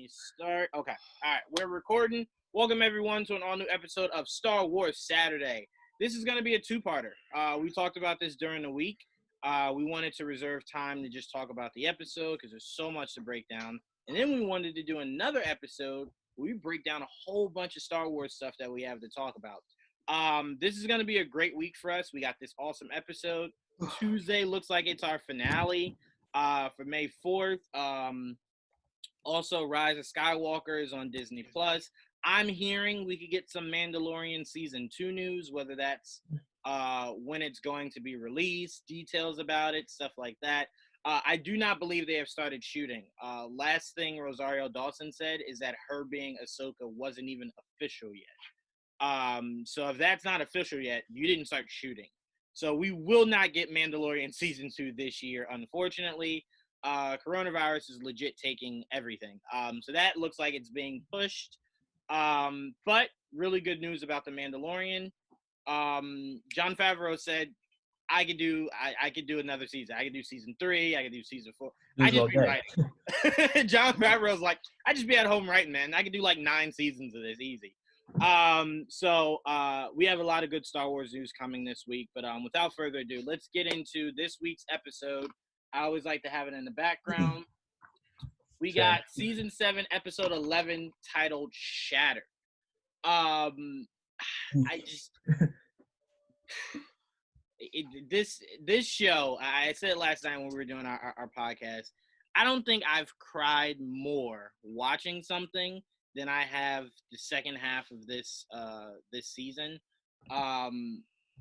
me start. Okay. All right. We're recording. Welcome, everyone, to an all-new episode of Star Wars Saturday. This is going to be a two-parter. We talked about this during the week. We wanted to reserve time to just talk about the episode because there's so much to break down. And then we wanted to do another episode where we break down a whole bunch of Star Wars stuff that we have to talk about. This is going to be a great week for us. We got this awesome episode. Tuesday looks like it's our finale for May 4th. Also, Rise of Skywalker is on Disney Plus. I'm hearing we could get some Mandalorian Season 2 news, whether that's when it's going to be released, details about it, stuff like that. I do not believe they have started shooting. Last thing Rosario Dawson said is that her being Ahsoka wasn't even official yet. So if that's not official yet, you didn't start shooting. So we will not get Mandalorian Season 2 this year, unfortunately. Coronavirus is legit taking everything. So that looks like it's being pushed. But really good news about The Mandalorian. Jon Favreau said, I could do another season. I could do season 3. I could do season 4. I just be writing. Jon Favreau's like, I just be at home writing, man. I could do like 9 seasons of this easy. So we have a lot of good Star Wars news coming this week. But without further ado, let's get into this week's episode. I always like to have it in the background. We got season 7, episode 11, titled Shattered. This show, I said it last time when we were doing our podcast, I don't think I've cried more watching something than I have the second half of this season.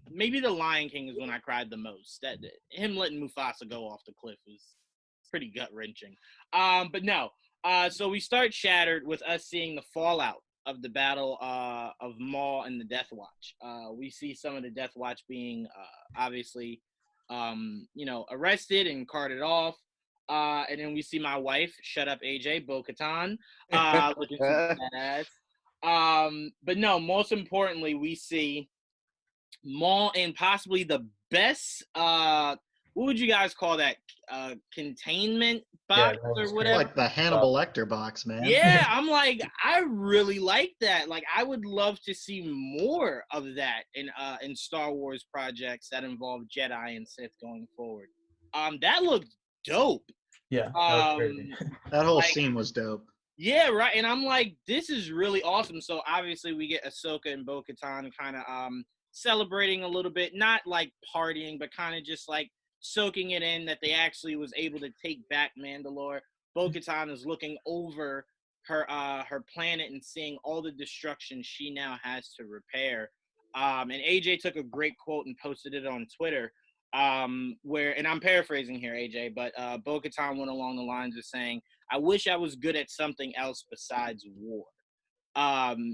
Maybe The Lion King is when I cried the most. That him letting Mufasa go off the cliff was pretty gut-wrenching. But no. So we start Shattered with us seeing the fallout of the battle of Maul and the Death Watch. We see some of the Death Watch being obviously, arrested and carted off. And then we see my wife, shut up AJ, Bo-Katan, looking super badass. But no, most importantly, we see Maul in possibly the best, what would you guys call that? Containment box or whatever? Like the Hannibal Lecter box, man. Yeah, I'm like, I really like that. Like, I would love to see more of that in Star Wars projects that involve Jedi and Sith going forward. That looked dope. Yeah, that was crazy. That whole scene was dope. Yeah, right. And I'm like, this is really awesome. So obviously we get Ahsoka and Bo-Katan kind of celebrating a little bit, not like partying, but kind of just like soaking it in that they actually was able to take back Mandalore. Bo-Katan is looking over her planet and seeing all the destruction she now has to repair. And AJ took a great quote and posted it on Twitter, where, and I'm paraphrasing here, AJ, but Bo-Katan went along the lines of saying, I wish I was good at something else besides war.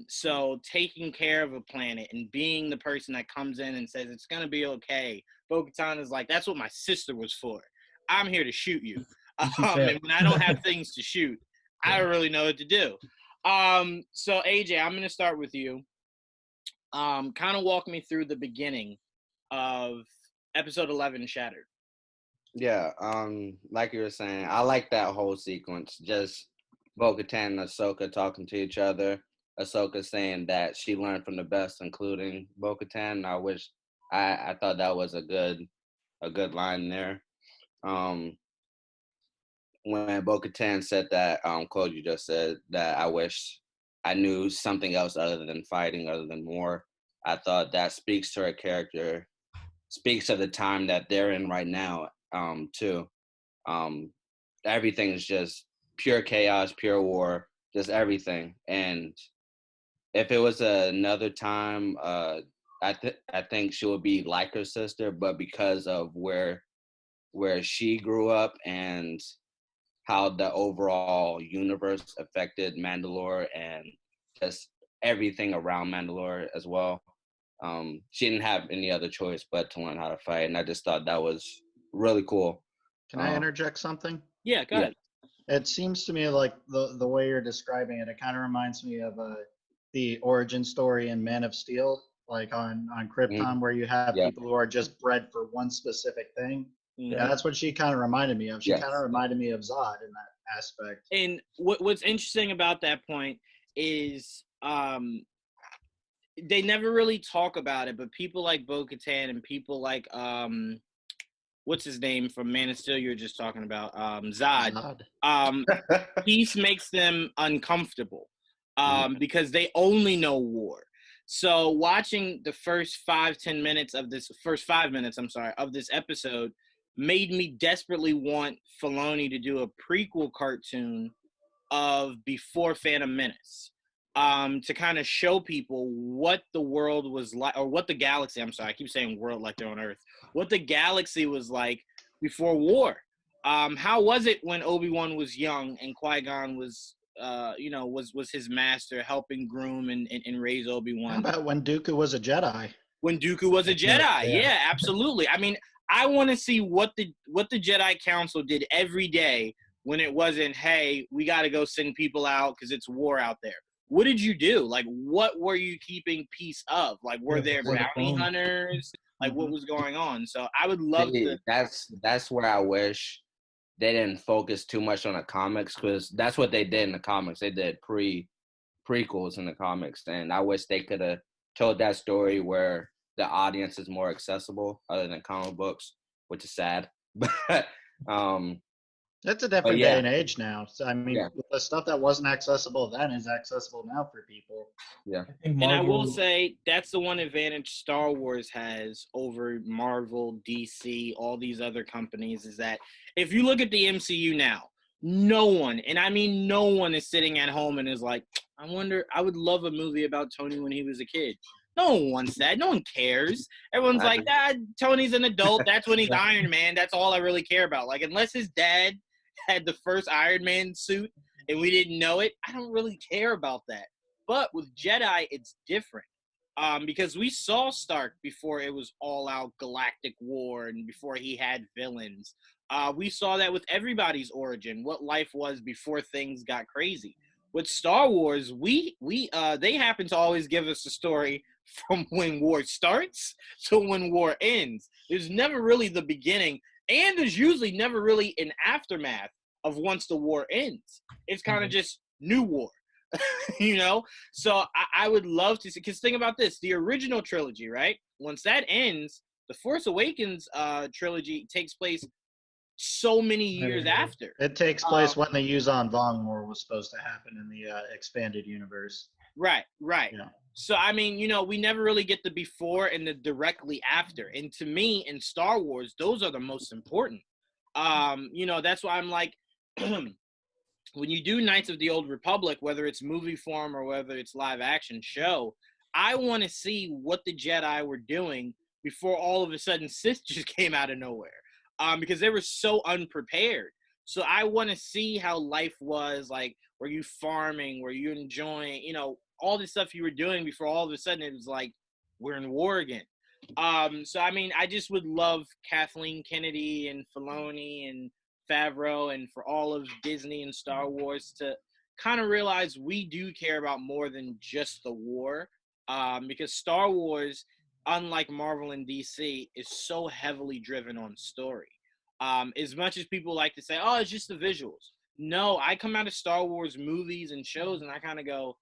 So taking care of a planet and being the person that comes in and says it's gonna be okay. Bo-Katan is like, that's what my sister was for. I'm here to shoot you. And when I don't have things to shoot, I don't really know what to do. So AJ, I'm gonna start with you. Kind of walk me through the beginning of episode 11, Shattered. Yeah, like you were saying, I like that whole sequence. Just Bo-Katan and Ahsoka talking to each other. Ahsoka saying that she learned from the best, including Bo-Katan. I thought that was a good line there. When Bo-Katan said that quote you just said, that I wish I knew something else other than fighting, other than war. I thought that speaks to her character, speaks of the time that they're in right now, too. Everything is just pure chaos, pure war, just everything. And if it was another time, I think she would be like her sister, but because of where she grew up and how the overall universe affected Mandalore and just everything around Mandalore as well, she didn't have any other choice but to learn how to fight. And I just thought that was really cool. Can I interject something? Yeah, go ahead. It seems to me like the way you're describing it, it kind of reminds me of the origin story in Man of Steel, like on Krypton, where you have people who are just bred for one specific thing. Yeah, that's what she kind of reminded me of. She kind of reminded me of Zod aspect. And what's interesting about that point is they never really talk about it, but people like Bo-Katan and people like what's his name from Man of Steel you were just talking about, Zod. Peace makes them uncomfortable because they only know war. So watching the first 5 minutes of this episode made me desperately want Filoni to do a prequel cartoon of before Phantom Menace, to kind of show people what the world was like, or what the galaxy, I'm sorry, I keep saying world like they're on Earth, what the galaxy was like before war. How was it when Obi-Wan was young and Qui-Gon was was his master, helping groom and raise Obi-Wan? How about when Dooku was a Jedi? When Dooku was a Jedi, yeah, absolutely. I mean, I want to see what the Jedi Council did every day when it wasn't, hey, we got to go send people out because it's war out there. What did you do? Like, what were you keeping peace of? Like, were there bounty hunters? Like, what was going on? So I would love to. That's where I wish they didn't focus too much on the comics, because that's what they did in the comics. They did prequels in the comics, and I wish they could have told that story where the audience is more accessible other than comic books, which is sad. But That's a different day and age now. So, I mean, the stuff that wasn't accessible then is accessible now for people. Yeah. And I will say that's the one advantage Star Wars has over Marvel, DC, all these other companies, is that if you look at the MCU now, no one, and I mean no one, is sitting at home and is like, I would love a movie about Tony when he was a kid. No one wants that. No one cares. Everyone's like, Tony's an adult. That's when he's Iron Man. That's all I really care about. Like, unless his dad had the first Iron Man suit and we didn't know it, I don't really care about that. But with Jedi, it's different, because we saw Stark before it was all-out galactic war and before he had villains. We saw that with everybody's origin, what life was before things got crazy. With Star Wars, they happen to always give us a story from when war starts to when war ends. There's never really the beginning, and there's usually never really an aftermath of once the war ends. It's kind of just new war, So I would love to see, because think about this, the original trilogy, right? Once that ends, the Force Awakens trilogy takes place so many years after. It takes place when the Yuuzhan Vong War was supposed to happen in the expanded universe. Right. Yeah. So, I mean, we never really get the before and the directly after. And to me, in Star Wars, those are the most important. That's why I'm like, when you do Knights of the Old Republic, whether it's movie form or whether it's live action show, I want to see what the Jedi were doing before all of a sudden Sith just came out of nowhere, because they were so unprepared. So I want to see how life was like. Were you farming? Were you enjoying, all the stuff you were doing before all of a sudden it was like, we're in war again. So, I mean, I just would love Kathleen Kennedy and Filoni and Favreau and for all of Disney and Star Wars to kind of realize we do care about more than just the war, because Star Wars, unlike Marvel and DC, is so heavily driven on story. As much as people like to say, oh, it's just the visuals. No, I come out of Star Wars movies and shows and I kind of go,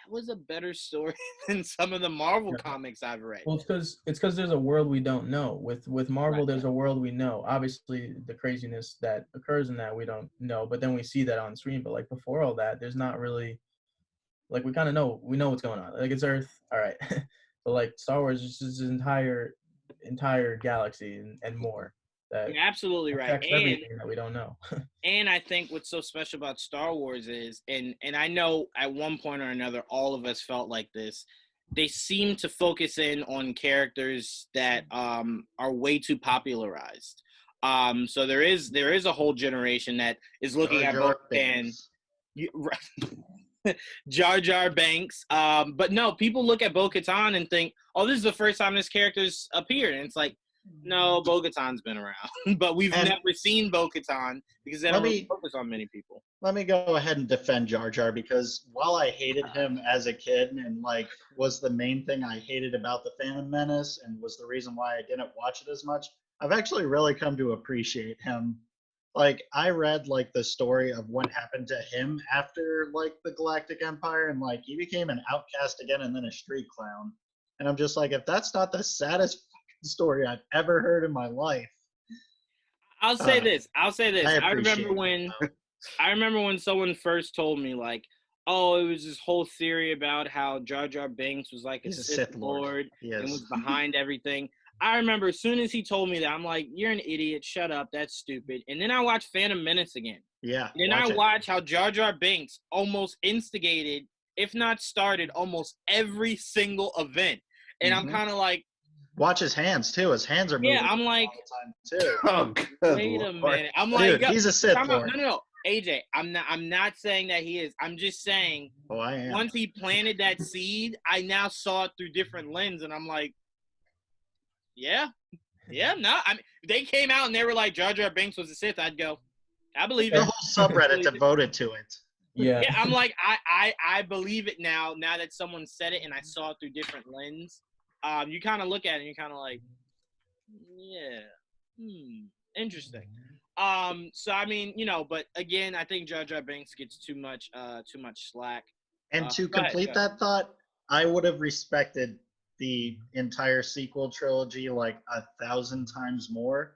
that was a better story than some of the Marvel comics I've read. Well, it's because there's a world we don't know. With Marvel, there's a world we know. Obviously, the craziness that occurs in that we don't know, but then we see that on screen. But like before all that, there's not really, like, we kind of know. We know what's going on. Like, it's Earth, all right. But like Star Wars is just an entire galaxy and more. You're absolutely right. Everything that we don't know. And I think what's so special about Star Wars is, and I know at one point or another, all of us felt like this, they seem to focus in on characters that are way too popularized. So there is a whole generation that is looking at Bo-Katan, Jar Jar Banks. But no, people look at Bo-Katan and think, oh, this is the first time this character's appeared. And it's like, no, Bo-Katan's been around, but we've never seen Bo-Katan because they don't really focus on many people. Let me go ahead and defend Jar Jar, because while I hated him as a kid and like was the main thing I hated about the Phantom Menace and was the reason why I didn't watch it as much, I've actually really come to appreciate him like I read like the story of what happened to him after like the Galactic Empire, and like he became an outcast again and then a street clown. And I'm just like, if that's not the saddest fucking story I've ever heard in my life, I'll say this. I I appreciate remember when it. I remember when someone first told me like, oh, it was this whole theory about how Jar Jar Binks was like a He's a Sith Sith Lord. Lord He and is. was behind everything. I remember as soon as he told me that, I'm like, you're an idiot. Shut up. That's stupid. And then I watched Phantom Menace again. Yeah. And then I watched how Jar Jar Binks almost instigated, if not started, almost every single event. And I'm kind of like, watch his hands too. His hands are moving. yeah, I'm like, all the time too. Oh, good wait a Lord. minute. I'm like, Dude, he's a Sith Lord. No. AJ, I'm not saying that he is. I'm just saying I am. once he planted that seed, I now saw it through different lens, and I'm like, yeah, no. I mean, if they came out and they were like Jar Jar Binks was a Sith, I'd go, I believe The it. whole subreddit devoted to it. Yeah. Yeah, I'm like, I believe it now. Now that someone said it and I saw it through different lens, you kind of look at it and you're kind of like, yeah, interesting. So I mean, but again, I think Jar Jar Binks gets too much slack. And to go ahead, complete that thought, I would have respected the entire sequel trilogy like 1,000 times more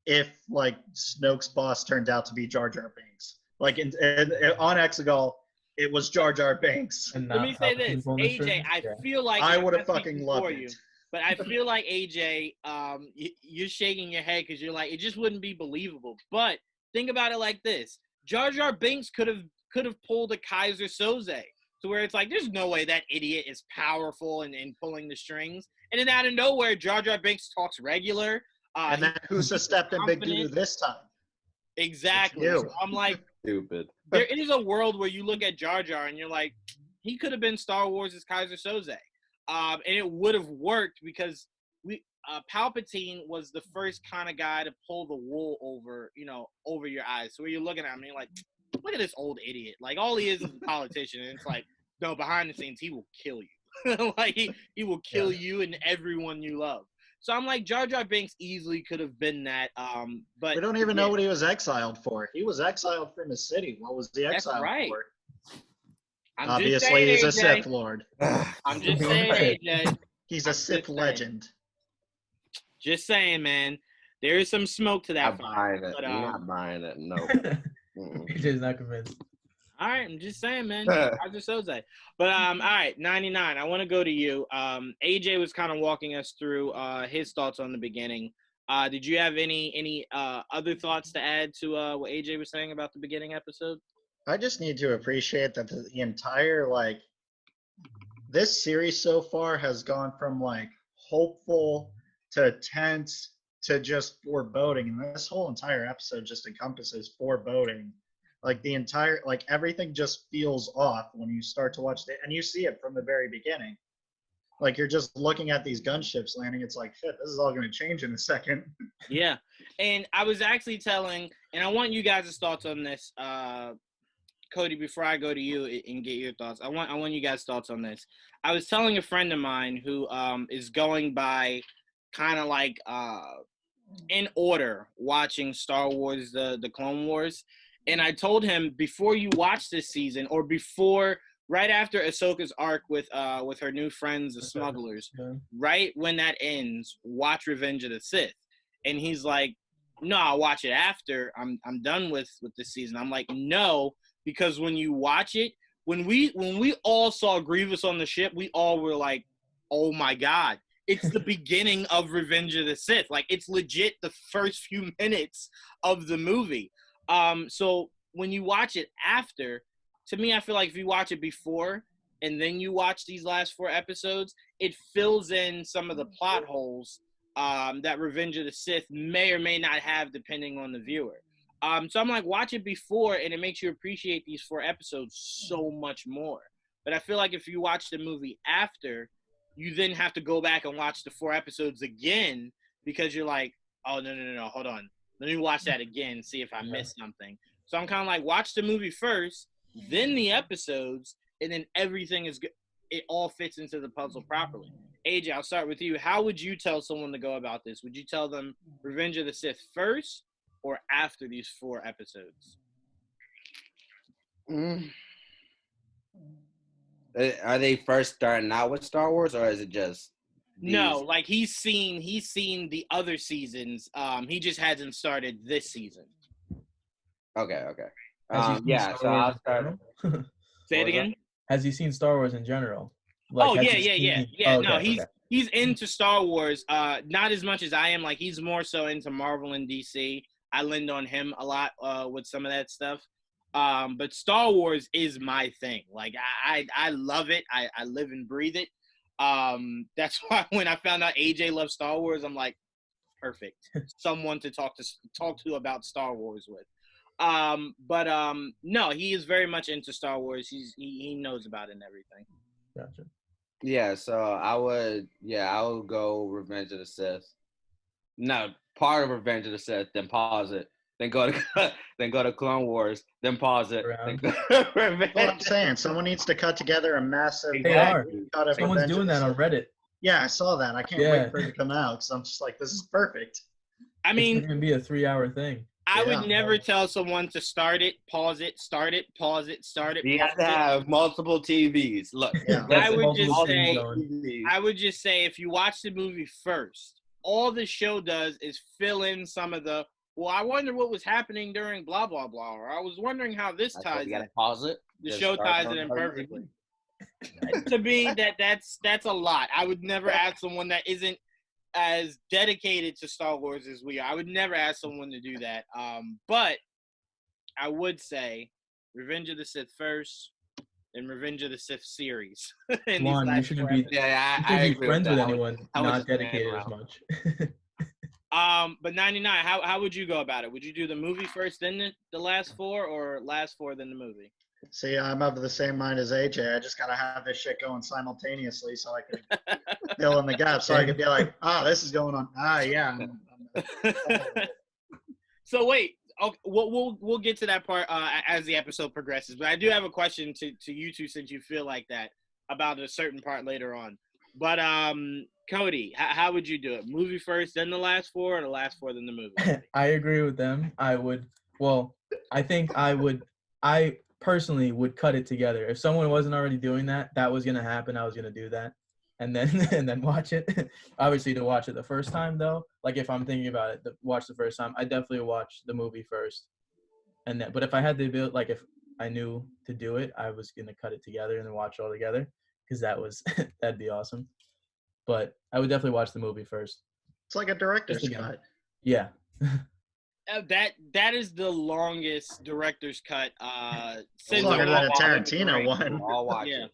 if like Snoke's boss turned out to be Jar Jar Binks. Like on Exegol, it was Jar Jar Binks. Let me say this, AJ. I feel like I would have fucking loved it. But I feel like AJ, you're shaking your head because you're like, it just wouldn't be believable. But think about it like this: Jar Jar Binks could have pulled a Kaiser Soze, to where it's like, there's no way that idiot is powerful and pulling the strings. And then out of nowhere, Jar Jar Binks talks regular. And then who's stepped in Big Doo this time? Exactly. So I'm like, stupid. There is a world where you look at Jar Jar and you're like, he could have been Star Wars' Kaiser Soze. And it would have worked because Palpatine was the first kind of guy to pull the wool over your eyes. So where you're looking at him, you're like, look at this old idiot. Like, all he is a politician. And it's like, no, behind the scenes, he will kill you. Like, he will kill you and everyone you love. So I'm like, Jar Jar Binks easily could have been that. But we don't even know what he was exiled for. He was exiled from his city. What was he exiled for? Obviously, he's a Sith Lord. I'm just saying, AJ. He's a Sith legend. Just saying, man. There is some smoke to that. I'm not buying it. No. AJ's not convinced. All right, I'm just saying, man. Kaiser Soze. But all right, 99. I want to go to you. AJ was kind of walking us through his thoughts on the beginning. Did you have any other thoughts to add to what AJ was saying about the beginning episode? I just need to appreciate that the entire this series so far has gone from hopeful to tense to just foreboding, and this whole entire episode just encompasses foreboding. The entire everything just feels off when you start to watch it, and you see it from the very beginning. You're just looking at these gunships landing. It's like, shit, this is all going to change in a second. Yeah, and I was actually telling, and I want you guys' thoughts on this, Cody. Before I go to you and get your thoughts, I want you guys' thoughts on this. I was telling a friend of mine who is going by kind of in order watching Star Wars, the Clone Wars. And I told him, before you watch this season, or right after Ahsoka's arc with her new friends, the smugglers, right when that ends, watch Revenge of the Sith. And he's like, no, I'll watch it after I'm done with this season. I'm like, no, because when you watch it, when we all saw Grievous on the ship, we all were like, oh my God, it's the beginning of Revenge of the Sith. It's legit the first few minutes of the movie. So when you watch it after, to me, I feel like if you watch it before and then you watch these last 4 episodes, it fills in some of the plot holes that Revenge of the Sith may or may not have, depending on the viewer. So I'm like, watch it before, and it makes you appreciate these 4 episodes so much more. But I feel like if you watch the movie after, you then have to go back and watch the 4 episodes again, because you're like, oh, no, hold on. Let me watch that again, see if I missed something. So I'm kind of like, watch the movie first, then the episodes, and then everything is good. It all fits into the puzzle properly. AJ, I'll start with you. How would you tell someone to go about this? Would you tell them Revenge of the Sith first, or after these 4 episodes? Mm. Are they first starting out with Star Wars, or is it just No, these? like he's seen the other seasons. He just hasn't started this season. Okay. Has he seen Yeah. Star So Wars I'll in start. general? Say What it was that? again. Has he seen Star Wars in general? Oh Has yeah, he yeah. seen? Oh, No, okay. he's into Star Wars. Not as much as I am. Like he's more so into Marvel and DC. I lend on him a lot with some of that stuff. But Star Wars is my thing. Like I love it. I live and breathe it. That's why when I found out AJ loves Star Wars, I'm like, perfect. Someone to talk to about Star Wars with. No, he is very much into Star Wars. He knows about it and everything. Gotcha. Yeah. So I would go Revenge of the Sith. No, part of Revenge of the Sith, then pause it. Then go to Clone Wars, then pause it. Then Around. go to Revenge. Well, I'm saying someone needs to cut together a massive They are. cut of Someone's Revenge of doing the that on Sith. Reddit. Yeah, I saw that. I can't Yeah. wait for it to come out because I'm just like, this is perfect. I It's mean, gonna be a 3-hour thing. I would Yeah. never tell someone to start it, pause it, start it, pause it, start it. You Pause have to it. have multiple TVs. Look, Yeah. I would multiple just things say, going. TVs. I would just say, if you watch the movie first, all the show does is fill in some of the. Well, I wonder what was happening during blah blah blah, or I was wondering how this I said ties you gotta in. pause it. The Just show start ties on it in the perfectly. TV. To me, that's a lot. I would never ask someone that isn't as dedicated to Star Wars as we are. I would never ask someone to do that. But I would say Revenge of the Sith first, and Revenge of the Sith series. In these Juan, you last shouldn't 4 be. episodes. Yeah, You I shouldn't be agree friends with with that. anyone I was not just playing dedicated as around. much. But 99, how would you go about it? Would you do the movie first, then the last 4, or last 4 then the movie? See, I'm of the same mind as AJ. I just gotta have this shit going simultaneously so I can fill in the gaps. So I could be like, this is going on. Yeah. So wait, okay, we'll get to that part as the episode progresses. But I do have a question to you two, since you feel like that about a certain part later on. But Cody, how would you do it? Movie first, then the last 4, or the last 4 then the movie? I agree with them. I would. Well, I think I would. I personally would cut it together. If someone wasn't already doing that, that was gonna happen. I was gonna do that, and then and then watch it. Obviously, to watch it the first time though, like if I'm thinking about it, watch the first time. I definitely watch the movie first, and then. But if I had the ability, like if I knew to do it, I was gonna cut it together and then watch it all together, because that'd be awesome. But I would definitely watch the movie first. It's like a director's Just again. cut. Yeah. That is the longest director's cut since Longer than a All Watch It. Tarantino one. I'll watch Yeah. it.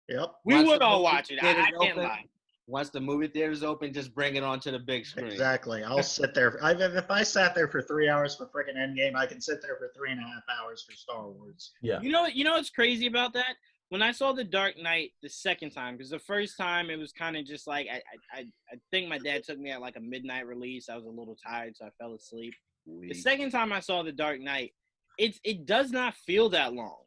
Yep. We Once would the all movie watch it. theaters I can't open, lie. Once the movie theater's open, just bring it onto the big screen. Exactly. I'll sit there. If I sat there for 3 hours for freaking Endgame, I can sit there for 3.5 hours for Star Wars. Yeah. You know what's crazy about that? When I saw The Dark Knight the second time, because the first time it was kind of just like I think my dad took me at like a midnight release. I was a little tired, so I fell asleep. The second time I saw The Dark Knight, it does not feel that long.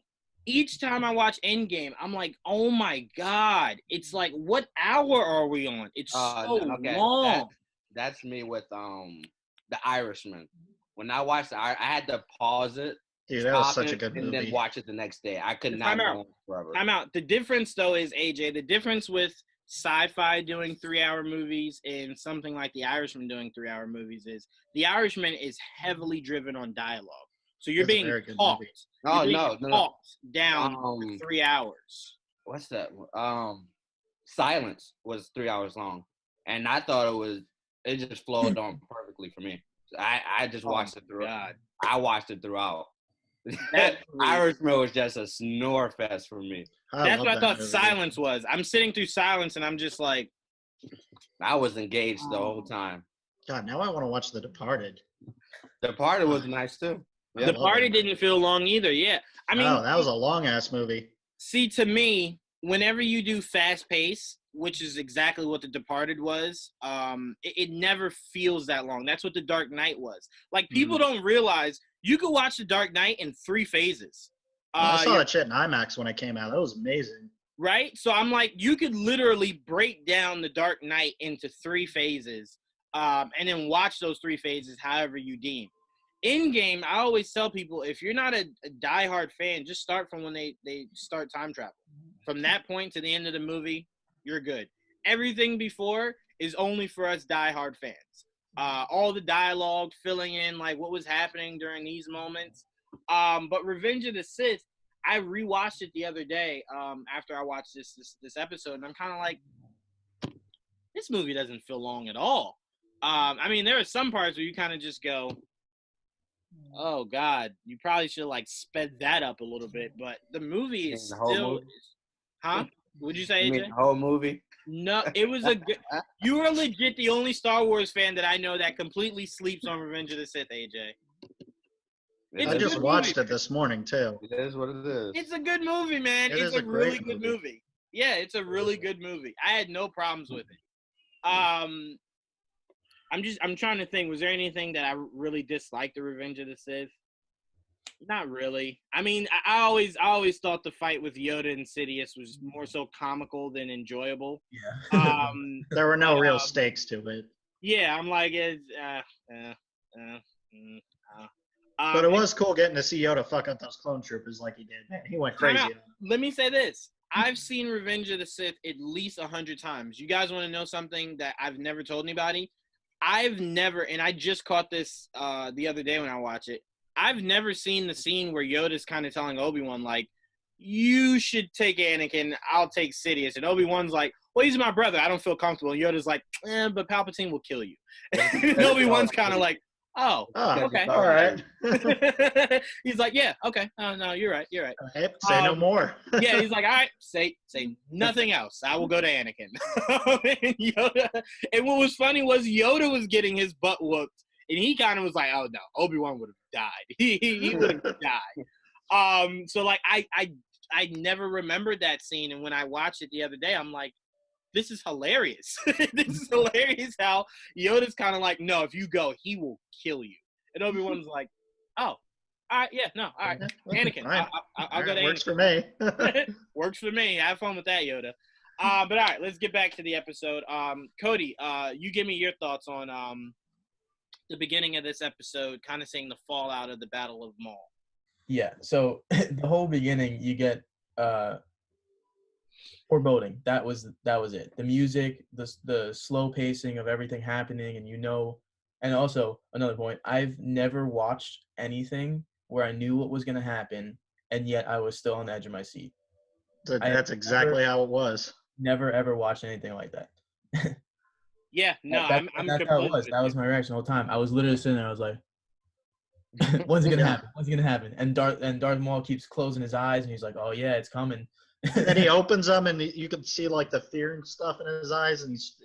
Each time I watch Endgame, I'm like, oh my God. It's like, what hour are we on? It's so long. That's me with The Irishman. When I watched I had to pause it. Dude, that was stop such a it, good and movie. then watch it the next day. I could Time not out. go on forever. I'm out. The difference, though, is, AJ, the difference with sci-fi doing 3-hour movies and something like The Irishman doing 3-hour movies is The Irishman is heavily driven on dialogue. So you're That's a being very good talked. movie. Oh, You're being no. talked down for 3 hours. What's that? Silence was 3 hours long, and I thought it just flowed on perfectly for me. I just watched it through. God. I watched it throughout. That's Irishman was just a snore fest for me. That's love what I that thought movie. Silence was. I'm sitting through Silence, and I'm just like, I was engaged the whole time. God, now I want to watch The Departed. The party was nice too. I The love party that. didn't feel long either. Yeah. I mean, Oh, that was a long ass movie. see, to me, whenever you do fast pace, which is exactly what The Departed was, it never feels that long. That's what The Dark Knight was. Like, people don't realize you could watch The Dark Knight in 3 phases. I saw that shit in IMAX when it came out. That was amazing. Right? So I'm like, you could literally break down The Dark Knight into 3 phases, and then watch those 3 phases however you deem. Endgame, I always tell people, if you're not a diehard fan, just start from when they start time travel. From that point to the end of the movie, you're good. Everything before is only for us diehard fans. All the dialogue, filling in like what was happening during these moments. But Revenge of the Sith, I rewatched it the other day after I watched this episode, and I'm kind of like, this movie doesn't feel long at all. I mean, there are some parts where you kind of just go, oh God, you probably should like sped that up a little bit, but the movie is The whole still, movie? huh? Would you say, You AJ? mean the whole movie? No, it was a good. You are legit the only Star Wars fan that I know that completely sleeps on Revenge of the Sith, AJ. It's I a just good watched movie. it this morning too. It is what it is. It's a good movie, man. It It's is a a great really good movie. movie. Yeah, it's a really good movie. I had no problems with it. I'm trying to think. Was there anything that I really disliked the Revenge of the Sith? Not really. I mean, I always thought the fight with Yoda and Sidious was more so comical than enjoyable. Yeah. There were no But, real stakes to it. Yeah, I'm like, But it was cool getting to see Yoda fuck up those clone troopers like he did. Man, he went Time crazy. out. Let me say this. I've seen Revenge of the Sith at least 100 times. You guys want to know something that I've never told anybody? I've never, and I just caught this the other day when I watched it. I've never seen the scene where Yoda's kind of telling Obi-Wan, like, you should take Anakin, I'll take Sidious. And Obi-Wan's like, well, he's my brother, I don't feel comfortable. And Yoda's like, but Palpatine will kill you. And Obi-Wan's kind of like, oh, okay. All right. He's like, yeah, okay. Oh, no, you're right. Hey, say no more. Yeah, he's like, all right, say nothing else. I will go to Anakin. And what was funny was Yoda was getting his butt whooped, and he kind of was like, oh no, Obi-Wan would have died. He would have died. So like I never remembered that scene, and when I watched it the other day, I'm like, this is hilarious. This is hilarious how Yoda's kind of like, no, if you go, he will kill you. And Obi-Wan's like, oh, all right, yeah, no, all right, Anakin, All right. I'll go to Anakin. Works for me. Works for me. Have fun with that, Yoda. But all right, let's get back to the episode. Cody, you give me your thoughts on the beginning of this episode, kind of seeing the fallout of the Battle of Maul. Yeah. So the whole beginning, you get foreboding. That was it. The music, the slow pacing of everything happening, and and also another point, I've never watched anything where I knew what was going to happen, and yet I was still on the edge of my seat. That's exactly how it was. Never ever watched anything like that. Yeah, no, that's I'm how it completely was. with That you. was my reaction the whole time. I was literally sitting there. I was like, "When's it gonna happen? When's it gonna happen?" And Darth Maul keeps closing his eyes, and he's like, "Oh yeah, it's coming." And he opens them, and you can see like the fear and stuff in his eyes, and he's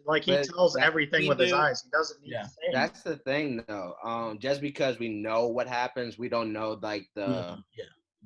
like he But tells that- everything he with his knew- eyes. He doesn't need Yeah. to say. That's the thing, though. Just because we know what happens, we don't know like yeah.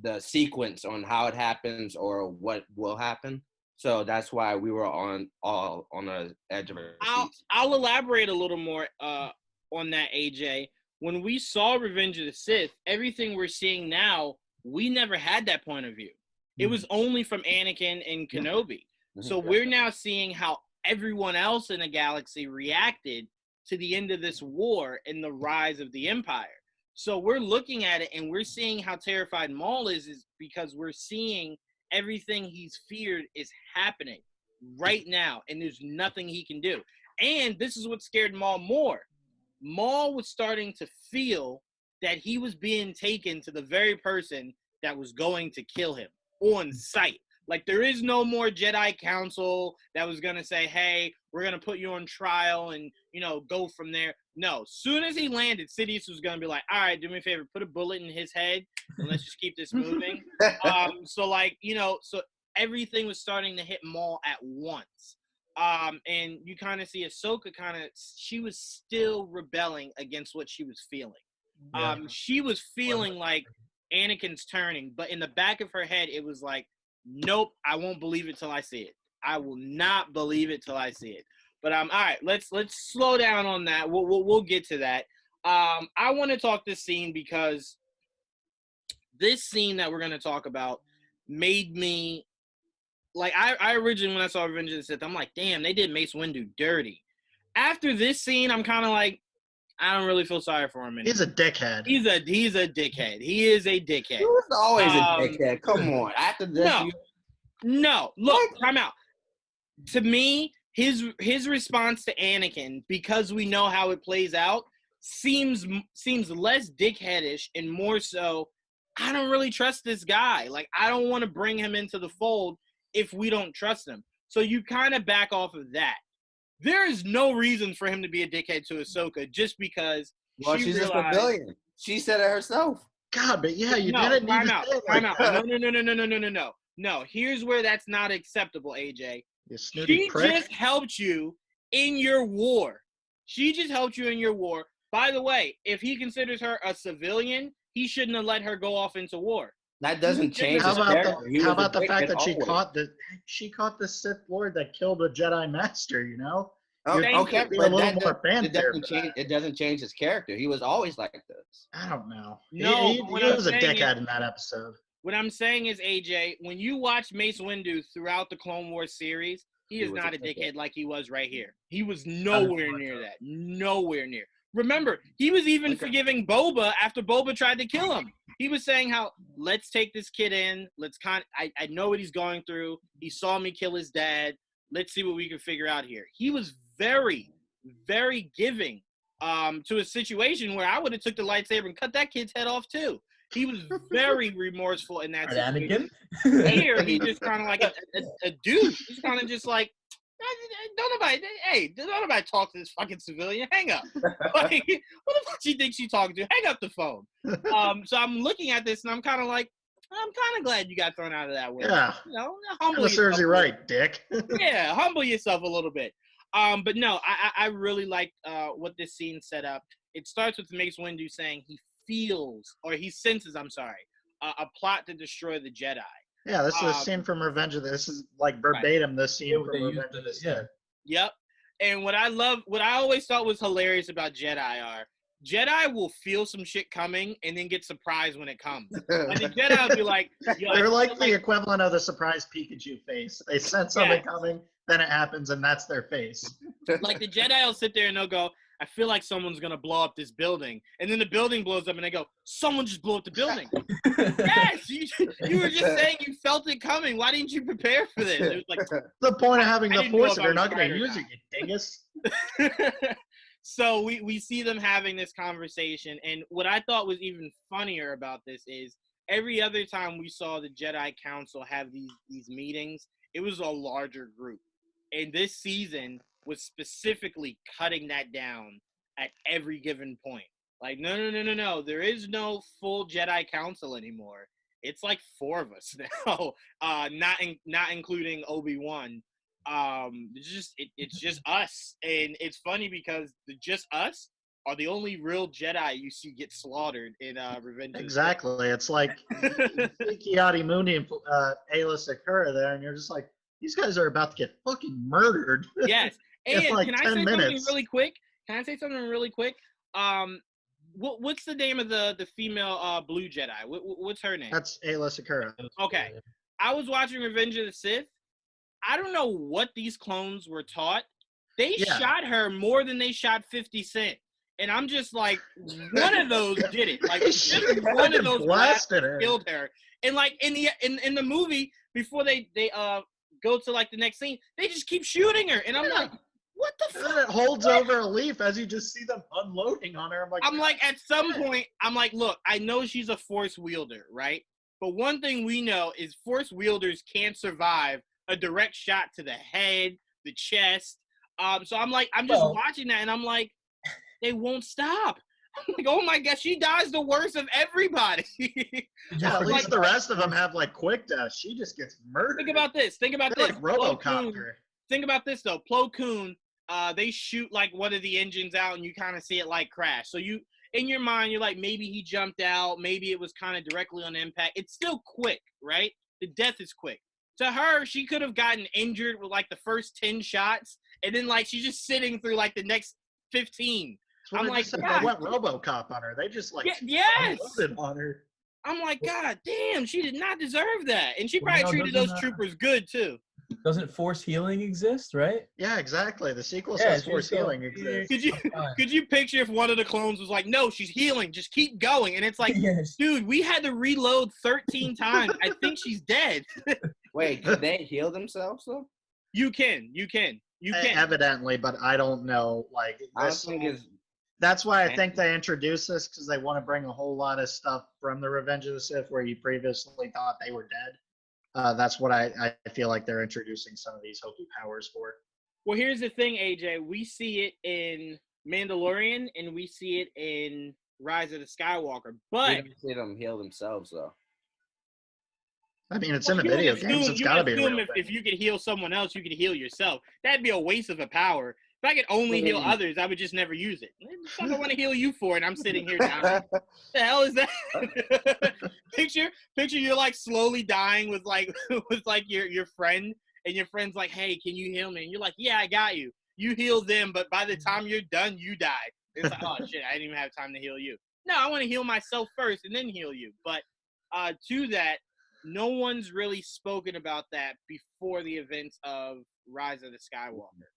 the sequence on how it happens or what will happen. So that's why we were all on the edge of our seats. I'll elaborate a little more on that, AJ. When we saw Revenge of the Sith, everything we're seeing now, we never had that point of view. It was only from Anakin and Kenobi. So we're now seeing how everyone else in the galaxy reacted to the end of this war and the rise of the Empire. So we're looking at it and we're seeing how terrified Maul is because we're seeing everything he's feared is happening right now, and there's nothing he can do. And this is what scared Maul more. Maul was starting to feel that he was being taken to the very person that was going to kill him on sight. Like, there is no more Jedi Council that was going to say, hey, we're going to put you on trial and, go from there. No, soon as he landed, Sidious was going to be like, all right, do me a favor, put a bullet in his head and let's just keep this moving. So everything was starting to hit Maul at once. And you kind of see Ahsoka she was still rebelling against what she was feeling. Yeah. She was feeling like Anakin's turning, but in the back of her head, it was like, nope, I won't believe it till I see it. I will not believe it till I see it. But all right, let's slow down on that. We'll get to that. I want to talk this scene because this scene that we're going to talk about made me like I originally, when I saw Revenge of the Sith, I'm like, damn, they did Mace Windu dirty. After this scene, I'm kind of like, I don't really feel sorry for him anymore. He's a dickhead. He's a dickhead. He is a dickhead. He was always a Um, dickhead. Come on. After this, No. Look, time out. To me, his response to Anakin, because we know how it plays out, seems less dickheadish and more so, I don't really trust this guy. Like, I don't want to bring him into the fold if we don't trust him. So you kind of back off of that. There is no reason for him to be a dickhead to Ahsoka just because she's a civilian. She said it herself. God, but yeah, you didn't need to say it like that. No, here's where that's not acceptable, AJ. She just helped you in your war. By the way, if he considers her a civilian, he shouldn't have let her go off into war. That doesn't change. How about the fact that she caught the Sith Lord that killed a Jedi Master? You know. Okay, but it doesn't change his character. He was always like this. I don't know. No, he was a dickhead in that episode. What I'm saying is, AJ, when you watch Mace Windu throughout the Clone Wars series, he is not a dickhead like he was right here. He was nowhere near that. Nowhere near. Remember, he was even forgiving Boba after Boba tried to kill him. He was saying how, let's take this kid in. I know what he's going through. He saw me kill his dad. Let's see what we can figure out here. He was very, very giving to a situation where I would have took the lightsaber and cut that kid's head off too. He was very remorseful in that situation. Here, he just kind of like a dude. He's kind of just like, don't nobody talk to this fucking civilian. Hang up. Like, what the fuck do you think she talking to? Hang up the phone. So I'm looking at this and I'm kind of like, I'm kind of glad you got thrown out of that way. Yeah. You know, humble yourself. Serves you right, dick. Yeah, humble yourself a little bit. But no, I really like what this scene set up. It starts with Mace Windu saying he senses, a plot to destroy the Jedi. Yeah, this is a scene from Revenge of the Sith. This is like verbatim the scene from Revenge of the Sith. Yep. And what I always thought was hilarious about Jedi are, Jedi will feel some shit coming and then get surprised when it comes. Like the Jedi will be like, they're like the equivalent of the surprise Pikachu face. They sense something coming, then it happens, and that's their face. Like the Jedi will sit there and they'll go, I feel like someone's going to blow up this building. And then the building blows up and they go, someone just blew up the building. Yes, you were just saying you felt it coming. Why didn't you prepare for this? It was like, the point of having the Force if you're not going to use it, you dingus. So we see them having this conversation. And what I thought was even funnier about this is every other time we saw the Jedi Council have these meetings, it was a larger group. And this season was specifically cutting that down at every given point. Like, no. There is no full Jedi Council anymore. It's like 4 of us now, not including Obi-Wan. It's just us. And it's funny because just us are the only real Jedi you see get slaughtered in Revenge. Exactly. It's like Ki-Adi-Mundi and Aayla Secura there, and you're just like, these guys are about to get fucking murdered. Yes. And like can I say something really quick? What's the name of the female blue Jedi? What's her name? That's Aayla Secura. Okay. I was watching Revenge of the Sith. I don't know what these clones were taught. They shot her more than they shot 50 Cent. And I'm just like, one of those did it. Like, just one of those blasted her. Killed her. And like in the movie, before they go to like the next scene, they just keep shooting her. And I'm like, what the fuck? It holds over a leaf as you just see them unloading on her. I'm like, at some point, I'm like, look, I know she's a Force wielder, right? But one thing we know is Force wielders can't survive a direct shot to the head, the chest. So I'm like, I'm just watching that, and I'm like, they won't stop. I'm like, oh my God, she dies the worst of everybody. Yeah, at least the rest of them have like quick death. She just gets murdered. Think about this. They're like RoboCop. Think about this though. Plo Koon, they shoot like one of the engines out, and you kind of see it like crash. So you, in your mind, you're like, maybe he jumped out, maybe it was kind of directly on impact. It's still quick, right? The death is quick. To her, she could have gotten injured with like the first 10 shots, and then like she's just sitting through like the next 15. I'm like, they went RoboCop on her. They just like unloaded on her. I'm like, God damn, she did not deserve that, and she probably treated those troopers good too. Doesn't force healing exist, right? Yeah, exactly. The sequel Yeah, says she force was healing so exists. Could you picture if one of the clones was like, "No, she's healing. Just keep going," and it's like, Yes. dude, we had to reload 13 times. I think she's dead. Wait, could they heal themselves though? You can. Evidently, but I don't know. Like I don't this, think it's. that's why I think they introduced this because they want to bring a whole lot of stuff from the Revenge of the Sith where you previously thought they were dead. That's what I feel like they're introducing some of these Hopi powers for. Well, here's the thing, AJ. We see it in Mandalorian and we see it in Rise of the Skywalker, We but don't see them heal themselves though. I mean, it's in the video games. It's got to be a real if thing. you could heal someone else, you could heal yourself. That'd be a waste of a power. If I could only heal others, I would just never use it. What the fuck I want to heal you for, and I'm sitting here dying. What the hell is that? picture you're like slowly dying with like your friend, and your friend's like, "Hey, can you heal me?" And you're like, "Yeah, I got you." You heal them, but by the time you're done, you die. It's like, oh shit, I didn't even have time to heal you. No, I want to heal myself first and then heal you. But to that, no one's really spoken about that before the events of Rise of the Skywalker.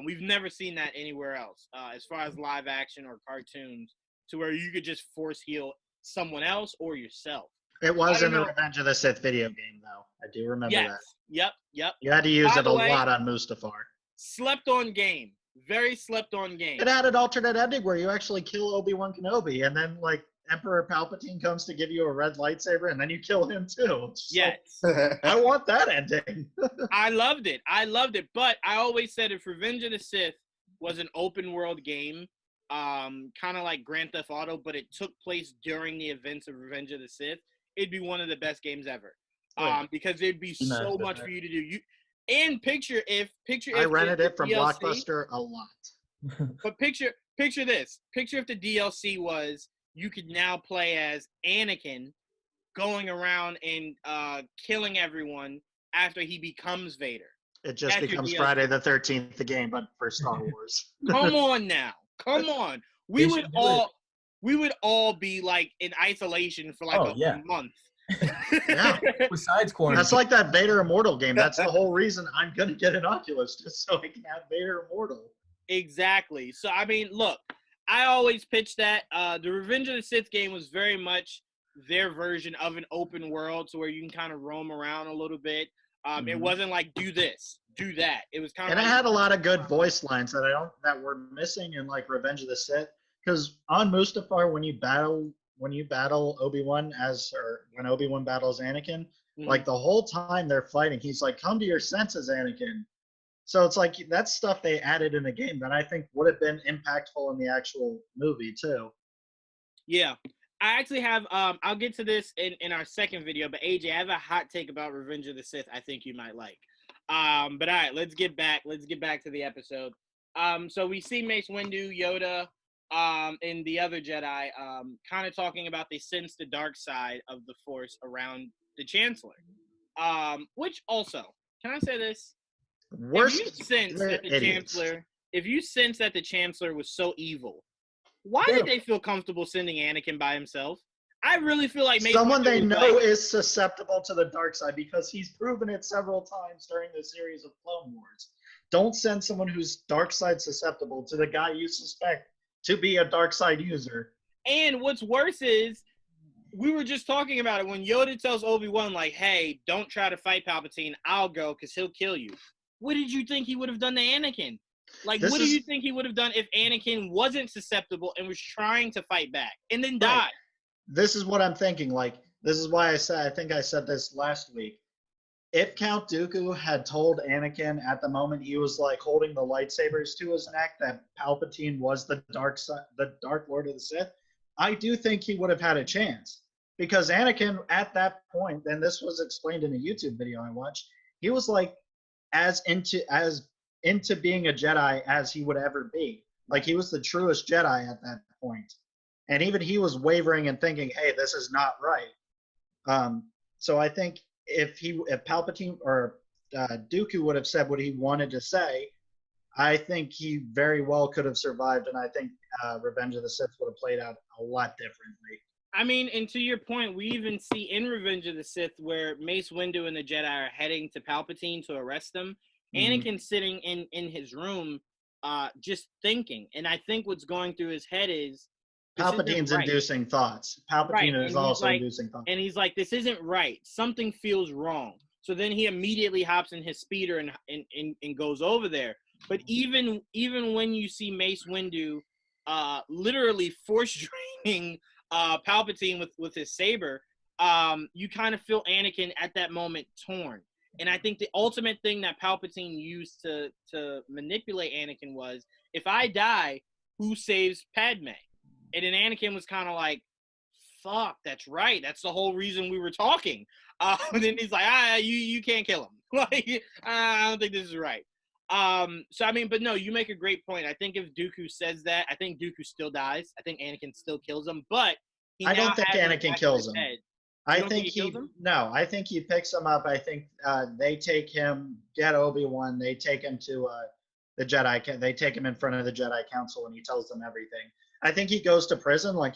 We've never seen that anywhere else, as far as live action or cartoons, to where you could just force heal someone else or yourself. It was in the know. Revenge of the Sith video game, though. I do remember that. Yep. You had to use By it the a way- lot on Mustafar. Slept on game. Very slept on game. It had an alternate ending where you actually kill Obi-Wan Kenobi, and then like Emperor Palpatine comes to give you a red lightsaber, and then you kill him too. It's just Yes. I want that ending. I loved it. But I always said if Revenge of the Sith was an open world game, kind of like Grand Theft Auto, but it took place during the events of Revenge of the Sith, it'd be one of the best games ever. Because there'd be so much for you to do. Picture if I rented it from DLC, Blockbuster a lot. But picture this. Picture if the DLC was you could now play as Anakin going around and killing everyone after he becomes Vader. It just That's your becomes DLC. Friday the 13th, the game, but for Star Wars. Come on now. Come on. We They would should do all be like in isolation for like a month. Yeah. Besides quarantine. That's like that Vader Immortal game. That's the whole reason I'm going to get an Oculus, just so I can have Vader Immortal. Exactly. So, I mean, look, I always pitch that. The Revenge of the Sith game was very much their version of an open world, so where you can kind of roam around a little bit. It wasn't like do this, do that. It was kind of. And like, it had a lot of good voice lines that were missing in like Revenge of the Sith. Because on Mustafar, when you battle Obi-Wan when Obi-Wan battles Anakin, like the whole time they're fighting, he's like, "Come to your senses, Anakin." So it's like that's stuff they added in the game that I think would have been impactful in the actual movie too. Yeah. I actually have I'll get to this in our second video, but AJ, I have a hot take about Revenge of the Sith I think you might like. But all right, let's get back to the episode. So we see Mace Windu, Yoda, and the other Jedi kind of talking about they sense the dark side of the Force around the Chancellor. Which also, can I say this? Worst, if you sense that the Chancellor was so evil, why did they feel comfortable sending Anakin by himself? I really feel like someone they know is susceptible to the dark side because he's proven it several times during the series of Clone Wars. Don't send someone who's dark side susceptible to the guy you suspect to be a dark side user. And what's worse is, we were just talking about it when Yoda tells Obi-Wan, like, "Hey, don't try to fight Palpatine. I'll go because he'll kill you." What did you think he would have done to Anakin? Like, what do you think he would have done if Anakin wasn't susceptible and was trying to fight back and then died? This is what I'm thinking. Like, this is why I think I said this last week. If Count Dooku had told Anakin at the moment he was like holding the lightsabers to his neck that Palpatine was the Dark Lord of the Sith, I do think he would have had a chance. Because Anakin at that point, and this was explained in a YouTube video I watched, he was like as into being a Jedi as he would ever be. Like, he was the truest Jedi at that point. And even he was wavering and thinking, "Hey, this is not right." So I think if Palpatine or Dooku would have said what he wanted to say, I think he very well could have survived, and I think Revenge of the Sith would have played out a lot differently. I mean, and to your point, we even see in Revenge of the Sith where Mace Windu and the Jedi are heading to Palpatine to arrest him. Mhm. Anakin's sitting in his room, just thinking. And I think what's going through his head is this isn't Palpatine's right. inducing thoughts. Right. Palpatine is And he's also like, inducing thoughts. this isn't right. Something feels wrong. So then he immediately hops in his speeder and goes over there. But even when you see Mace Windu literally force draining Palpatine with his saber, you kind of feel Anakin at that moment torn. And I think the ultimate thing that Palpatine used to manipulate Anakin was, if I die, who saves Padme? And then Anakin was kind of like, fuck, that's right. That's the whole reason we were talking. And then he's like, you can't kill him. Like, I don't think this is right. So I mean, but no, you make a great point. I think if Dooku says that, I think Dooku still dies. I think Anakin still kills him, but I don't think Anakin kills him. I don't think think he kills him? No, I think he picks him up. I think they take him, get Obi-Wan, they take him to the Jedi. They take him in front of the Jedi Council, and he tells them everything. I think he goes to prison, like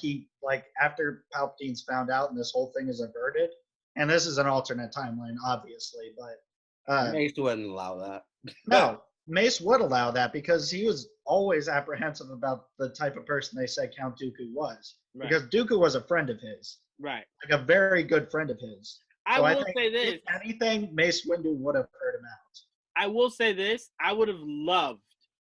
after Palpatine's found out, and this whole thing is averted. And this is an alternate timeline, obviously, but Mace wouldn't allow that. no, Mace would allow that because he was always apprehensive about the type of person they said Count Dooku was. Right. Because Dooku was a friend of his, Right. like a very good friend of his. I So will think say this. if anything, Mace Windu would have heard him out. I will say this. I would have loved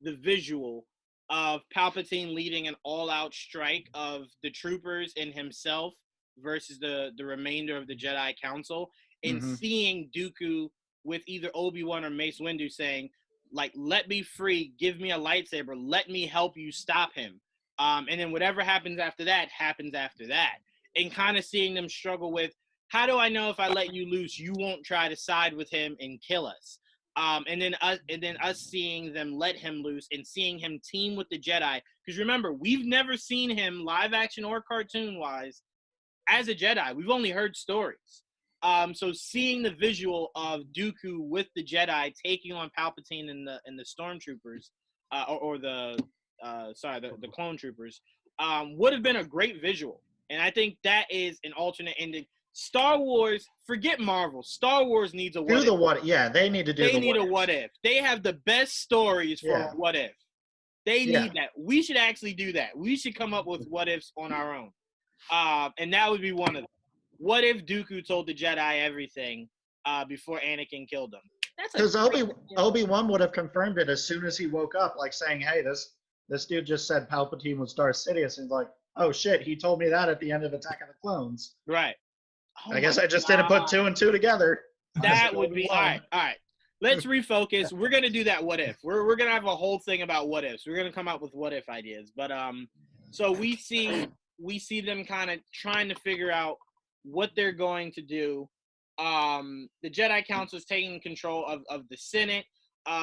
the visual of Palpatine leading an all-out strike of the troopers and himself versus the remainder of the Jedi Council, and Mhm. seeing Dooku with either Obi-Wan or Mace Windu saying, like, let me free, give me a lightsaber, let me help you stop him. And then whatever happens after that, happens after that. And kind of seeing them struggle with, how do I know if I let you loose, you won't try to side with him and kill us? And then us seeing them let him loose and seeing him team with the Jedi. Because remember, we've never seen him live action or cartoon wise as a Jedi. We've only heard stories. So seeing the visual of Dooku with the Jedi taking on Palpatine and the stormtroopers, or the clone troopers, would have been a great visual. And I think that is an alternate ending. Star Wars, forget Marvel. Star Wars needs a what if. Do the what? Yeah, they need to do. They need a what if. They have the best stories for Yeah. what if. They Yeah. need that. We should actually do that. We should come up with what ifs on our own. And that would be one of them. What if Dooku told the Jedi everything before Anakin killed him? Because Obi-Wan would have confirmed it as soon as he woke up, like saying, "Hey, this dude just said Palpatine was Darth Sidious," and he's like, "Oh shit, he told me that at the end of Attack of the Clones." Right. I guess I just didn't put two and two together. That would be all right. Let's refocus. We're gonna do that what if. We're gonna have a whole thing about what ifs. We're gonna come up with what if ideas. But so we see them kind of trying to figure out what they're going to do. The Jedi Council is taking control of the Senate.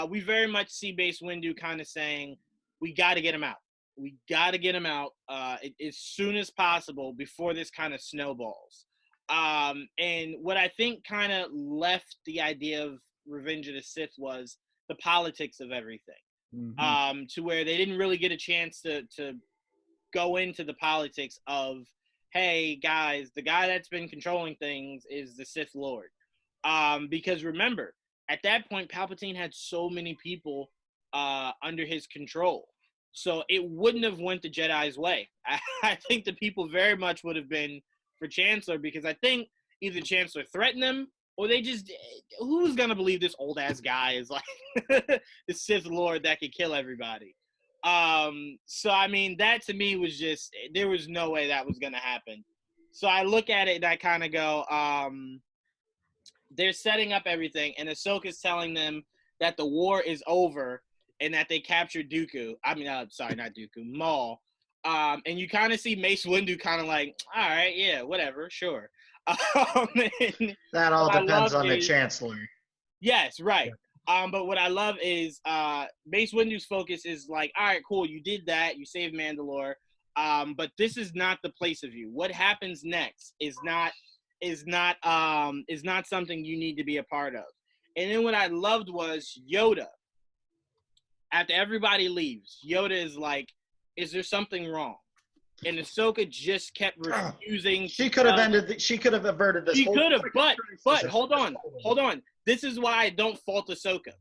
We very much see Mace Windu kind of saying, we got to get him out. We got to get him out as soon as possible before this kind of snowballs. And what I think kind of left the idea of Revenge of the Sith was the politics of everything. Mhm. To where they didn't really get a chance to go into the politics of, hey guys, the guy that's been controlling things is the Sith Lord. Because remember, at that point, Palpatine had so many people under his control. So it wouldn't have went the Jedi's way. I think the people very much would have been for Chancellor, because I think either Chancellor threatened them, or they just, who's going to believe this old ass guy is like the Sith Lord that could kill everybody? So I mean, that to me was just, there was no way that was going to happen. So I look at it and I kind of go, they're setting up everything, and Ahsoka's telling them that the war is over and that they captured Dooku. I mean, sorry, not Dooku, Maul. And you kind of see Mace Windu kind of like, all right, yeah, whatever, sure. That all depends on the Chancellor. Yes, right. But what I love is Mace Windu's focus is like, all right, cool, you did that, you saved Mandalore, but this is not the place of you. What happens next is not something you need to be a part of. And then what I loved was Yoda. After everybody leaves, Yoda is like, is there something wrong? and Ahsoka just kept refusing. She could have ended. She could have averted this. She whole could have, but criticism. hold on. This is why I don't fault Ahsoka.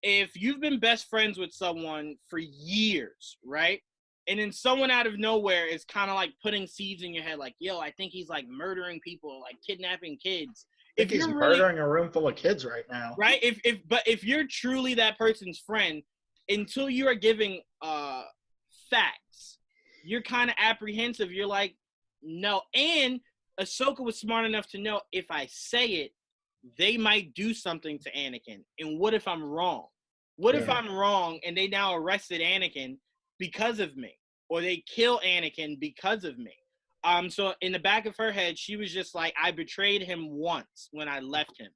If you've been best friends with someone for years, right? And then someone out of nowhere is kind of like putting seeds in your head, like, yo, I think he's like murdering people, like kidnapping kids. I think he's murdering a room full of kids right now. Right? If you're truly that person's friend, until you are giving facts, you're kind of apprehensive. You're like, no. And Ahsoka was smart enough to know if I say it, they might do something to Anakin. And what if I'm wrong? What if I'm wrong and they now arrested Anakin because of me? Or they kill Anakin because of me? So in the back of her head, she was just like, I betrayed him once when I left him.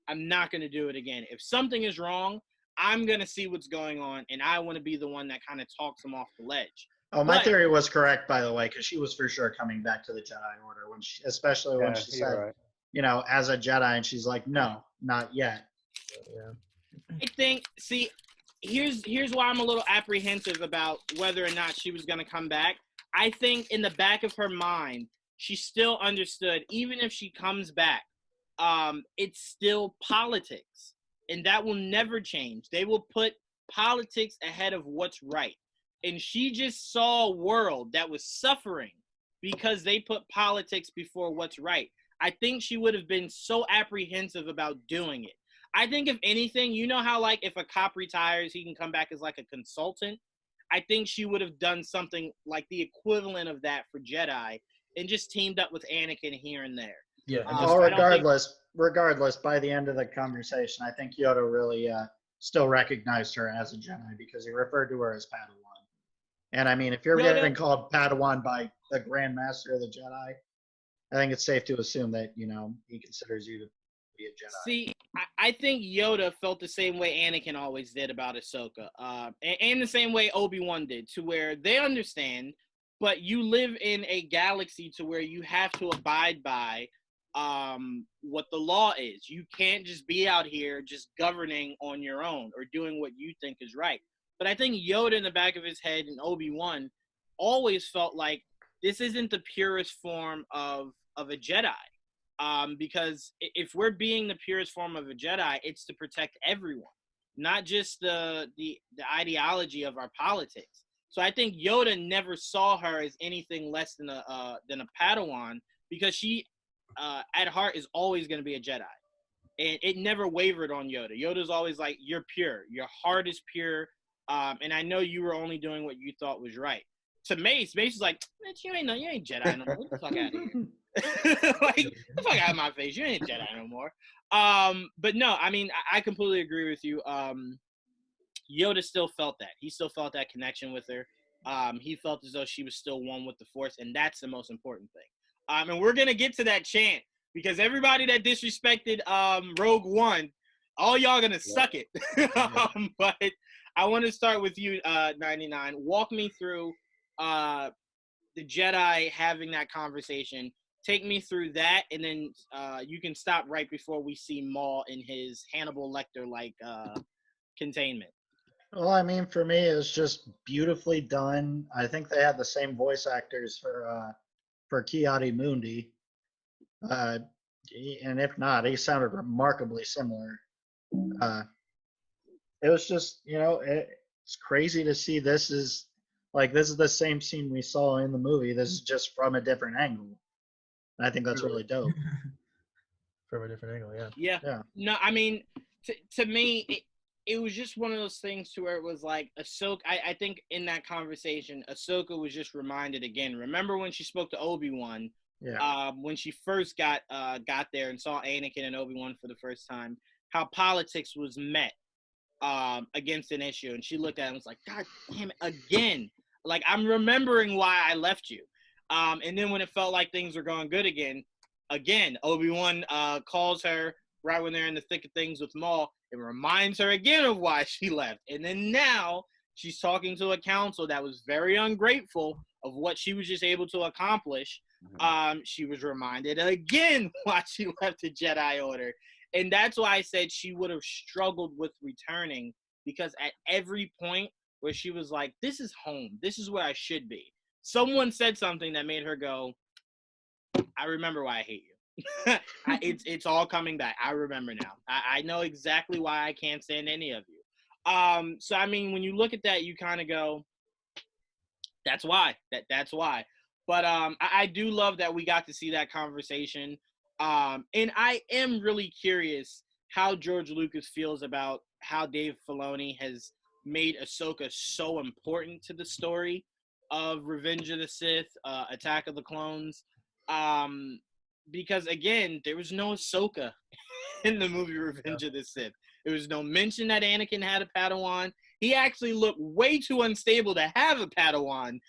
I'm not going to do it again. If something is wrong, I'm going to see what's going on, and I want to be the one that kind of talks him off the ledge. Oh, my theory was correct, by the way, because she was for sure coming back to the Jedi Order, especially when she said, as a Jedi, and she's like, no, not yet. Yeah. I think, here's why I'm a little apprehensive about whether or not she was going to come back. I think in the back of her mind, she still understood, even if she comes back, it's still politics. And that will never change. They will put politics ahead of what's right. And she just saw a world that was suffering because they put politics before what's right. I think she would have been so apprehensive about doing it. I think if anything, you know how like if a cop retires, he can come back as like a consultant. I think she would have done something like the equivalent of that for Jedi and just teamed up with Anakin here and there. Yeah. Regardless, by the end of the conversation, I think Yoda really still recognized her as a Jedi because he referred to her as Padawan. And I mean, if you're getting called Padawan by the Grand Master of the Jedi, I think it's safe to assume that, he considers you to be a Jedi. See, I think Yoda felt the same way Anakin always did about Ahsoka, and the same way Obi-Wan did, to where they understand, but you live in a galaxy to where you have to abide by what the law is. You can't just be out here just governing on your own or doing what you think is right. But I think Yoda in the back of his head and Obi-Wan always felt like this isn't the purest form of a Jedi. Because if we're being the purest form of a Jedi, it's to protect everyone, not just the ideology of our politics. So I think Yoda never saw her as anything less than a Padawan, because she, at heart, is always going to be a Jedi. And it never wavered on Yoda. Yoda's always like, you're pure. Your heart is pure. And I know you were only doing what you thought was right. To Mace is like, you ain't Jedi no more. Get the fuck out of here. Like, get the fuck out of my face. You ain't a Jedi no more. But no, I mean, I completely agree with you. Yoda still felt that. He still felt that connection with her. He felt as though she was still one with the Force, and that's the most important thing. And we're going to get to that chant, because everybody that disrespected Rogue One, all y'all going to suck it. But I want to start with you, 99. Walk me through the Jedi having that conversation. Take me through that, and then you can stop right before we see Maul in his Hannibal Lecter-like containment. Well, I mean, for me, it's just beautifully done. I think they had the same voice actors for Ki-Adi-Mundi. And if not, he sounded remarkably similar. It was just, it's crazy to see this is the same scene we saw in the movie. This is just from a different angle. And I think that's really dope. From a different angle, yeah. Yeah. No, I mean, to me, it was just one of those things to where it was like Ahsoka. I think in that conversation, Ahsoka was just reminded again. Remember when she spoke to Obi-Wan? Yeah. When she first got there and saw Anakin and Obi-Wan for the first time, how politics was met against an issue, and she looked at him and was like, "God damn it, again!" Like, I'm remembering why I left you. And then when it felt like things were going good again, Obi-Wan calls her right when they're in the thick of things with Maul. It reminds her again of why she left. And then now she's talking to a council that was very ungrateful of what she was just able to accomplish. She was reminded again why she left the Jedi Order. And that's why I said she would have struggled with returning, because at every point where she was like, this is home, this is where I should be, someone said something that made her go, I remember why I hate you. It's all coming back. I remember now. I know exactly why I can't stand any of you. So I mean, when you look at that, you kind of go, that's why. That's why. But I do love that we got to see that conversation. And I am really curious how George Lucas feels about how Dave Filoni has made Ahsoka so important to the story of Revenge of the Sith, Attack of the Clones. Because again, there was no Ahsoka in the movie Revenge of the Sith. There was no mention that Anakin had a Padawan. He actually looked way too unstable to have a Padawan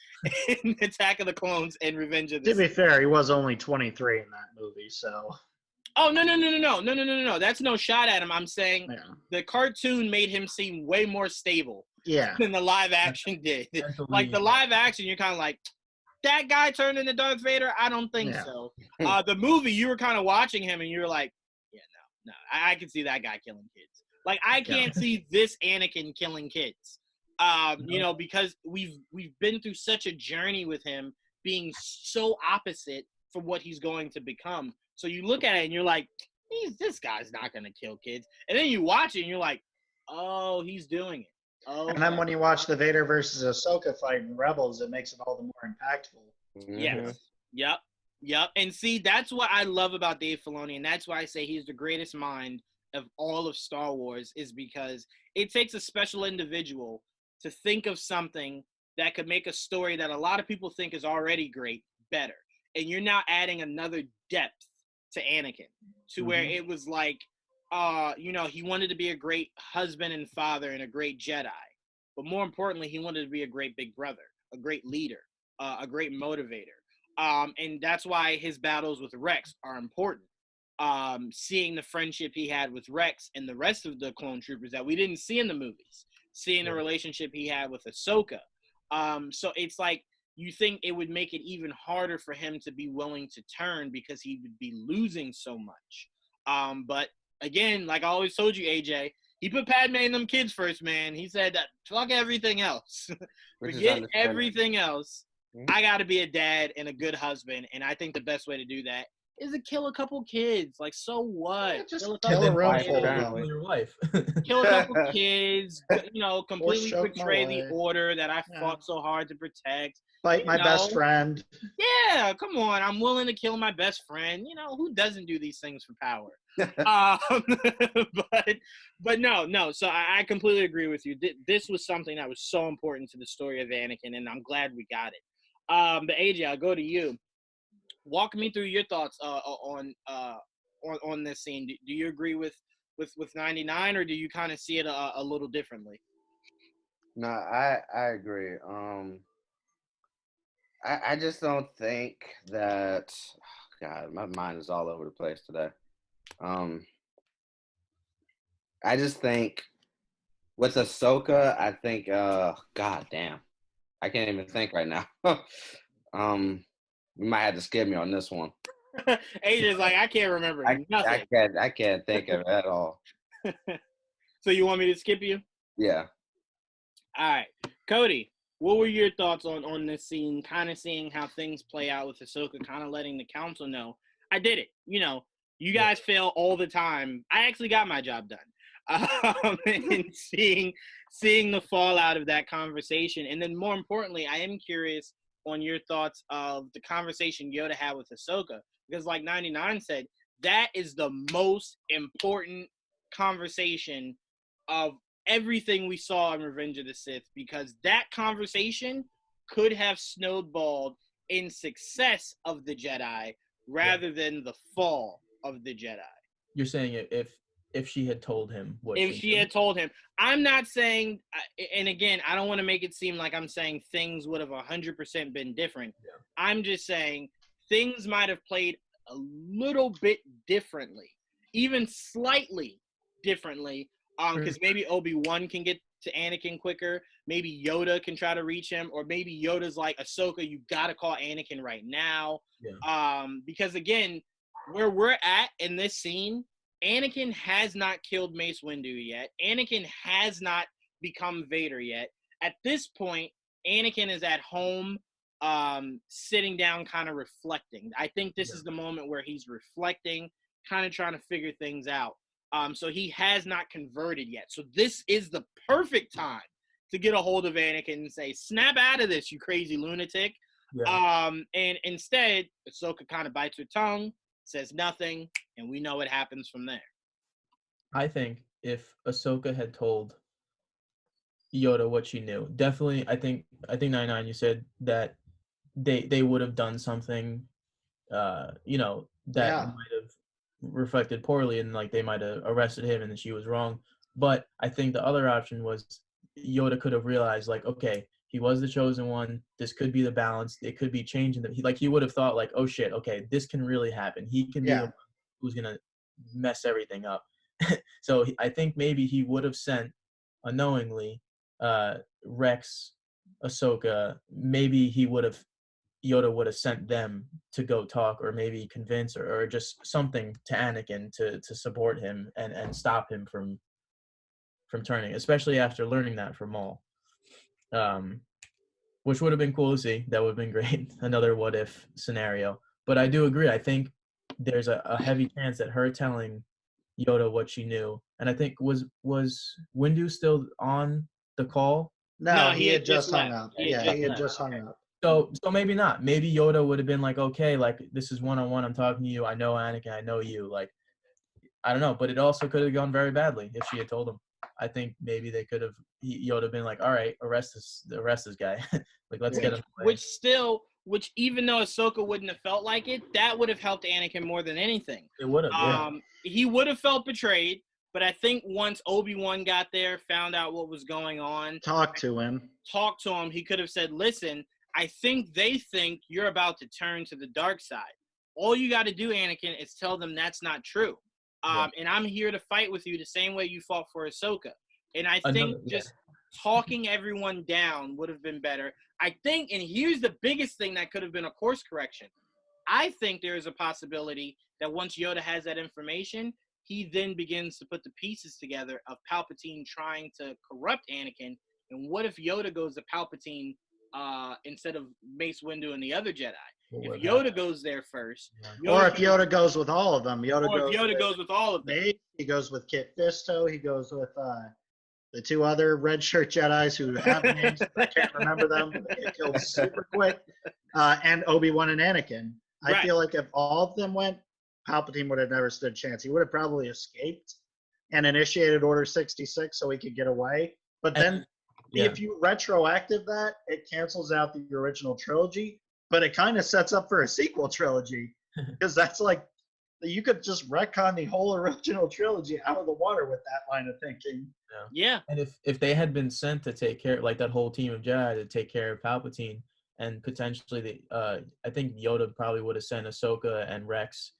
in Attack of the Clones and Revenge of the To be Sith. fair, he was only 23 in that movie, so Oh, no. That's no shot at him. I'm saying yeah. the cartoon made him seem way more stable Yeah. than the live action did. Mentally, Like the live action, you're kind of like, that guy turned into Darth Vader? I don't think Yeah. so. The movie, you were kind of watching him and you were like, yeah, no. I can see that guy killing kids. Like, I can't see this Anakin killing kids. You know, because we've been through such a journey with him being so opposite from what he's going to become. So you look at it and you're like, this guy's not going to kill kids. And then you watch it and you're like, oh, he's doing it. Oh, And then when you watch the Vader versus Ahsoka fight in Rebels, it makes it all the more impactful. yes. Yep. And see, that's what I love about Dave Filoni, and that's why I say he's the greatest mind of all of Star Wars, is because it takes a special individual to think of something that could make a story that a lot of people think is already great better. And you're now adding another depth to Anakin, to where it was like, you know, he wanted to be a great husband and father and a great Jedi. But more importantly, he wanted to be a great big brother, a great leader, a great motivator. And that's why his battles with Rex are important. Seeing the friendship he had with Rex and the rest of the clone troopers that we didn't see in the movies, seeing the relationship he had with Ahsoka. So it's like, you think it would make it even harder for him to be willing to turn because he would be losing so much. But again, like I always told you, AJ, he put Padme and them kids first, man. He said, fuck everything else. Forget everything else. I got to be a dad and a good husband. And I think the best way to do that is to kill a couple kids. Like, so what? Yeah, just kill kill a room full of kill them. your wife. Kill a couple kids, you know, completely choke my betray the wife. order that I Yeah. fought so hard to protect. Fight my best know? friend. Yeah, come on. I'm willing to kill my best friend. You know, who doesn't do these things for power? But no. So I completely agree with you. This was something that was so important to the story of Anakin, and I'm glad we got it. But AJ, I'll go to you. Walk me through your thoughts on this scene. Do you agree with 99, or do you kind of see it a little differently? No, I agree. I just don't think that. God, my mind is all over the place today. I just think with Ahsoka, I think, God damn, I can't even think right now. You might have to skip me on this one. AJ's like, I can't remember nothing. I can't think of it at all. So you want me to skip you? Yeah. All right. Cody, what were your thoughts on this scene, kind of seeing how things play out with Ahsoka, kind of letting the council know, I did it. You know, you guys fail all the time. I actually got my job done. And seeing the fallout of that conversation. And then more importantly, I am curious on your thoughts of the conversation Yoda had with Ahsoka. Because like 99 said, that is the most important conversation of everything we saw in Revenge of the Sith, because that conversation could have snowballed in success of the Jedi rather than the fall of the Jedi. You're saying if she had told him what if she had told him. I'm not saying, and again, I don't want to make it seem like I'm saying things would have 100% been different. Yeah. I'm just saying things might have played a little bit differently, even slightly differently, because maybe Obi-Wan can get to Anakin quicker. Maybe Yoda can try to reach him, or maybe Yoda's like, Ahsoka, you got to call Anakin right now. Yeah. Because again, where we're at in this scene, Anakin has not killed Mace Windu yet. Anakin has not become Vader yet. At this point, Anakin is at home sitting down, kind of reflecting. I think this is the moment where he's reflecting, kind of trying to figure things out. So he has not converted yet. So this is the perfect time to get a hold of Anakin and say, snap out of this, you crazy lunatic. Yeah. And instead, Ahsoka kind of bites her tongue, says nothing, and we know what happens from there. I think if Ahsoka had told Yoda what she knew, definitely, I think 99, you said that they would have done something, that Yeah. might have reflected poorly, and like they might have arrested him, and then she was wrong. But I think the other option was Yoda could have realized, like, okay, he was the chosen one. This could be the balance. It could be changing. He would have thought, like, oh shit, okay, this can really happen. He can be the Yeah. one who's gonna mess everything up. So I think maybe he would have sent unknowingly Rex, Ahsoka. Maybe Yoda would have sent them to go talk, or maybe convince, or just something to Anakin to support him and stop him from turning, especially after learning that from Maul. Which would have been cool to see. That would have been great. Another what if scenario. But I do agree. I think there's a heavy chance that her telling Yoda what she knew, and I think was Windu still on the call? No, No, he had just hung left. up. He had Yeah, just he had left. just hung up. So maybe not. Maybe Yoda would have been like, okay, like this is one-on-one. I'm talking to you. I know Anakin. I know you. Like, I don't know. But it also could have gone very badly if she had told him. I think maybe they could have Yoda been like, all right, arrest this guy. Like, let's get him away. Which even though Ahsoka wouldn't have felt like it, that would have helped Anakin more than anything. It would have. Yeah. He would have felt betrayed, but I think once Obi-Wan got there, found out what was going on, Talk to him. he could have said, listen, I think they think you're about to turn to the dark side. All you got to do, Anakin, is tell them that's not true. And I'm here to fight with you the same way you fought for Ahsoka. And I think just talking everyone down would have been better. I think, and here's the biggest thing that could have been a course correction. I think there is a possibility that once Yoda has that information, he then begins to put the pieces together of Palpatine trying to corrupt Anakin. And what if Yoda goes to Palpatine instead of Mace Windu and the other Jedi? If Yoda goes there first, Or if Yoda goes with all of them. If Yoda goes with all of them. Mace, he goes with Kit Fisto. He goes with the two other red shirt Jedis who have names. I can't remember them. They get killed super quick. And Obi-Wan and Anakin. I feel like if all of them went, Palpatine would have never stood a chance. He would have probably escaped and initiated Order 66 so he could get away. But then if you retroactive that, it cancels out the original trilogy, but it kind of sets up for a sequel trilogy because that's like, you could just retcon the whole original trilogy out of the water with that line of thinking. Yeah. And if they had been sent to take care, like that whole team of Jedi to take care of Palpatine, and potentially I think Yoda probably would have sent Ahsoka and Rex,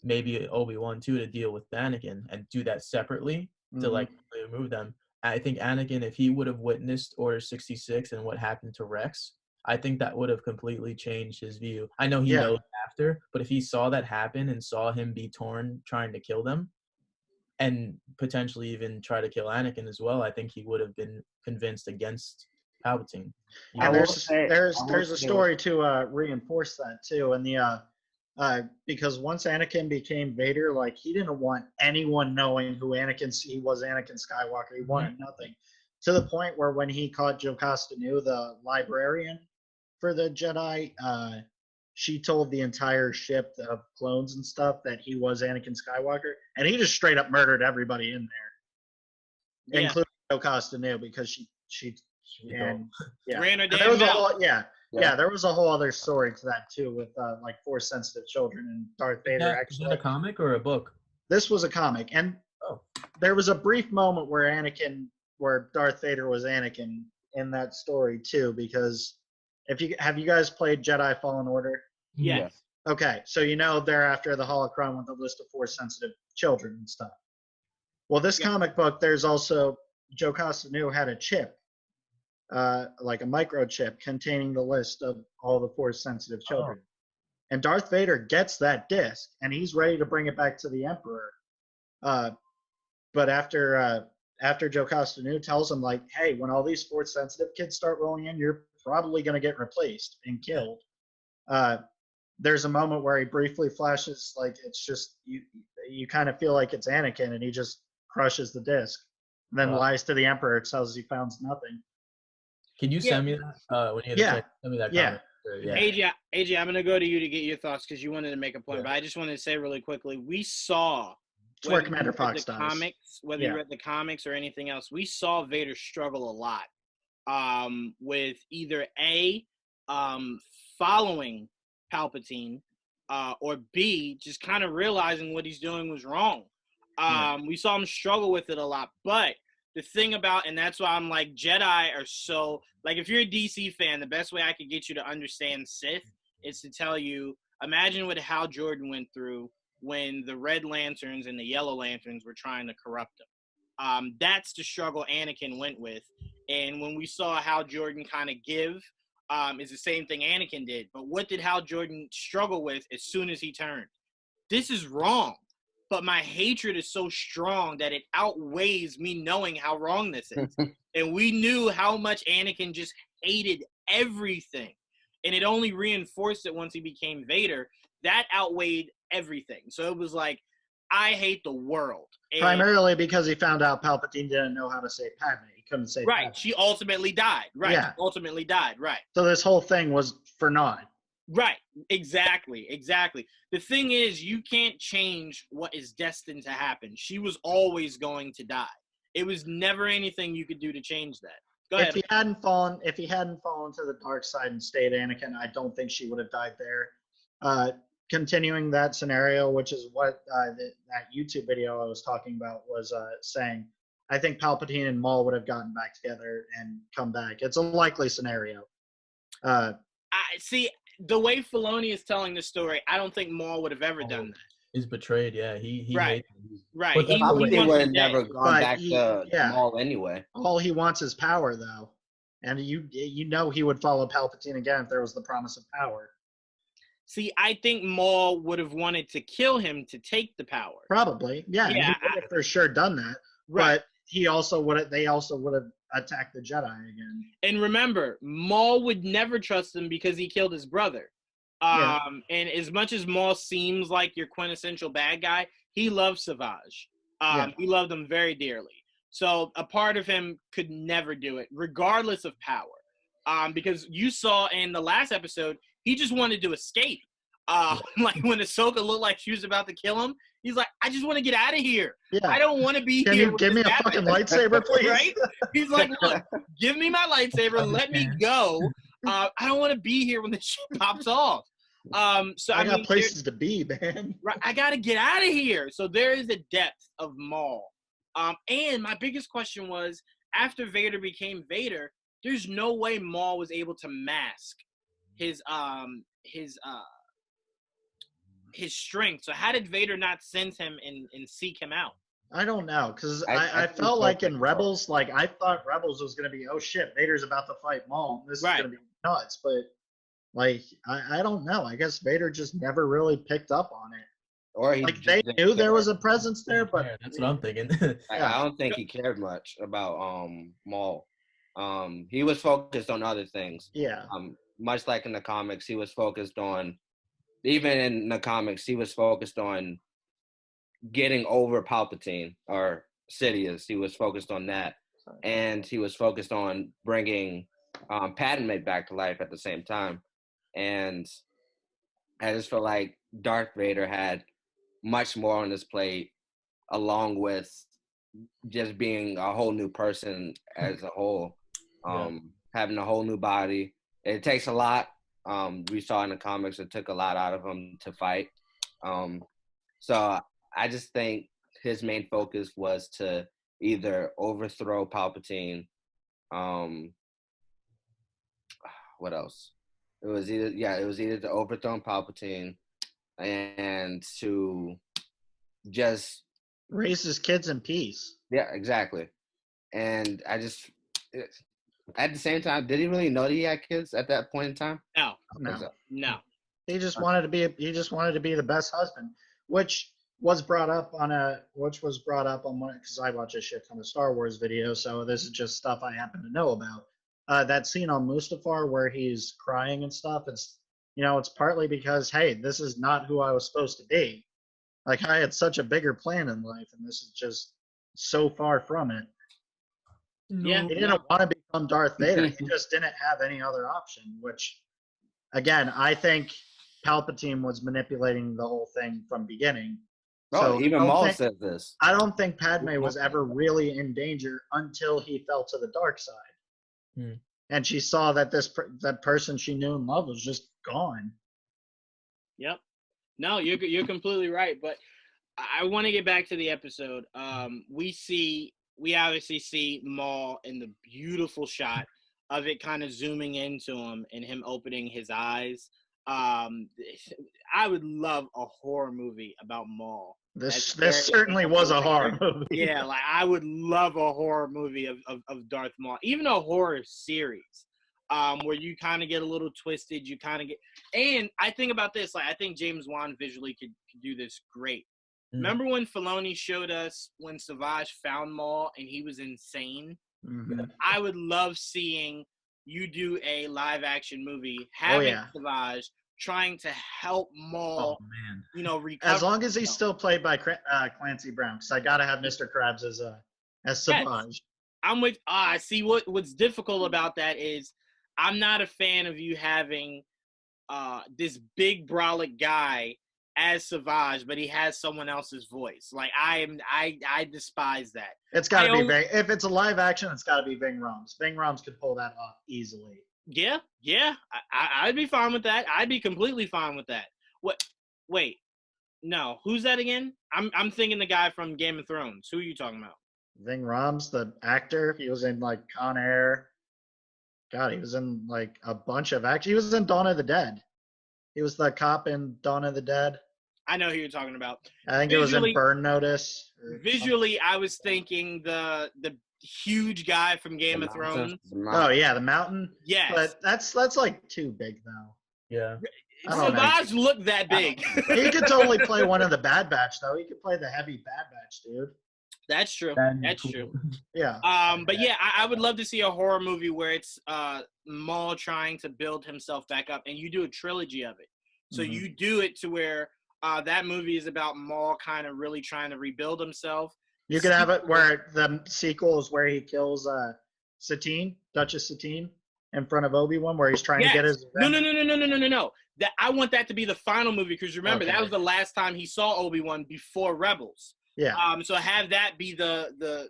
maybe Obi-Wan too, to deal with Anakin and do that separately to like remove them. I think Anakin, if he would have witnessed Order 66 and what happened to Rex, I think that would have completely changed his view. I know he knows after, but if he saw that happen and saw him be torn trying to kill them and potentially even try to kill Anakin as well, I think he would have been convinced against Palpatine. And there's a story to reinforce that too. And because once Anakin became Vader, like he didn't want anyone knowing who he was Anakin Skywalker. He wanted nothing. To the point where when he caught Jocasta Nu, the librarian for the Jedi, she told the entire ship of clones and stuff that he was Anakin Skywalker, and he just straight up murdered everybody in there, including Jocasta Nu, because she ran her there was down. a whole, there was a whole other story to that too, with like Force sensitive children and Darth Vader. Is that a comic or a book? This was a comic, and there was a brief moment where Darth Vader was Anakin in that story too, because have you guys played Jedi Fallen Order? Yes. Okay, so they're after the holocron with a list of Force sensitive children and stuff. Well, this comic book, there's also Jocasta Nu had a chip, like a microchip containing the list of all the Force sensitive children. And Darth Vader gets that disc and he's ready to bring it back to the Emperor. But after after Joe Costanu tells him, like, hey, when all these sports sensitive kids start rolling in, you're probably going to get replaced and killed. There's a moment where he briefly flashes, like, it's just, you kind of feel like it's Anakin, and he just crushes the disc. And then lies to the Emperor, tells he found nothing. Can you send me that? When you get a chance, send me that comment. Yeah. AJ, I'm going to go to you to get your thoughts because you wanted to make a point. But I just wanted to say really quickly, we saw it's where Commander Fox dies. Comics, whether you read the comics or anything else, we saw Vader struggle a lot with either A, following Palpatine, or B, just kind of realizing what he's doing was wrong. We saw him struggle with it a lot. But the thing about, and that's why I'm like, Jedi are so, like, if you're a DC fan, the best way I could get you to understand Sith is to tell you, imagine what Hal Jordan went through when the Red Lanterns and the Yellow Lanterns were trying to corrupt him. That's the struggle Anakin went with. And when we saw Hal Jordan kind of give, is the same thing Anakin did. But what did Hal Jordan struggle with as soon as he turned? This is wrong. But my hatred is so strong that it outweighs me knowing how wrong this is. And we knew how much Anakin just hated everything. And it only reinforced it once he became Vader. That outweighed everything. So it was like, I hate the world. And primarily because he found out Palpatine didn't know how to save Padme. He couldn't save Right. Padme. She ultimately died. Right. Yeah. She ultimately died. Right. So this whole thing was for naught. Right. Exactly. The thing is, you can't change what is destined to happen. She was always going to die. It was never anything you could do to change that. Go ahead. If he hadn't fallen to the dark side and stayed Anakin, I don't think she would have died there. Continuing that scenario, which is what that YouTube video I was talking about was saying, I think Palpatine and Maul would have gotten back together and come back. It's a likely scenario. I see. The way Filoni is telling the story, I don't think Maul would have ever done that. He's betrayed, yeah. He right. Right. He would have never gone back he, to Maul anyway. All he wants is power, though. And you know he would follow Palpatine again if there was the promise of power. See, I think Maul would have wanted to kill him to take the power. Probably, yeah. He would have for sure done that. Right. But they also would have attacked the Jedi again. And remember, Maul would never trust him because he killed his brother. And as much as Maul seems like your quintessential bad guy, he loves Savage. He loved him very dearly. So a part of him could never do it, regardless of power. Because you saw in the last episode, he just wanted to escape. Like when Ahsoka looked like she was about to kill him, he's like, I just want to get out of here. Yeah. I don't want to be here. Give me a fucking lightsaber, please. Right? He's like, look, give me my lightsaber. Let me go. I don't want to be here when the shit pops off. So I got places to be, man. Right, I got to get out of here. So there is a depth of Maul. And my biggest question was, after Vader became Vader, there's no way Maul was able to mask his strength. So how did Vader not sense him and seek him out? I don't know, because I felt like in Rebels, like I thought Rebels was going to be, oh shit, Vader's about to fight Maul. This is going to be nuts. But like, I don't know. I guess Vader just never really picked up on it. Or they knew there was a presence there, but that's what I'm thinking. I don't think he cared much about Maul. He was focused on other things. Yeah. Much like in the comics, he was focused on, even in the comics, he was focused on getting over Palpatine or Sidious. He was focused on that. And he was focused on bringing Padme back to life at the same time. And I just feel like Darth Vader had much more on his plate, along with just being a whole new person as a whole, having a whole new body. It takes a lot. We saw in the comics it took a lot out of him to fight. So I just think his main focus was to either overthrow Palpatine. What else? It was either to overthrow Palpatine and to just raise his kids in peace. Yeah, exactly. And at the same time, did he really know that he had kids at that point in time? No. He just wanted to be the best husband, which was brought up on one, because I watch a shit ton of Star Wars videos, so this is just stuff I happen to know about. That scene on Mustafar where he's crying and stuff, it's partly because, hey, this is not who I was supposed to be. Like, I had such a bigger plan in life, and this is just so far from it. Yeah. He didn't want to become Darth Vader. He just didn't have any other option, which, again, I think Palpatine was manipulating the whole thing from beginning. Oh, even Maul says this. I don't think Padme was ever really in danger until he fell to the dark side. And she saw that that person she knew and loved was just gone. Yep. No, you're completely right. But I want to get back to the episode. We obviously see Maul in the beautiful shot of it kind of zooming into him and him opening his eyes. I would love a horror movie about Maul. This certainly was a horror movie. Yeah, like I would love a horror movie of Darth Maul, even a horror series, where you kind of get a little twisted. You kind of get, and I think about this, like I think James Wan visually could do this great. Remember when Filoni showed us when Savage found Maul and he was insane? Mm-hmm. I would love seeing you do a live action movie having Savage trying to help Maul, recover. As long as he's still played by Clancy Brown, because I gotta have Mr. Krabs as Savage. Yes. I'm with. See what's difficult about that is I'm not a fan of you having this big brolic guy as Savage, but he has someone else's voice. Like I despise that. It's got to be Ving. If it's a live action, it's got to be Ving Rhames. Ving Rhames could pull that off easily. Yeah. I'd be fine with that. I'd be completely fine with that. What? Wait, no. Who's that again? I'm thinking the guy from Game of Thrones. Who are you talking about? Ving Rhames, the actor. He was in like Con Air. God, he was in like a bunch of action. He was in Dawn of the Dead. He was the cop in Dawn of the Dead. I know who you're talking about. I think it was in Burn Notice. Visually, I was thinking the huge guy from Game of Thrones. Oh yeah, the Mountain. Yes, but that's like too big though. Yeah. Savage looked that big. He could totally play one of the Bad Batch though. He could play the heavy Bad Batch dude. That's true. That's true. Yeah. But yeah, I would love to see a horror movie where it's Maul trying to build himself back up, and you do a trilogy of it. So you do it to where that movie is about Maul kind of really trying to rebuild himself. You could have it where the sequel is where he kills Satine, Duchess Satine, in front of Obi-Wan, where he's trying to get his revenge. No. That I want that to be the final movie, because remember that was the last time he saw Obi-Wan before Rebels. Yeah. So have that be the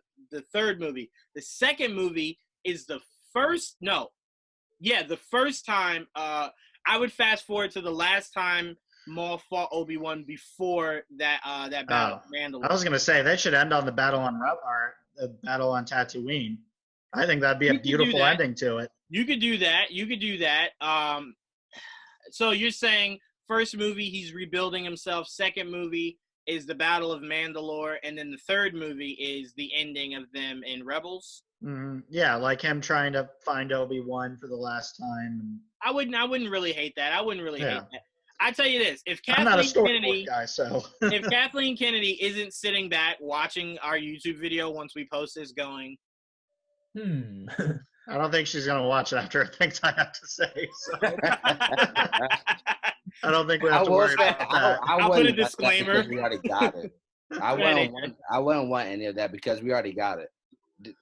third movie. The second movie is the first. No, yeah, the first time. I would fast forward to the last time Maul fought Obi-Wan before that battle of Mandalore. I was gonna say they should end on the battle on Tatooine. I think that'd be a beautiful ending to it. You could do that. So you're saying first movie he's rebuilding himself. Second movie is the Battle of Mandalore, and then the third movie is the ending of them in Rebels. Mm-hmm. Yeah, like him trying to find Obi-Wan for the last time. I wouldn't really hate that. I tell you this: if I'm not a Kathleen Kennedy, guy, so if Kathleen Kennedy isn't sitting back watching our YouTube video once we post this, going, I don't think she's gonna watch it after things I have to say. So. I don't think we have to worry about that. I'll put a disclaimer. We already got it. I wouldn't want any of that because we already got it.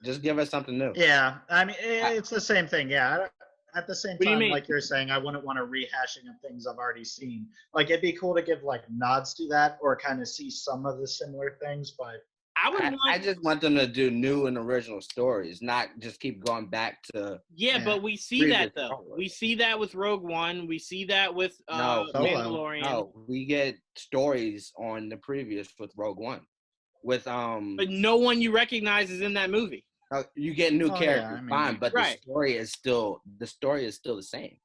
Just give us something new. Yeah, I mean it's the same thing. Yeah, at the same time, like you're saying, I wouldn't want a rehashing of things I've already seen. Like it'd be cool to give like nods to that or kind of see some of the similar things, but I just want them to do new and original stories, not just keep going back to. Yeah, but we see that though. We see that with Rogue One. We see that with Mandalorian. No, we get stories on the previous with Rogue One, with But no one you recognize is in that movie. You get new characters, fine, but the story is still the same.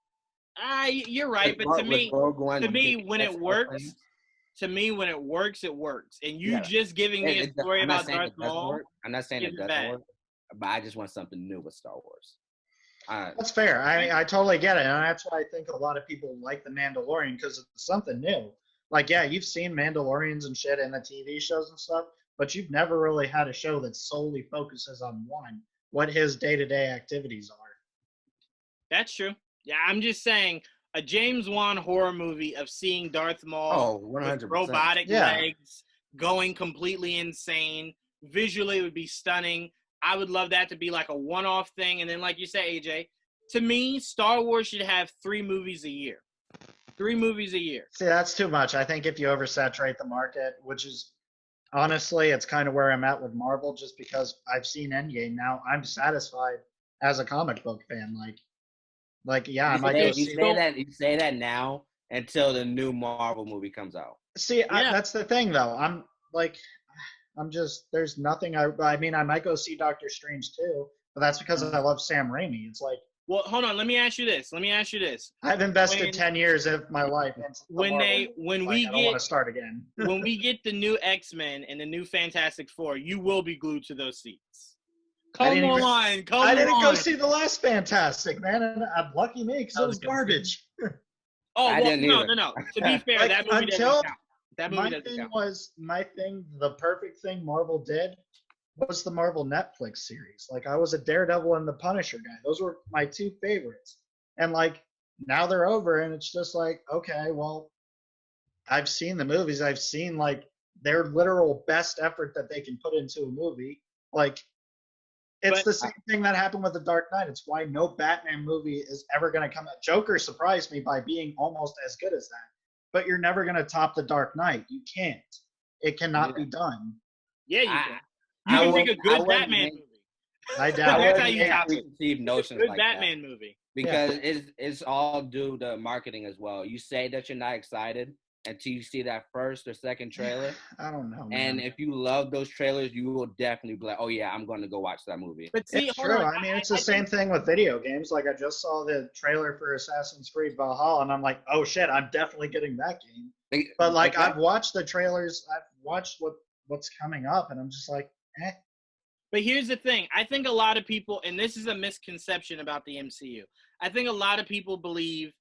You're right, but to me, when it works. To me, when it works, it works. And you just giving me a story about Darth Maul. I'm not saying it doesn't work, but I just want something new with Star Wars. That's fair. I totally get it. And that's why I think a lot of people like The Mandalorian, because it's something new. Like, yeah, you've seen Mandalorians and shit in the TV shows and stuff, but you've never really had a show that solely focuses on what his day-to-day activities are. That's true. Yeah, I'm just saying a James Wan horror movie of seeing Darth Maul Oh, with 100%. robotic Yeah. legs going completely insane. Visually, it would be stunning. I would love that to be like a one-off thing. And then, like you say, AJ, to me, Star Wars should have 3 movies a year. 3 movies a year. See, that's too much. I think if you oversaturate the market, which is honestly, it's kind of where I'm at with Marvel, just because I've seen Endgame now. I'm satisfied as a comic book fan. Yeah, I might go see. You say that now until the new Marvel movie comes out. See, Yeah. that's the thing, though. I'm just, there's nothing. I mean, I might go see Doctor Strange too, but that's because I love Sam Raimi. It's like, Well, hold on. Let me ask you this. I've invested When- 10 years of my life into the when Marvel they- movies. when Like, we I don't want get- to start again. When we get the new X-Men and the new Fantastic Four, you will be glued to those seats. Come didn't even- on. I didn't go see the last Fantastic, man, and I'm lucky me because I it was was garbage. Oh, I well, didn't no. either. To be fair, Like, that movie until- doesn't count. That movie My doesn't thing count. was the perfect thing Marvel did was the Marvel Netflix series. Like, I was a Daredevil and the Punisher guy. Those were my 2 favorites. And like, now they're over, and it's just like, okay, well, I've seen the movies. I've seen like their literal best effort that they can put into a movie. Like, it's But- the same thing that happened with The Dark Knight. It's why no Batman movie is ever going to come out. Joker surprised me by being almost as good as that. But you're never going to top The Dark Knight. You can't. It cannot be done. Yeah, you I- can. You can make a good Batman movie. I doubt That's it. how you Yeah. top it. Preconceived notions Good like Batman that movie. because it's all due to marketing as well. You say that you're not excited until you see that first or second trailer, I don't know, man. and if you love those trailers, you will definitely be like, "Oh yeah, I'm going to go watch that movie." But see, It's hold true. on. I mean, it's the same thing with video games. Like, I just saw the trailer for Assassin's Creed Valhalla, and I'm like, oh shit, I'm definitely getting that game. But like, I've watched the trailers. I've watched what's coming up, and I'm just like, eh. But here's the thing. I think a lot of people, and this is a misconception about the MCU. I think a lot of people believe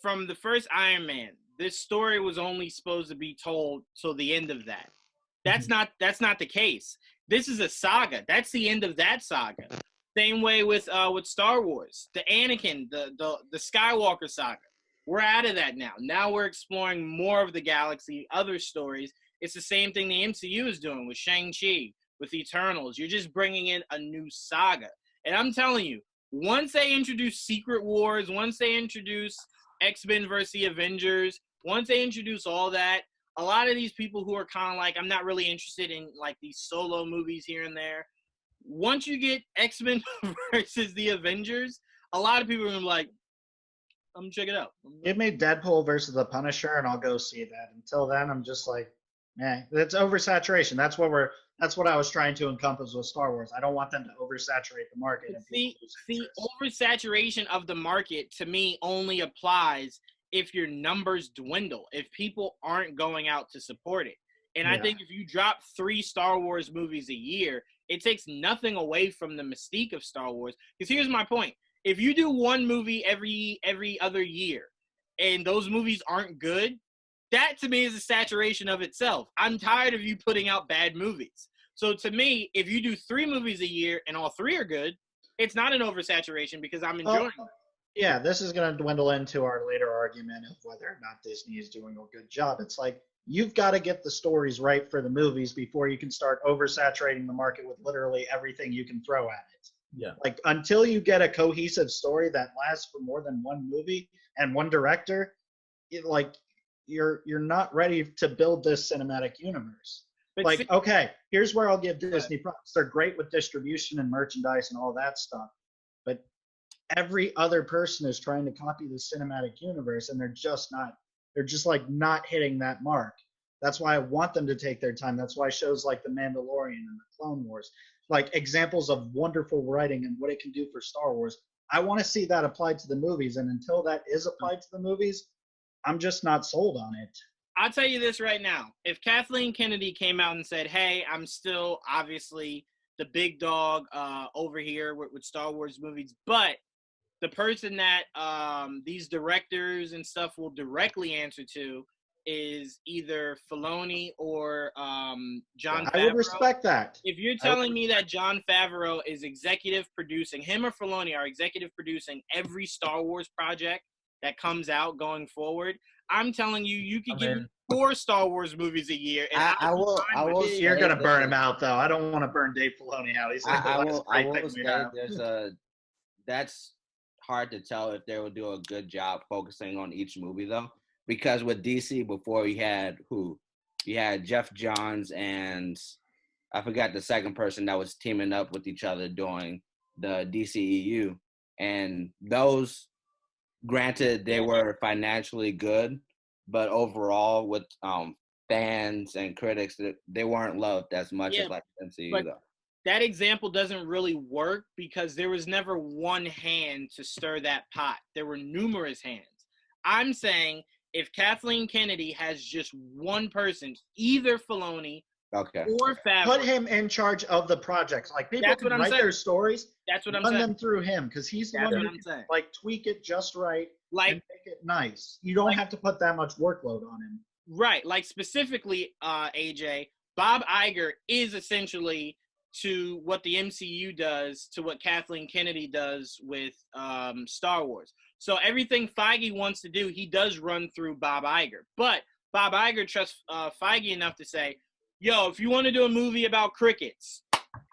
from the first Iron Man, this story was only supposed to be told till the end of that. That's not the case. This is a saga. That's the end of that saga. Same way with Star Wars, the Anakin, the Skywalker saga. We're out of that now. Now we're exploring more of the galaxy, other stories. It's the same thing the MCU is doing with Shang-Chi, with Eternals. You're just bringing in a new saga. And I'm telling you, once they introduce Secret Wars, once they introduce X-Men versus the Avengers, once they introduce all that, a lot of these people who are kind of like, I'm not really interested in like these solo movies here and there. Once you get X-Men versus the Avengers, a lot of people are gonna be like, I'm gonna check it out. Give me Deadpool versus the Punisher, and I'll go see that. Until then, I'm just like, it's oversaturation. That's what I was trying to encompass with Star Wars. I don't want them to oversaturate the market. And people lose interest. Oversaturation of the market to me only applies if your numbers dwindle, if people aren't going out to support it. And I Yeah. think if you drop 3 Star Wars movies a year, it takes nothing away from the mystique of Star Wars. Because here's my point. If you do one movie every other year and those movies aren't good, that to me is a saturation of itself. I'm tired of you putting out bad movies. So to me, if you do 3 movies a year and all 3 are good, it's not an oversaturation because I'm enjoying it. Yeah, this is going to dwindle into our later argument of whether or not Disney is doing a good job. It's like, you've got to get the stories right for the movies before you can start oversaturating the market with literally everything you can throw at it. Yeah. Like, until you get a cohesive story that lasts for more than one movie and one director, you're not ready to build this cinematic universe. But Like, see- okay, here's where I'll give Disney props. They're great with distribution and merchandise and all that stuff. But every other person is trying to copy the cinematic universe, and they're just not hitting that mark. That's why I want them to take their time. That's why shows like The Mandalorian and The Clone Wars, like examples of wonderful writing and what it can do for Star Wars, I want to see that applied to the movies. And until that is applied to the movies, I'm just not sold on it. I'll tell you this right now. If Kathleen Kennedy came out and said, hey, I'm still obviously the big dog over here with Star Wars movies, but the person that these directors and stuff will directly answer to is either Filoni or Jon Favreau. I would respect that. If you're telling me that Jon Favreau is executive producing, him or Filoni are executive producing every Star Wars project that comes out going forward, I'm telling you, you could give me 4 Star Wars movies a year. And I will. You're gonna burn him out, though. I don't want to burn Dave Filoni out. He's like I the will. last I great will thing say we have. there's a. That's hard to tell if they will do a good job focusing on each movie though, because with DC before you had who, you had Jeff Johns and I forgot the second person that was teaming up with each other doing the DCEU, and those, granted, they were financially good, but overall with fans and critics, they weren't loved as much as like MCU though. That example doesn't really work because there was never one hand to stir that pot. There were numerous hands. I'm saying if Kathleen Kennedy has just one person, either Filoni or Favreau, put him in charge of the projects. Like people can write their stories. That's what I'm saying. saying. Run them through him because he's the one who can, like tweak it just right, and make it nice. You don't have to put that much workload on him. Right. Like specifically, AJ, Bob Iger is essentially to what the MCU does to what Kathleen Kennedy does with Star Wars. So everything Feige wants to do, he does run through Bob Iger. But Bob Iger trusts Feige enough to say, yo, if you want to do a movie about crickets,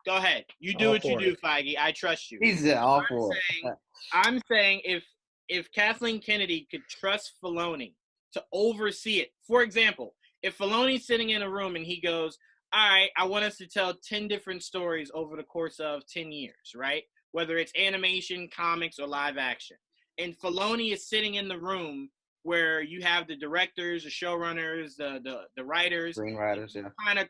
go ahead. You do what you do, Feige. I trust you. He's all for it. I'm saying if Kathleen Kennedy could trust Filoni to oversee it. For example, if Filoni's sitting in a room and he goes, all right, I want us to tell 10 different stories over the course of 10 years, right? Whether it's animation, comics, or live action. And Filoni is sitting in the room where you have the directors, the showrunners, the writers, screenwriters, kind of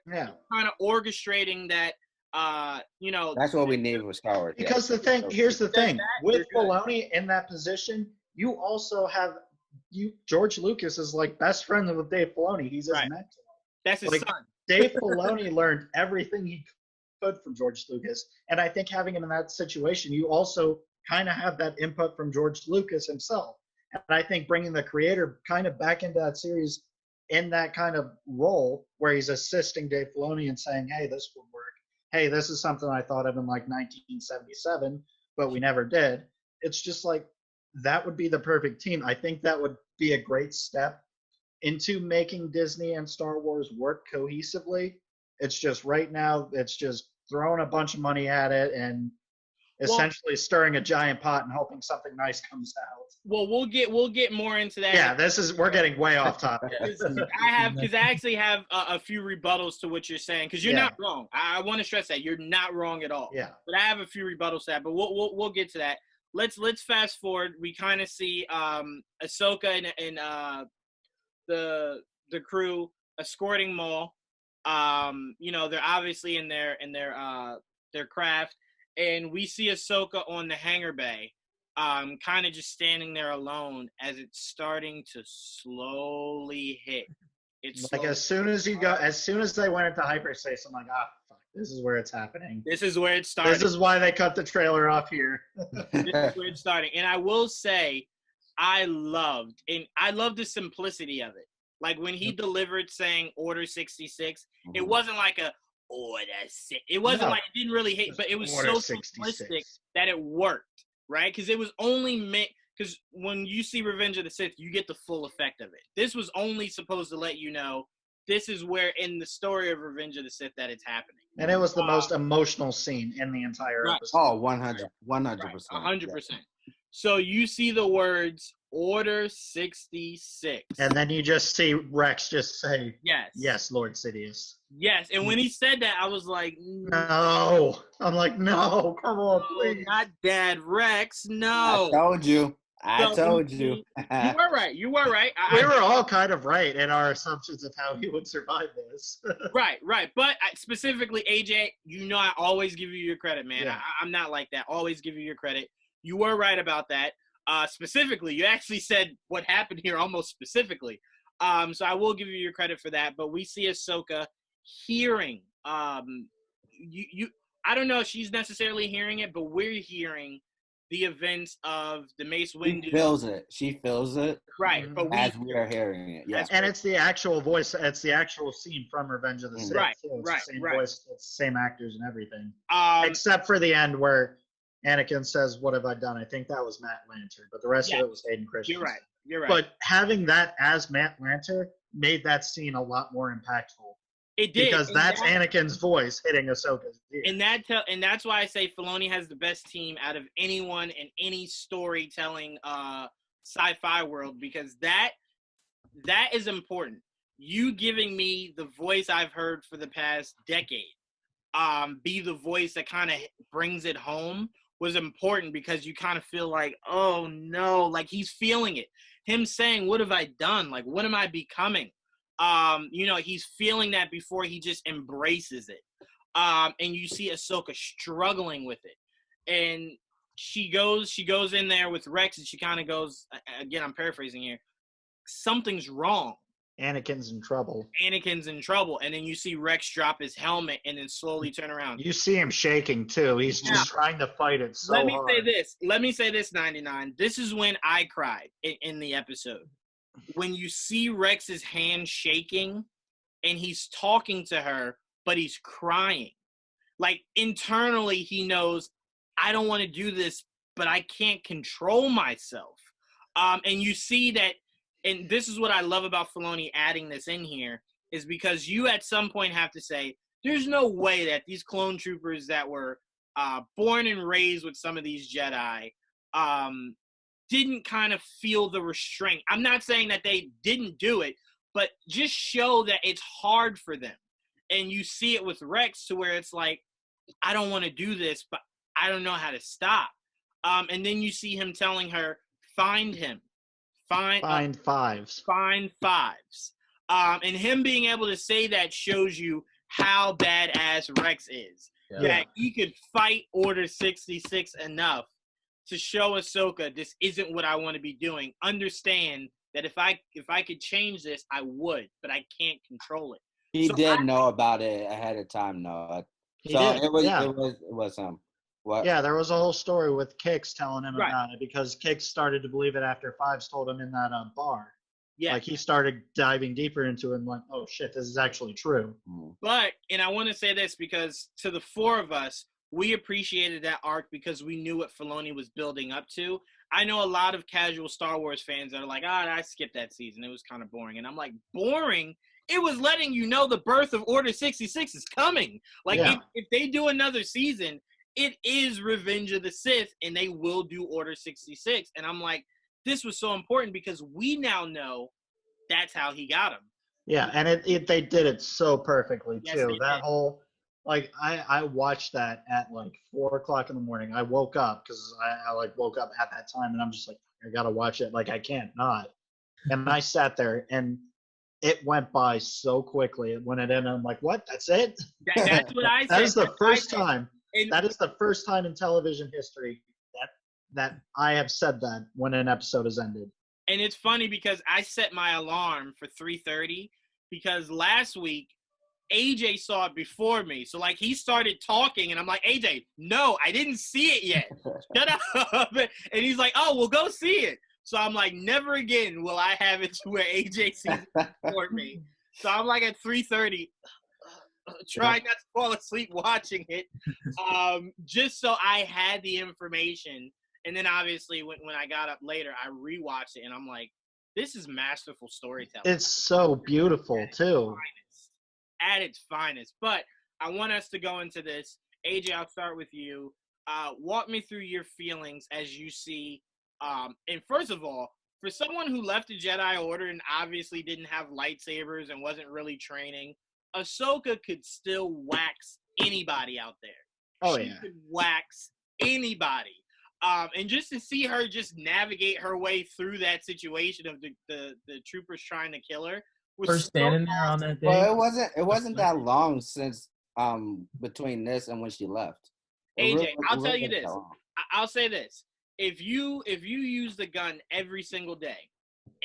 orchestrating that. That's what we need with Star Wars. Because here's the thing, with Filoni in that position, you also have George Lucas is like best friend with Dave Filoni. He's his mentor. That's his son. Dave Filoni learned everything he could from George Lucas, and I think having him in that situation, you also kind of have that input from George Lucas himself. And I think bringing the creator kind of back into that series in that kind of role where he's assisting Dave Filoni and saying, hey, this would work. Hey, this is something I thought of in like 1977, but we never did. It's just like that would be the perfect team. I think that would be a great step into making Disney and Star Wars work cohesively. It's just right now, it's just throwing a bunch of money at it and essentially stirring a giant pot and hoping something nice comes out. Well, we'll get more into that. Yeah, we're getting way off topic. I actually have a few rebuttals to what you're saying because you're not wrong. I want to stress that you're not wrong at all. Yeah. But I have a few rebuttals to that. But we'll get to that. Let's fast forward. We kind of see Ahsoka and the crew escorting Maul. They're obviously in their craft, and we see Ahsoka on the hangar bay, kind of just standing there alone as it's starting to slowly hit. It's like as soon as they went into hyperspace, I'm like, fuck, this is where it's happening. This is where it's starting. This is why they cut the trailer off here. This is where it's starting. And I will say, I loved the simplicity of it. Like when he delivered saying Order 66, it wasn't like a Order 6. It wasn't like it didn't really hit, but it was Order so simplistic that it worked, right? Because it was only meant. Because when you see Revenge of the Sith, you get the full effect of it. This was only supposed to let you know this is where in the story of Revenge of the Sith that it's happening. And it was the most emotional scene in the entire episode. Oh, 100%. 100%. So you see the words Order 66. And then you just see Rex just say, yes. Yes, Lord Sidious. Yes. And when he said that, I was like, no. I'm like, no, come on, please. Not Dad Rex. No. I told you. You were right. You were right. We were all kind of right in our assumptions of how he would survive this. Right. But specifically, AJ, I always give you your credit, man. Yeah. I'm not like that. Always give you your credit. You were right about that. Specifically, you actually said what happened here almost specifically. So I will give you your credit for that. But we see Ahsoka hearing. I don't know if she's necessarily hearing it, but we're hearing the events of the Mace She Windu. feels it. She feels it Right, but we as we are hearing it. Yeah. And it's the actual voice. It's the actual scene from Revenge of the Sith. Right, too. It's right, the same right. voice. It's the same actors and everything. um Except for the end where Anakin says, "What have I done?" I think that was Matt Lanter, but the rest Yeah, of it was Hayden Christensen. you're right. But having that as Matt Lanter made that scene a lot more impactful It did because and that's that- Anakin's voice hitting Ahsoka's ear. and that's why I say Filoni has the best team out of anyone in any storytelling sci-fi world, because that is important. You giving me the voice I've heard for the past decade, be the voice that kind of brings it home, was important, because you kind of feel like, oh no, like he's feeling it. Him saying, "What have I done? Like, what am I becoming?" He's feeling that before he just embraces it. And you see Ahsoka struggling with it, and she goes in there with Rex, and she kind of goes, again, I'm paraphrasing here, something's wrong. Anakin's in trouble. Anakin's in trouble, and then you see Rex drop his helmet and then slowly turn around. You see him shaking too. He's just trying to fight it so Let me hard. say this, 99. This is when I cried in the episode. When you see Rex's hand shaking and he's talking to her, but he's crying. Like, internally, he knows, I don't want to do this, but I can't control myself. And you see that, and this is what I love about Filoni adding this in here, is because you at some point have to say, there's no way that these clone troopers that were born and raised with some of these Jedi didn't kind of feel the restraint. I'm not saying that they didn't do it, but just show that it's hard for them. And you see it with Rex, to where it's like, I don't want to do this, but I don't know how to stop. And then you see him telling her, find him. Find fives. Find fives. And him being able to say that shows you how badass Rex is. Yeah. That he could fight Order 66 enough to show Ahsoka, this isn't what I want to be doing. Understand that if I could change this, I would, but I can't control it. He So did know about it ahead of time, though. He So did. it was yeah. it was what? Yeah, there was a whole story with Kix telling him Right. about it because Kix started to believe it after Fives told him in that bar. Yeah. Like he started diving deeper into it and like, oh shit, this is actually true. But, and I want to say this because to the four of us, we appreciated that arc because we knew what Filoni was building up to. I know a lot of casual Star Wars fans that are like, I skipped that season. It was kind of boring. And I'm like, boring? It was letting you know the birth of Order 66 is coming. Like, Yeah. if they do another season, it is Revenge of the Sith, and they will do Order 66. And I'm like, this was so important because we now know that's how he got him. Yeah, and they did it so perfectly Yes, too. they That did. whole like I watched that at like 4:00 in the morning. I woke up because I like woke up at that time and I'm just like, I gotta watch it. Like I can't not. And I sat there and it went by so quickly. When it ended, I'm like, what? That's it? That's what I said. That is the That's what I first said. time. And That is the first time in television history that I have said that when an episode has ended. And it's funny because I set my alarm for 3:30 because last week AJ saw it before me. So like he started talking and I'm like, AJ, no, I didn't see it yet. Shut up. And he's like, oh, well, go see it. So I'm like, never again will I have it to where AJ sees it before me. So I'm like at 3:30, trying not to fall asleep watching it, just so I had the information. And then obviously when I got up later, I rewatched it and I'm like, this is masterful storytelling. It's so beautiful too. At its finest. But I want us to go into this. AJ, I'll start with you. Walk me through your feelings as you see. And first of all, for someone who left the Jedi Order and obviously didn't have lightsabers and wasn't really training, Ahsoka could still wax anybody out there. Oh She yeah. could wax anybody. And just to see her just navigate her way through that situation of the troopers trying to kill her was Her so standing there on that day. Well, it wasn't that long since between this and when she left. AJ, I'll tell really you wasn't this. that long. I'll say this. If you use the gun every single day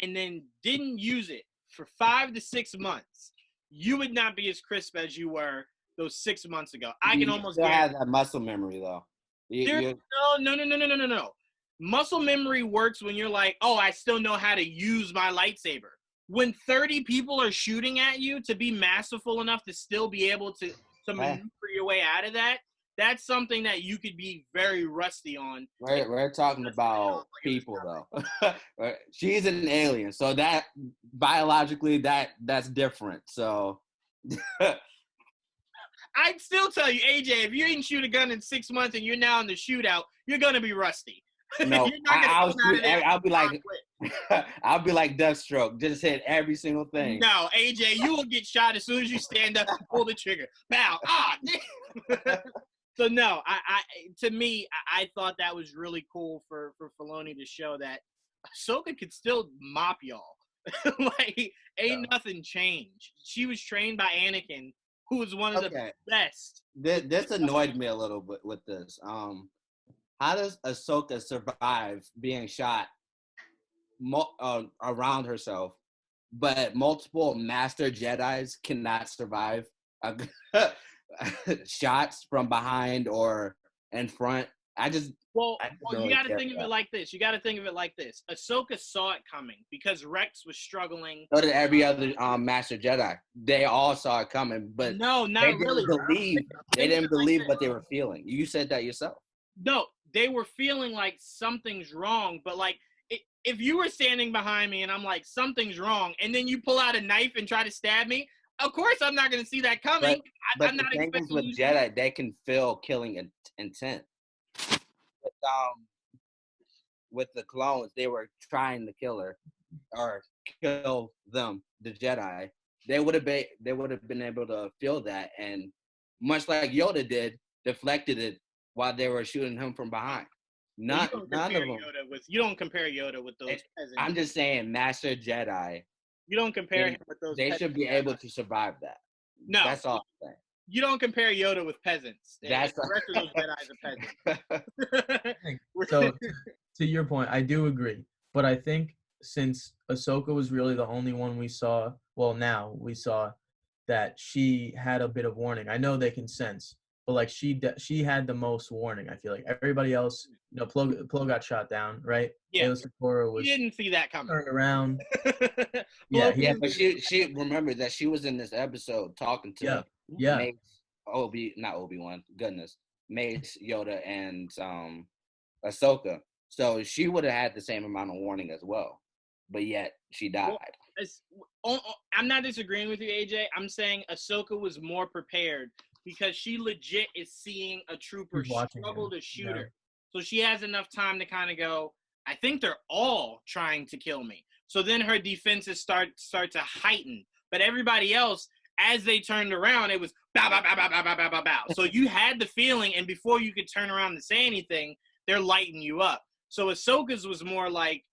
and then didn't use it for 5 to 6 months, you would not be as crisp as you were those 6 months ago. I can You almost still have guarantee. that muscle memory though. No. Muscle memory works when you're like, oh, I still know how to use my lightsaber. When 30 people are shooting at you, to be masterful enough to still be able to maneuver your way out of that, that's something that you could be very rusty on. We're talking about people though. Right? She's an alien, so that biologically that's different. So I'd still tell you, AJ, if you didn't shoot a gun in 6 months and you're now in the shootout, you're gonna be rusty. no, I'll be like I'll be like Deathstroke, just hit every single thing. No, AJ, you will get shot as soon as you stand up and pull the trigger. Pow! So no, to me, I thought that was really cool for Filoni to show that Ahsoka could still mop y'all. Like, ain't nothing changed. She was trained by Anakin, who was one of the best. This annoyed me a little bit with this. How does Ahsoka survive being shot around herself, but multiple Master Jedis cannot survive shots from behind or in front? Well, you got to think of it like this. Ahsoka saw it coming because Rex was struggling. So did every other Master Jedi. They all saw it coming, but no, not really. They didn't believe what they were feeling. You said that yourself. No, they were feeling like something's wrong, but like if you were standing behind me and I'm like, something's wrong, and then you pull out a knife and try to stab me, of course I'm not going to see that coming. But I'm not expecting with Jedi, they can feel killing intent. With the clones, they were trying to kill her or kill them, the Jedi. They would have been able to feel that, and much like Yoda did, deflected it while they were shooting him from behind. None of them. You don't compare Yoda with those peasants. I'm just saying, Master Jedi. You don't compare him with those. They should be able to survive that. No, that's all I'm saying. You don't compare Yoda with peasants. That's the rest of those Jedi are peasants. So, to your point, I do agree. But I think since Ahsoka was really the only one we saw, now we saw that she had a bit of warning. I know they can sense, but like she had the most warning. I feel like everybody else, Plo got shot down, right? Yeah. You didn't see that coming. Turned around. But she remembered that she was in this episode talking to Mace, not Obi-Wan, goodness, Mace, Yoda, and Ahsoka. So she would have had the same amount of warning as well, but yet she died. I'm not disagreeing with you, AJ. I'm saying Ahsoka was more prepared because she legit is seeing a trooper struggle to shoot her. So she has enough time to kind of go, I think they're all trying to kill me. So then her defenses start to heighten. But everybody else, as they turned around, it was bow, bow, bow, bow, bow, bow, bow, bow, bow. So you had the feeling, and before you could turn around and say anything, they're lighting you up. So Ahsoka's was more like,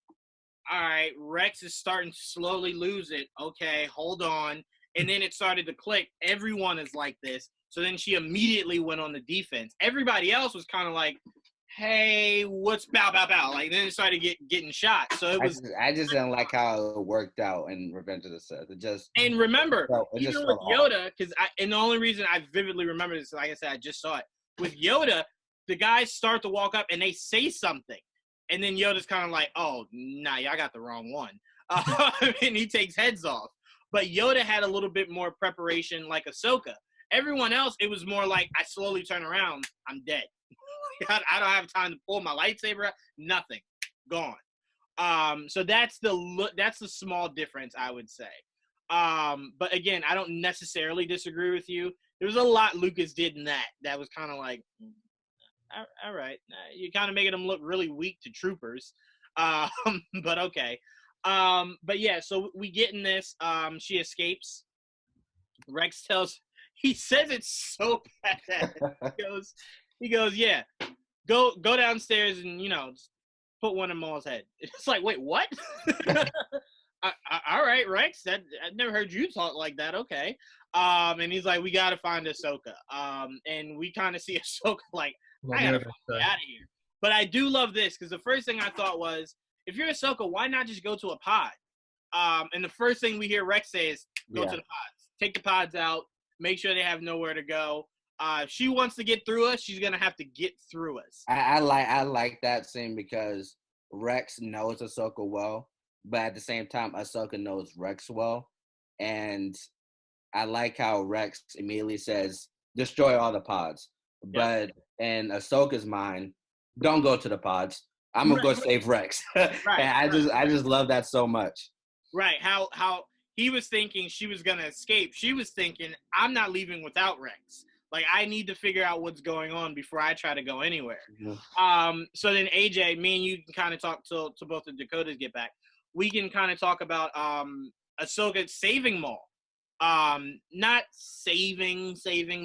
all right, Rex is starting to slowly lose it. Okay, hold on. And then it started to click. Everyone is like this. So then she immediately went on the defense. Everybody else was kind of like, hey, what's bow, bow, bow? Like, then it started getting shot. So it was. I just didn't like how it worked out in Revenge of the Sith. And remember, even with Yoda, and the only reason I vividly remember this, like I said, I just saw it. With Yoda, the guys start to walk up and they say something. And then Yoda's kind of like, oh, nah, y'all got the wrong one. And he takes heads off. But Yoda had a little bit more preparation like Ahsoka. Everyone else, it was more like, I slowly turn around, I'm dead. I don't have time to pull my lightsaber out. Nothing. Gone. So that's the small difference, I would say. But again, I don't necessarily disagree with you. There was a lot Lucas did in that was kind of like, all right. You're kind of making them look really weak to troopers. But okay. But yeah, so we get in this. She escapes. Rex he says it's so bad. He goes, yeah, go downstairs and, just put one in Maul's head. It's like, wait, what? All right, Rex, I never heard you talk like that. Okay. And he's like, we got to find Ahsoka. And we kind of see Ahsoka like, I got to get out of here. But I do love this because the first thing I thought was, if you're Ahsoka, why not just go to a pod? And the first thing we hear Rex say is, go to the pods. Take the pods out. Make sure they have nowhere to go. If she wants to get through us, she's gonna have to get through us. I like that scene because Rex knows Ahsoka well, but at the same time, Ahsoka knows Rex well, and I like how Rex immediately says, "Destroy all the pods," but in Ahsoka's mind, don't go to the pods. I'm gonna go save Rex, and I just love that so much. Right? How he was thinking she was gonna escape. She was thinking, I'm not leaving without Rex. Like, I need to figure out what's going on before I try to go anywhere. Mm-hmm. So then, AJ, me and you can kind of talk to both the Dakotas get back. We can kind of talk about Ahsoka saving Maul. Not saving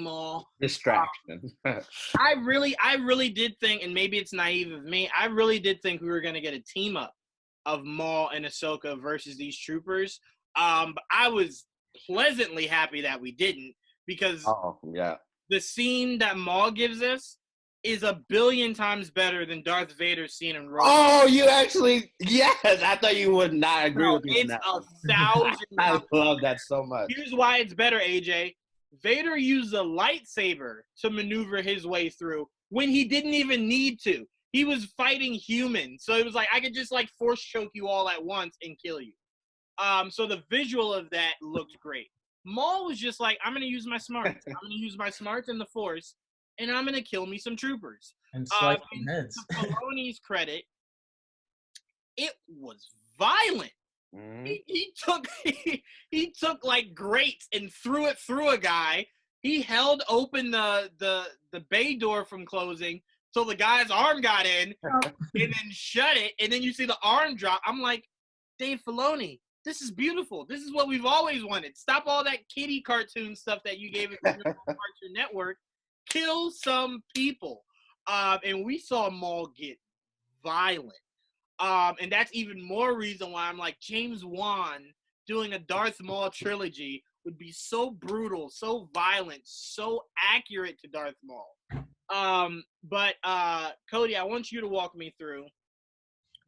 Maul. Distraction. I really did think, and maybe it's naive of me, I really did think we were going to get a team up of Maul and Ahsoka versus these troopers. But I was pleasantly happy that we didn't, because the scene that Maul gives us is a billion times better than Darth Vader's scene in Rogue One. Oh, you actually, yes. I thought you would not agree with me. It's 1,000. I love that so much. Here's why it's better, AJ. Vader used a lightsaber to maneuver his way through when he didn't even need to. He was fighting humans. So it was like, I could just like force choke you all at once and kill you. So the visual of that looked great. Maul was just like, I'm going to use my smarts. I'm going to use my smarts in the Force, and I'm going to kill me some troopers. And slice some heads. To Filoni's credit, it was violent. Mm-hmm. He took like grates and threw it through a guy. He held open the bay door from closing so the guy's arm got in, and then shut it, and then you see the arm drop. I'm like, Dave Filoni, this is beautiful. This is what we've always wanted. Stop all that kiddie cartoon stuff that you gave us on your Cartoon Network. Kill some people. And we saw Maul get violent. And that's even more reason why I'm like, James Wan doing a Darth Maul trilogy would be so brutal, so violent, so accurate to Darth Maul. But Cody, I want you to walk me through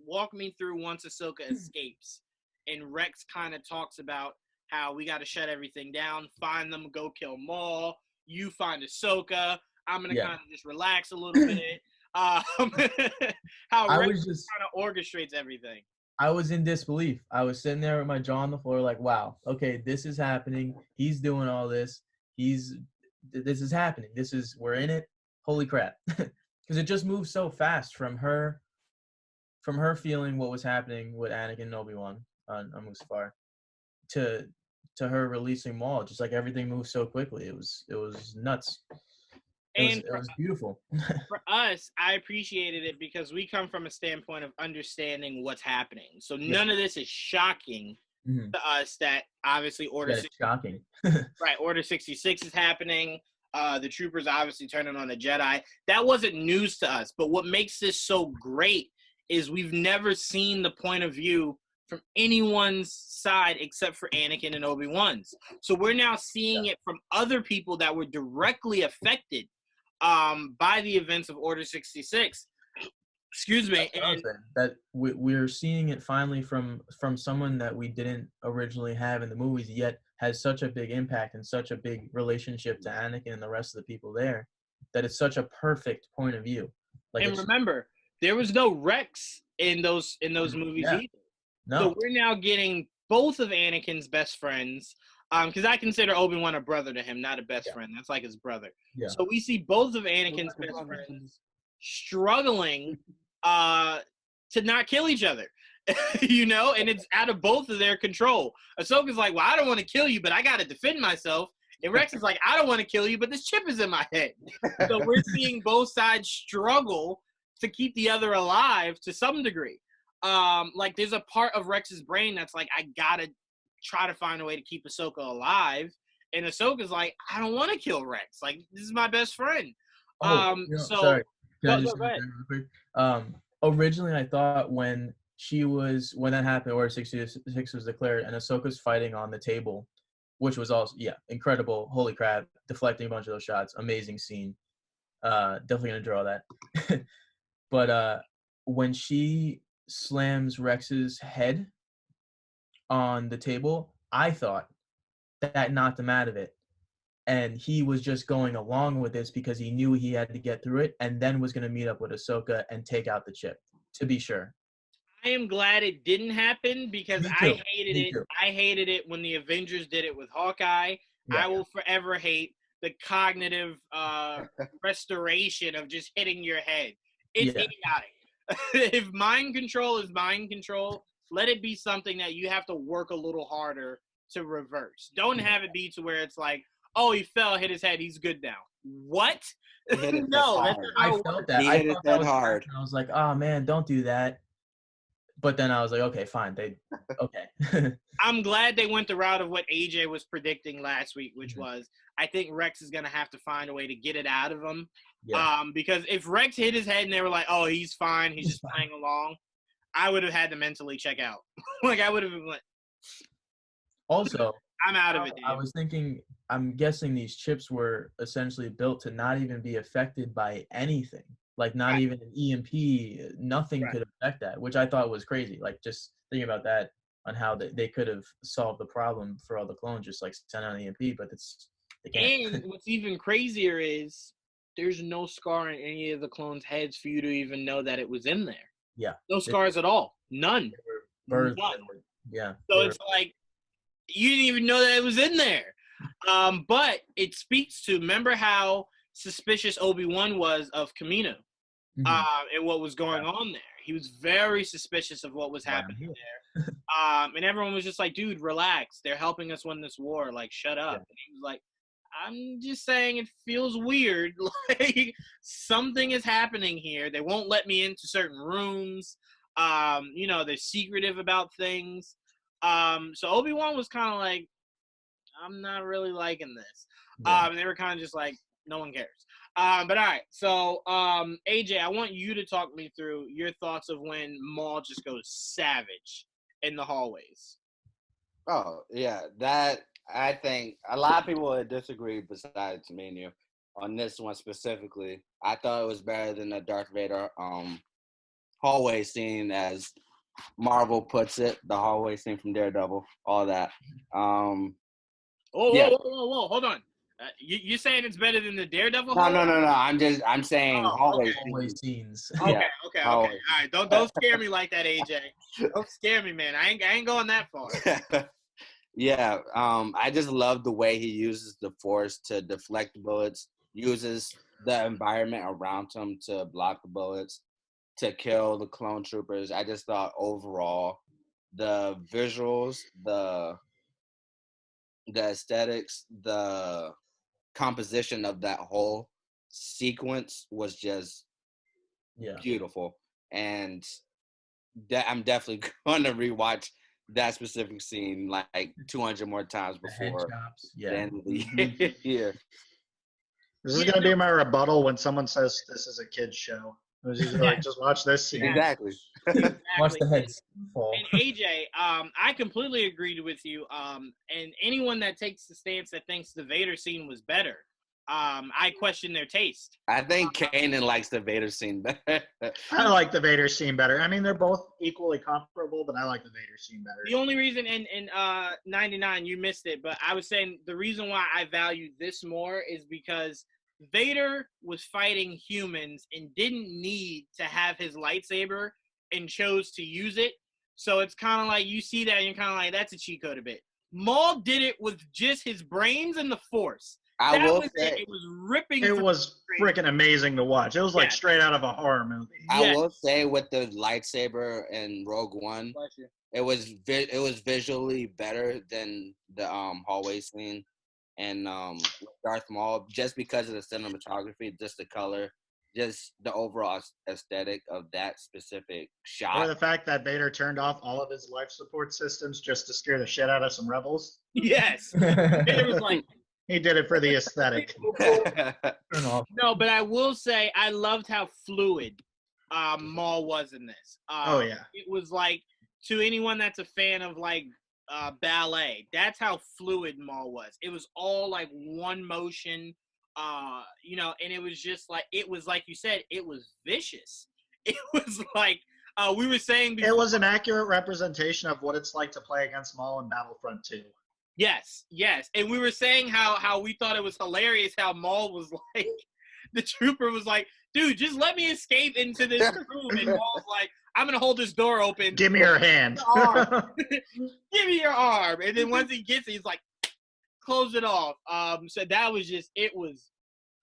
once Ahsoka escapes and Rex kind of talks about how we got to shut everything down, find them, go kill Maul. You find Ahsoka. I'm gonna kind of just relax a little bit. How Rex kind of orchestrates everything. I was in disbelief. I was sitting there with my jaw on the floor, like, wow, okay, this is happening. He's doing all this. This is happening. We're in it. Holy crap. Because it just moves so fast from her feeling what was happening with Anakin and Obi-Wan on Mustafar to her releasing Maul. Just like everything moved so quickly. It was nuts. It was beautiful. For us, I appreciated it because we come from a standpoint of understanding what's happening. So none of this is shocking to us. That obviously Order 66 is happening. The troopers obviously turning on the Jedi. That wasn't news to us. But what makes this so great is we've never seen the point of view from anyone's side except for Anakin and Obi-Wan's. So we're now seeing it from other people that were directly affected by the events of Order 66. Excuse me. And that we're seeing it finally from someone that we didn't originally have in the movies, yet has such a big impact and such a big relationship to Anakin and the rest of the people there, that it's such a perfect point of view. Like, and remember, there was no Rex in those movies either. No. So we're now getting both of Anakin's best friends. Because I consider Obi-Wan a brother to him, not a best friend. That's like his brother. Yeah. So we see both of Anakin's best friends struggling to not kill each other, and it's out of both of their control. Ahsoka's like, well, I don't want to kill you, but I got to defend myself. And Rex is like, I don't want to kill you, but this chip is in my head. So we're seeing both sides struggle to keep the other alive to some degree. Like there's a part of Rex's brain that's like, I got to try to find a way to keep Ahsoka alive. And Ahsoka's like, I don't want to kill Rex. Like, this is my best friend. Sorry. Can I just go ahead real quick? Originally, I thought when that happened, Order 66 was declared, and Ahsoka's fighting on the table, which was also, incredible. Holy crap. Deflecting a bunch of those shots. Amazing scene. Definitely going to draw that. But when she slams Rex's head on the table, I thought that knocked him out of it. and he was just going along with this because he knew he had to get through it, and then was going to meet up with Ahsoka and take out the chip, to be sure. I am glad it didn't happen because Me I too. hated Me it. too. I hated it when the Avengers did it with Hawkeye. Yeah. I will forever hate the cognitive restoration of just hitting your head. It's Yeah. idiotic. If mind control is mind control, let it be something that you have to work a little harder to reverse. Don't have it be to where it's like, oh, he fell, hit his head, he's good now. What? He hit his head No, that's hard. not how I it felt works. that. He I hit his thought that head was hard. I was like, oh man, don't do that. But then I was like, okay, fine. Okay. I'm glad they went the route of what AJ was predicting last week, which Mhm. was I think Rex is gonna have to find a way to get it out of him. Yeah. Because if Rex hit his head and they were like, "Oh, he's fine, he's He's just fine. playing along," I would have had to mentally check out. Like I would have been like, Also, "I'm out of it, I dude." was thinking, I'm guessing these chips were essentially built to not even be affected by anything. Like not Right. even an EMP, nothing Right. could affect that, which I thought was crazy. Like just thinking about that on how they could have solved the problem for all the clones, just like send out an EMP, but they can't. And what's even crazier is there's no scar in any of the clones' heads for you to even know that it was in there. Yeah. No scars at all. None. They were birthed None. with it. Yeah. So they it's like you didn't even know that it was in there. But it speaks to remember how suspicious Obi-Wan was of Kamino Mhm. and what was going on there. He was very suspicious of what was Why I'm happening here. there. And everyone was just like, dude, relax. They're helping us win this war. Like, shut up. Yeah. And he was like, I'm just saying it feels weird. Like something is happening here. They won't let me into certain rooms. They're secretive about things. So Obi-Wan was kind of like, I'm not really liking this. Yeah. And they were kind of just like, no one cares. But all right. So AJ, I want you to talk me through your thoughts of when Maul just goes savage in the hallways. Oh, yeah. That, I think a lot of people would disagree besides me and you on this one specifically. I thought it was better than the Darth Vader hallway scene, as Marvel puts it, the hallway scene from Daredevil, all that. Yeah. Whoa, hold on. You're saying it's better than the Daredevil No. hallway? I'm saying Oh, hallway okay. Always scene. scenes. Okay. Yeah, All always. right, don't scare me like that, AJ. Don't scare me, man. I ain't going that far. Yeah, I just love the way he uses the Force to deflect bullets, uses the environment around him to block the bullets, to kill the clone troopers. I just thought overall, the visuals, the aesthetics, the composition of that whole sequence was just Yeah. beautiful. And I'm definitely going to rewatch that specific scene like 200 more times The head before chops. the Yeah. end of the year. This is gonna be my rebuttal when someone says this is a kid's show. I was just like, just watch this scene. Exactly. Watch the heads fall. And AJ, I completely agreed with you. And anyone that takes the stance that thinks the Vader scene was better, I question their taste. I think Kanan likes the Vader scene better. I like the Vader scene better. I mean, they're both equally comparable, but I like the Vader scene better. The only reason in 99 you missed it, but I was saying the reason why I value this more is because Vader was fighting humans and didn't need to have his lightsaber and chose to use it. So it's kind of like you see that and you're kind of like, that's a cheat code a bit. Maul did it with just his brains and the Force. I That will was say, it was ripping. It through was the screen. freaking amazing to watch. It was like Yeah. straight out of a horror movie. I Yes. will say with the lightsaber in Rogue One, Bless you. it was visually better than the hallway scene and with Darth Maul, just because of the cinematography, just the color, just the overall aesthetic of that specific Or shot. the fact that Vader turned off all of his life support systems just to scare the shit out of some rebels. Yes. It was like, He did it for the aesthetic. Turn off. no, but I will say I loved how fluid Maul was in this. Oh, yeah. It was like, to anyone that's a fan of like ballet, that's how fluid Maul was. It was all like one motion, and it was just like, it was like you said, it was vicious. It was like, we were saying before, It was an accurate representation of what it's like to play against Maul in Battlefront 2. Yes, yes. And we were saying how we thought it was hilarious how Maul was like, the trooper was like, dude, just let me escape into this room. And Maul's like, I'm going to hold this door open. Give me your hand. Give me your arm. And then once he gets it, he's like, close it off. So that was just, it was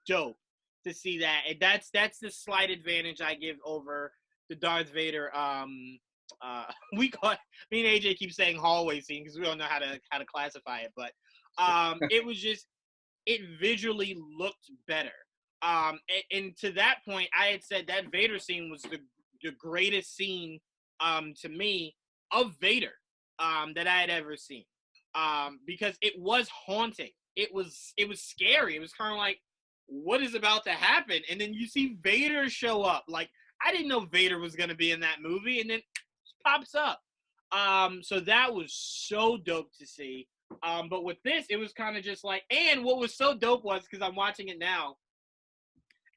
dope to see that. And that's the slight advantage I give over the Darth Vader. We call it, me and AJ keep saying hallway scene because we don't know how to classify it, but it was just, it visually looked better. And to that point, I had said that Vader scene was the greatest scene to me of Vader that I had ever seen, because it was haunting. It was scary. It was kind of like, what is about to happen? And then you see Vader show up. Like, I didn't know Vader was going to be in that movie, and then pops up. So that was so dope to see. But with this, it was kind of just like, and what was so dope was, because I'm watching it now,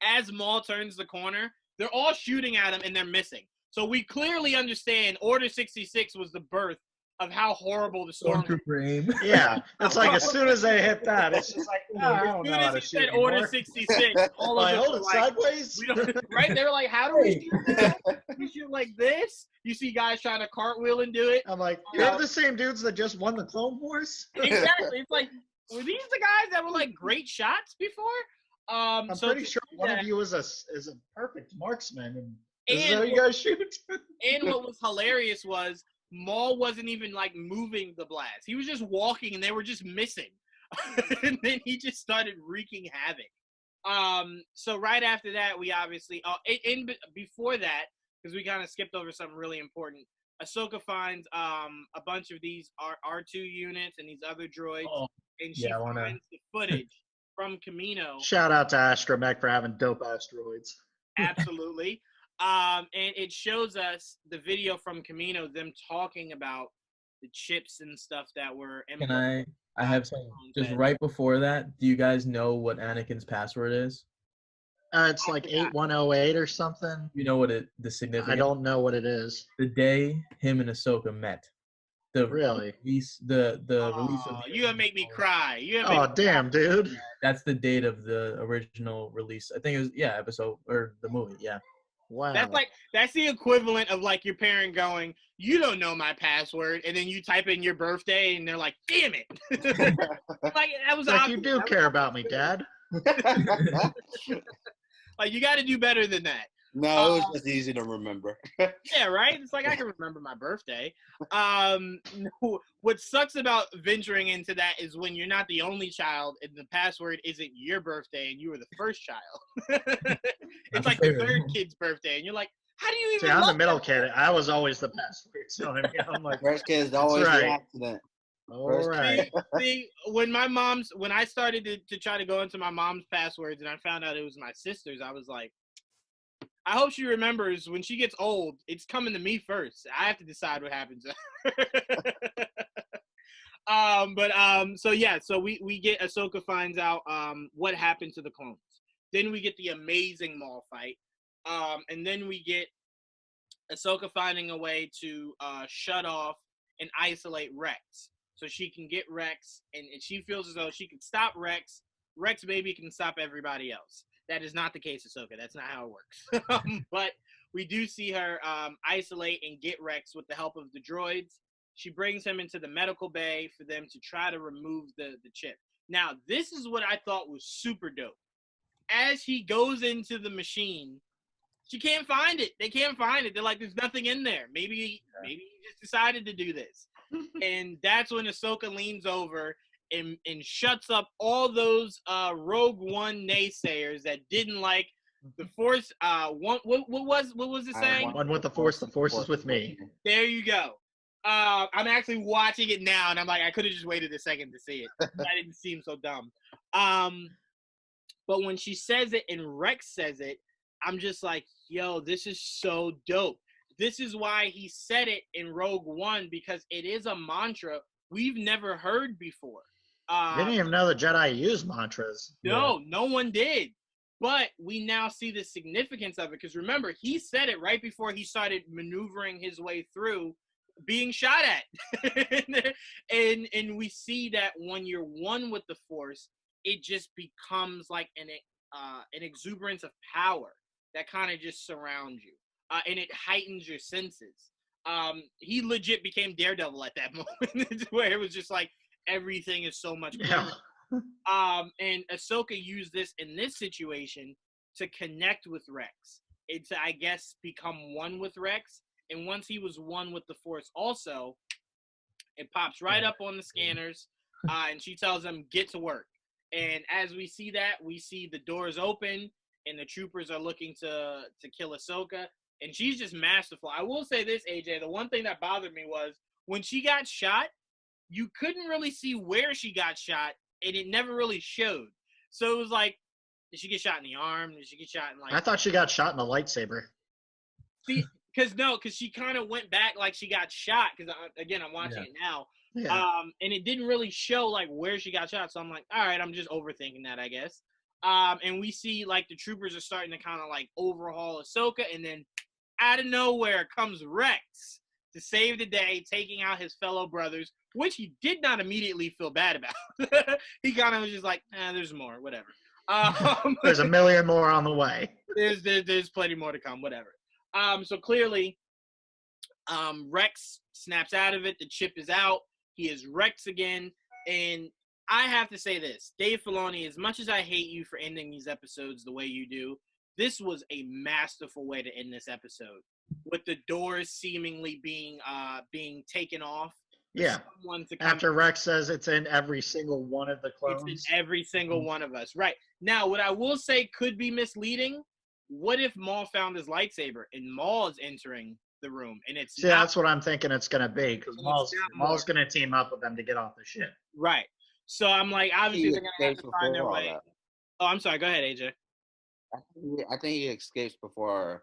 as Maul turns the corner, they're all shooting at him and they're missing. So we clearly understand Order 66 was the birth of how horrible the Stormtrooper aim. Yeah, it's like as soon as they hit that, it's just like, oh, I as don't soon know how as to he shoot said anymore. Order 66, all of Like, them hold were it like, sideways. we don't, right? They were like, how do we shoot that? We shoot like this. You see guys trying to cartwheel and do it. I'm like, you're the same dudes that just won the Clone Wars? Exactly. It's like, were these the guys that were like great shots before? I'm So pretty to sure see one that- of you is a perfect marksman, and this is And how you guys shoot. And what was hilarious was Maul wasn't even like moving the blast. He was just walking and they were just missing. And then he just started wreaking havoc. So right after that, we obviously, before that, because we kind of skipped over something really important, Ahsoka finds a bunch of these R2 units and these other droids, and she finds the footage from Kamino. Shout out to Astromech for having dope asteroids. Absolutely. And it shows us the video from Kamino, them talking about the chips and stuff that were. Can I have some just right before that? Do you guys know what Anakin's password is? It's like 8108 or something. You know what the significance? I don't know what it is. The day him and Ahsoka met. Really? Release the release of you gonna make me cry. Damn, dude. That's the date of the original release. I think it was episode or the movie. Yeah. Wow. That's the equivalent of like your parent going, you don't know my password, and then you type in your birthday and they're like, damn it. Like that was like, you do care about me, Dad. Like, you got to do better than that. No, it was just easy to remember. Yeah, right? It's like I can remember my birthday. What sucks about venturing into that is when you're not the only child and the password isn't your birthday and you were the first child. It's like the third kid's birthday, and you're like, how do you even? See, I'm the middle kid. I was always the password. So I mean, I'm like, first kid is always the accident. All right. See, when I started to try to go into my mom's passwords and I found out it was my sister's, I was like, I hope she remembers when she gets old, it's coming to me first. I have to decide what happens to her. So we get Ahsoka finds out what happened to the clones. Then we get the amazing Maul fight. And then we get Ahsoka finding a way to shut off and isolate Rex. So she can get Rex, and she feels as though she can stop Rex. Rex maybe can stop everybody else. That is not the case, Ahsoka. That's not how it works. But we do see her isolate and get Rex with the help of the droids. She brings him into the medical bay for them to try to remove the chip. Now, this is what I thought was super dope. As he goes into the machine, she can't find it. They can't find it. They're like, there's nothing in there. Maybe he just decided to do this. And that's when Ahsoka leans over and shuts up all those Rogue One naysayers that didn't like the Force. What was it saying? One with the Force is with me. There you go. I'm actually watching it now, and I'm like, I could have just waited a second to see it. That didn't seem so dumb. But when she says it and Rex says it, I'm just like, yo, this is so dope. This is why he said it in Rogue One, because it is a mantra we've never heard before. I didn't even know the Jedi used mantras. No one did. But we now see the significance of it, because remember, he said it right before he started maneuvering his way through being shot at. and we see that when you're one with the Force, it just becomes like an exuberance of power that kind of just surrounds you, and it heightens your senses. He legit became Daredevil at that moment, where it was just like everything is so much clearer. Yeah. And Ahsoka used this in this situation to connect with Rex. It's, I guess, become one with Rex. And once he was one with the Force also, it pops right up on the scanners, and she tells him, get to work. And as we see that, we see the doors open, and the troopers are looking to kill Ahsoka. And she's just masterful. I will say this, AJ, the one thing that bothered me was when she got shot, you couldn't really see where she got shot, and it never really showed. So it was like, did she get shot in the arm? Did she get shot in, like... I thought she got shot in a lightsaber. See, because she kind of went back like she got shot. Because, again, I'm watching it now. Yeah. And it didn't really show, like, where she got shot. So I'm like, all right, I'm just overthinking that, I guess. And we see, like, the troopers are starting to kind of, like, overhaul Ahsoka. And then out of nowhere comes Rex to save the day, taking out his fellow brothers, which he did not immediately feel bad about. He kind of was just like, there's more, whatever. There's a million more on the way. There's plenty more to come, whatever. So clearly, Rex snaps out of it. The chip is out. He is Rex again. And I have to say this, Dave Filoni, as much as I hate you for ending these episodes the way you do, this was a masterful way to end this episode, with the doors seemingly being taken off. Yeah. After Rex says it's in every single one of the clones. It's in every single one of us. Right. Now, what I will say could be misleading, what if Maul found his lightsaber and Maul is entering the room and it's See, that's what I'm thinking it's going to be, because Maul's going to team up with them to get off the ship. Right. So I'm like, obviously they're going to have to find their way. Oh, I'm sorry. Go ahead, AJ. I think he escapes before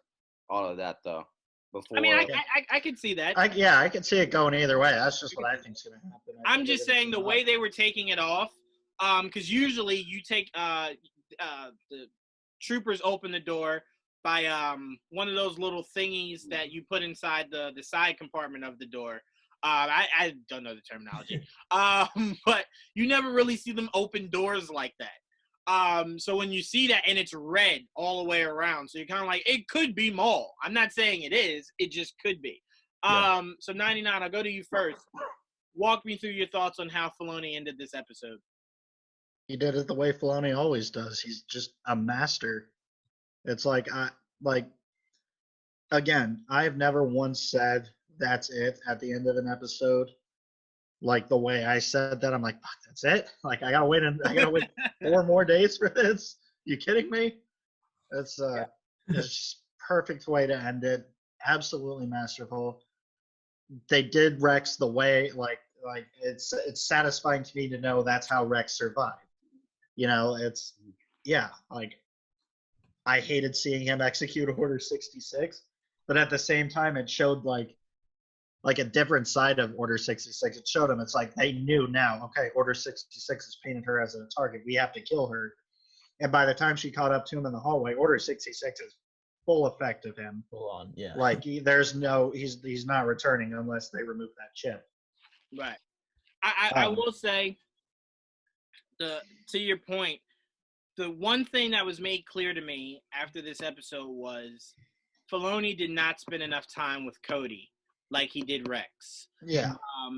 all of that, though. Before, I mean, I could see that. I could see it going either way. That's just what I think is going to happen. I'm just saying the way they were taking it off, because usually you take the troopers open the door by one of those little thingies that you put inside the side compartment of the door. I don't know the terminology, but you never really see them open doors like that. So when you see that and it's red all the way around, so you're kind of like, it could be Maul. I'm not saying it is, it just could be. So 99, I'll go to you first. Walk me through your thoughts on how Filoni ended this episode. He did it the way Filoni always does. He's just a master. It's like, again, I've never once said that's it at the end of an episode. Like the way I said that, I'm like, fuck, that's it? Like, I gotta wait 4 more days for this? You kidding me? It's just perfect way to end it. Absolutely masterful. They did Rex the way, like it's satisfying to me to know that's how Rex survived. You know, like, I hated seeing him execute Order 66, but at the same time, it showed like a different side of Order 66. It showed him, it's like they knew now, okay, Order 66 has painted her as a target. We have to kill her. And by the time she caught up to him in the hallway, Order 66 is full effect of him. Full on, yeah. Like, he's not returning unless they remove that chip. Right. I will say, to your point, the one thing that was made clear to me after this episode was Filoni did not spend enough time with Cody like he did Rex. Yeah.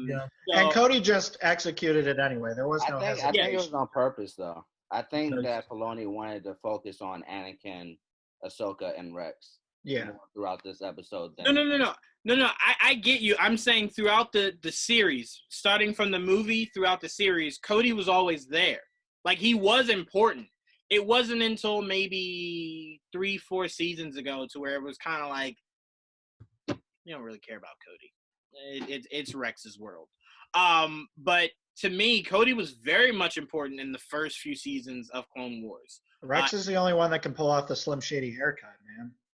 Yeah. So, And Cody just executed it anyway. There was no I think hesitation. it was on purpose, though. I think that Filoni wanted to focus on Anakin, Ahsoka, and Rex. Yeah. Throughout this episode. No. I get you. I'm saying throughout the series, starting from the movie throughout the series, Cody was always there. Like, he was important. It wasn't until maybe 3-4 seasons ago to where it was kind of like, you don't really care about Cody. It's Rex's world. But to me, Cody was very much important in the first few seasons of Clone Wars. Rex is the only one that can pull off the Slim Shady haircut,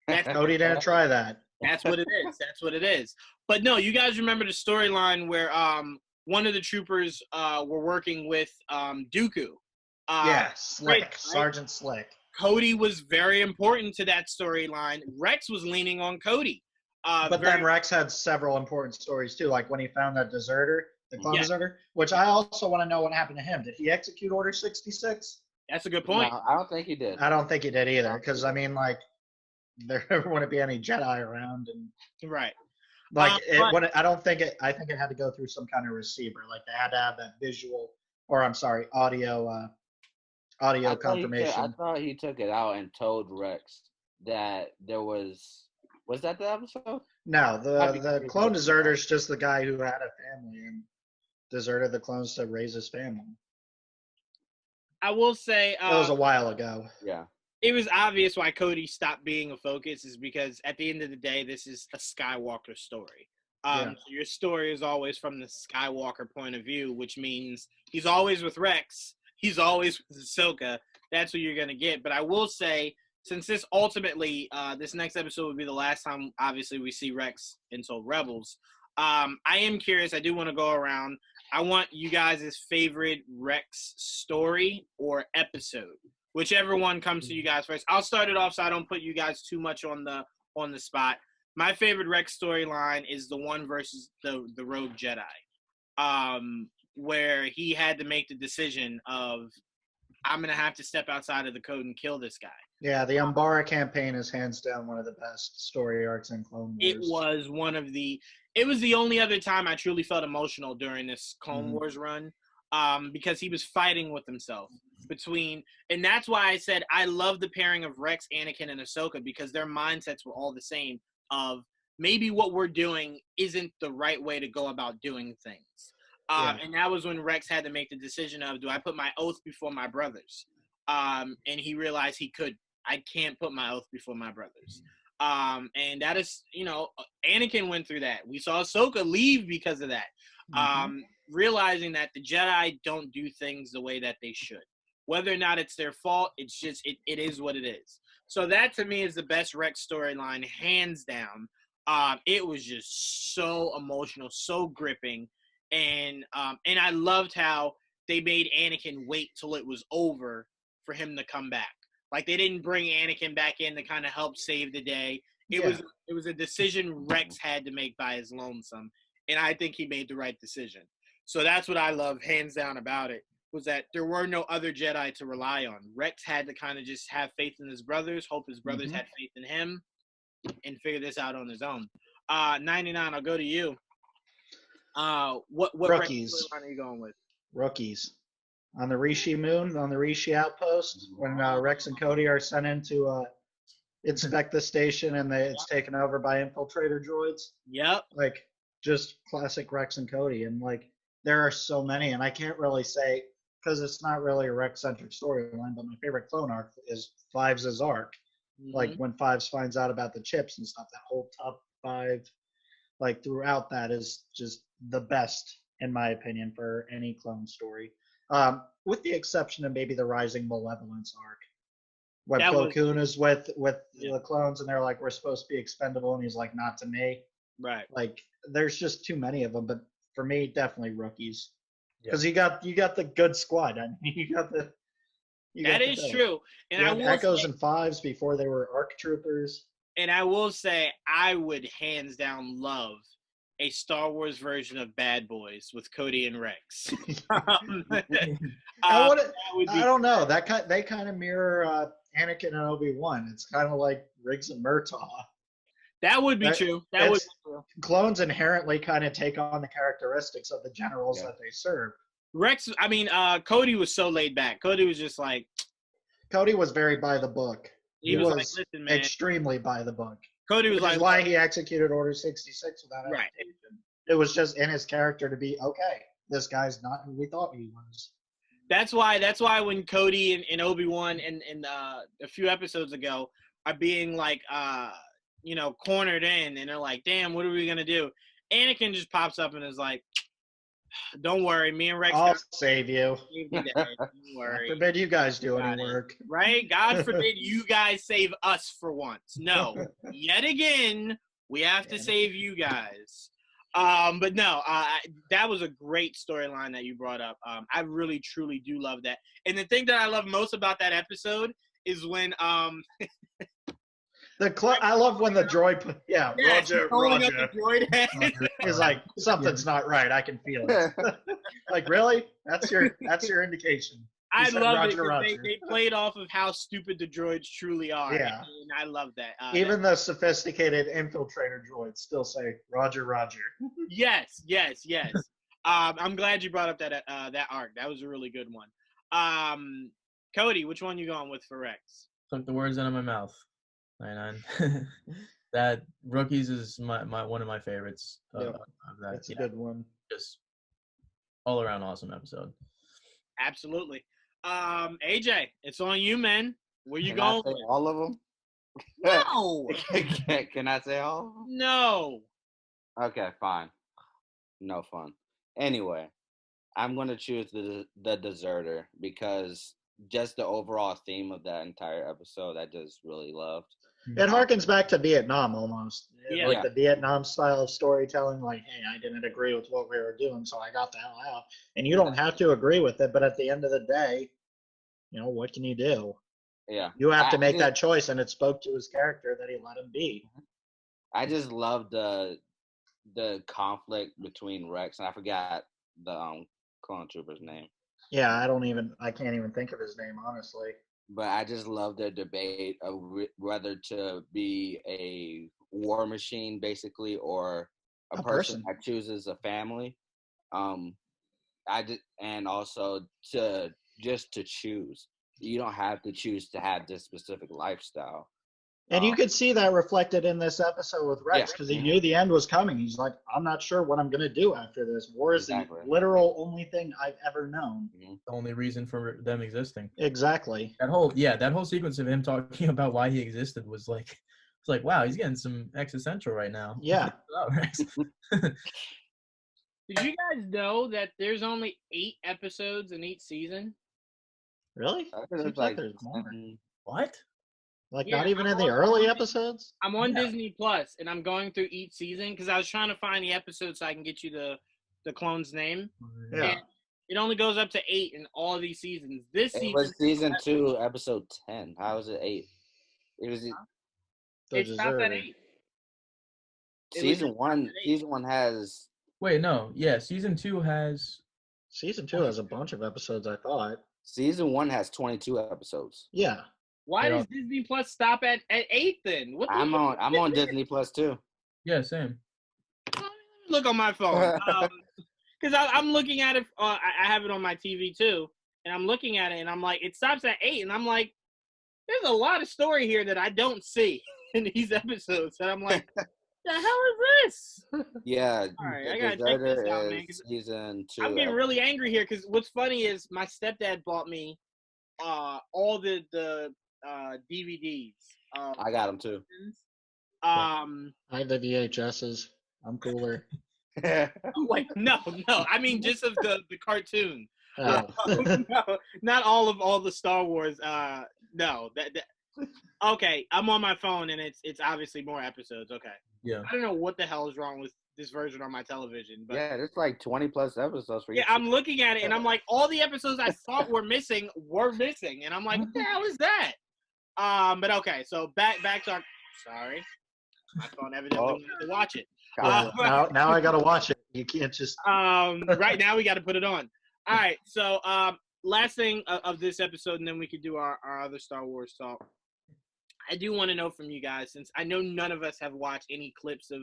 man. Cody didn't try that. That's what it is. That's what it is. But no, you guys remember the storyline where one of the troopers were working with Dooku. Slick. Right? Sergeant Slick. Cody was very important to that storyline. Rex was leaning on Cody. But very, then Rex had several important stories too, like when he found that deserter, the clone Yeah. deserter, which I also want to know what happened to him. Did he execute Order 66? that's a good No, point. I don't think he did. I don't think he did either, because I mean, like, there wouldn't be any Jedi around, and Right. like But- I don't think it. I think it had to go through some kind of receiver. Like they had to have that visual, or I'm sorry, audio confirmation. I thought he took it out and told Rex that there was. Was that the episode? No, I'd be the curious clone about deserter is just the guy who had a family and deserted the clones to raise his family. I will say, It was a while ago. Yeah. it was obvious why Cody stopped being a focus is because at the end of the day, this is a Skywalker story. Yeah. So your story is always from the Skywalker point of view, which means he's always with Rex. He's always with Ahsoka. That's what you're going to get. But I will say, since this ultimately, this next episode would be the last time, obviously, we see Rex until Rebels, I am curious. I do want to go around. I want you guys' favorite Rex story or episode. Whichever one comes to you guys first. I'll start it off so I don't put you guys too much on the spot. My favorite Rex storyline is the one versus the Rogue Jedi, where he had to make the decision of, I'm going to have to step outside of the code and kill this guy. Yeah, the Umbara campaign is hands down one of the best story arcs in Clone Wars. It was the only other time I truly felt emotional during this Clone Mhm. Wars run, because he was fighting with himself and that's why I said I love the pairing of Rex, Anakin, and Ahsoka, because their mindsets were all the same of maybe what we're doing isn't the right way to go about doing things. And that was when Rex had to make the decision of, do I put my oath before my brothers? And he realized he could. I can't put my oath before my brothers. And that is, Anakin went through that. We saw Ahsoka leave because of that. Mhm. Realizing that the Jedi don't do things the way that they should. Whether or not it's their fault, it's just, it is what it is. So that to me is the best Rex storyline, hands down. It was just so emotional, so gripping. And I loved how they made Anakin wait till it was over for him to come back. Like they didn't bring Anakin back in to kind of help save the day. It was a decision Rex had to make by his lonesome, and I think he made the right decision. So that's what I love, hands down, about it, was that there were no other Jedi to rely on. Rex had to kind of just have faith in his brothers, hope his brothers Mhm. had faith in him, and figure this out on his own. 99, I'll go to you. What Rookies. Rex storyline are you going with? Rookies. On the Rishi Moon, on the Rishi outpost, when Rex and Cody are sent in to inspect the station and it's taken over by infiltrator droids. Yep. Like, just classic Rex and Cody. And, like, there are so many, and I can't really say, because it's not really a Rex-centric storyline, but my favorite clone arc is Fives' arc. Like, when Fives finds out about the chips and stuff, that whole top 5, like, throughout that is just the best, in my opinion, for any clone story. With the exception of maybe the Rising Malevolence arc. When That Plo was- Koon is with Yeah. the clones and they're like, we're supposed to be expendable, and he's like, not to me. Right. Like, there's just too many of them, but for me, definitely Rookies. Yeah. Because you got the good squad. I mean, you got the. That is true. And You I had will Echoes say, and Fives before they were ARC troopers. and I will say, I would hands down love a Star Wars version of Bad Boys with Cody and Rex. I that would be I don't know. They kind of mirror Anakin and Obi-Wan. It's kind of like Riggs and Murtaugh. That would be That- true. That would it's- be true. Clones inherently kind of take on the characteristics of the generals Yeah. that they serve. Cody was so laid back. Cody was just like, Cody was very by the book. he was like, was listen, man. extremely by the book. Cody was Which like, is why he executed Order 66 without Right. hesitation. It was just in his character to be, okay, this guy's not who we thought he was. That's why when Cody and Obi-Wan and a few episodes ago are being like cornered in, and they're like, damn, what are we gonna do? Anakin just pops up and is like, don't worry, me and Rex I'll got save you. save the day. Don't God worry. forbid you guys do Got any it. work. Right? God forbid you guys save us for once. No. Yet again, we have to Yeah. save you guys. But no, that was a great storyline that you brought up. I really, truly do love that. And the thing that I love most about that episode is when I love when the droid. Yes, Roger, holding Roger. up the droid head. He's like, something's not right. I can feel it. Like, really? That's your indication. You I said love it Roger, 'cause Roger. they played off of how stupid the droids truly are. Yeah. And I love that. Even the sophisticated infiltrator droids still say Roger, Roger. Yes. I'm glad you brought up that arc. That was a really good one. Cody, which one you going with for Rex? Took the words out of my mouth. 99. That Rookies is my one of my favorites of that. That's a good one. Just all around awesome episode. Absolutely. AJ, it's on you, man. Where you Can I going? say all of them? No. Can I say all of them? No. Okay, fine. No fun. Anyway, I'm going to choose the Deserter because just the overall theme of that entire episode I just really loved. It harkens back to Vietnam almost. Yeah. Like the Vietnam style of storytelling, like, hey, I didn't agree with what we were doing, so I got the hell out. And you don't have to agree with it, but at the end of the day, what can you do? Yeah. You have to make that choice, and it spoke to his character that he let him be. I just love the conflict between Rex and I forgot the clone trooper's name. Yeah, I can't even think of his name, honestly. But I just love their debate of whether to be a war machine, basically, or a person that chooses a family. And also to choose. You don't have to choose to have this specific lifestyle. And you could see that reflected in this episode with Rex because he knew the end was coming. He's like, I'm not sure what I'm going to do after this. War is the literal only thing I've ever known. The only reason for them existing. Exactly. That whole sequence of him talking about why he existed was like, it's like, wow, he's getting some existential right now. Yeah. Did you guys know that there's only 8 episodes in each season? Really? Seems like there's more. What? Like not even in the early episodes? I'm on Disney Plus, and I'm going through each season because I was trying to find the episode so I can get you the clone's name. Yeah. And it only goes up to 8 in all of these seasons. This It season was season 2, episode 10. How was it 8? It was it stopped at 8. Season 1 has. Wait, no. Yeah, season 2 has. Season 2 has a bunch of episodes, I thought. Season 1 has 22 episodes. Yeah. Why does Disney Plus stop at 8 then? I'm on Disney Plus too. Yeah, same. Look on my phone. Because I'm looking at it. I have it on my TV too, and I'm looking at it, and I'm like, it stops at 8, and I'm like, there's a lot of story here that I don't see in these episodes, and I'm like, the hell is this? Yeah. All right, I gotta check this out, man. Season 2. I'm getting really angry here because what's funny is my stepdad bought me all the DVDs. I got them too. I have the VHSs. I'm cooler. Wait, no. I mean, just of the cartoon. Oh. No, not all the Star Wars. No, that. Okay, I'm on my phone and it's obviously more episodes. Okay. Yeah. I don't know what the hell is wrong with this version on my television, but yeah, there's like 20 plus episodes for you. yeah, I'm looking at it and I'm like, all the episodes I thought were missing, and I'm like, what the hell is that? But okay, so back to our. Sorry, my phone evidently wanted to watch it. Now I gotta watch it. You can't just. Right now we got to put it on. All right, so last thing of this episode, and then we could do our other Star Wars talk. I do want to know from you guys, since I know none of us have watched any clips of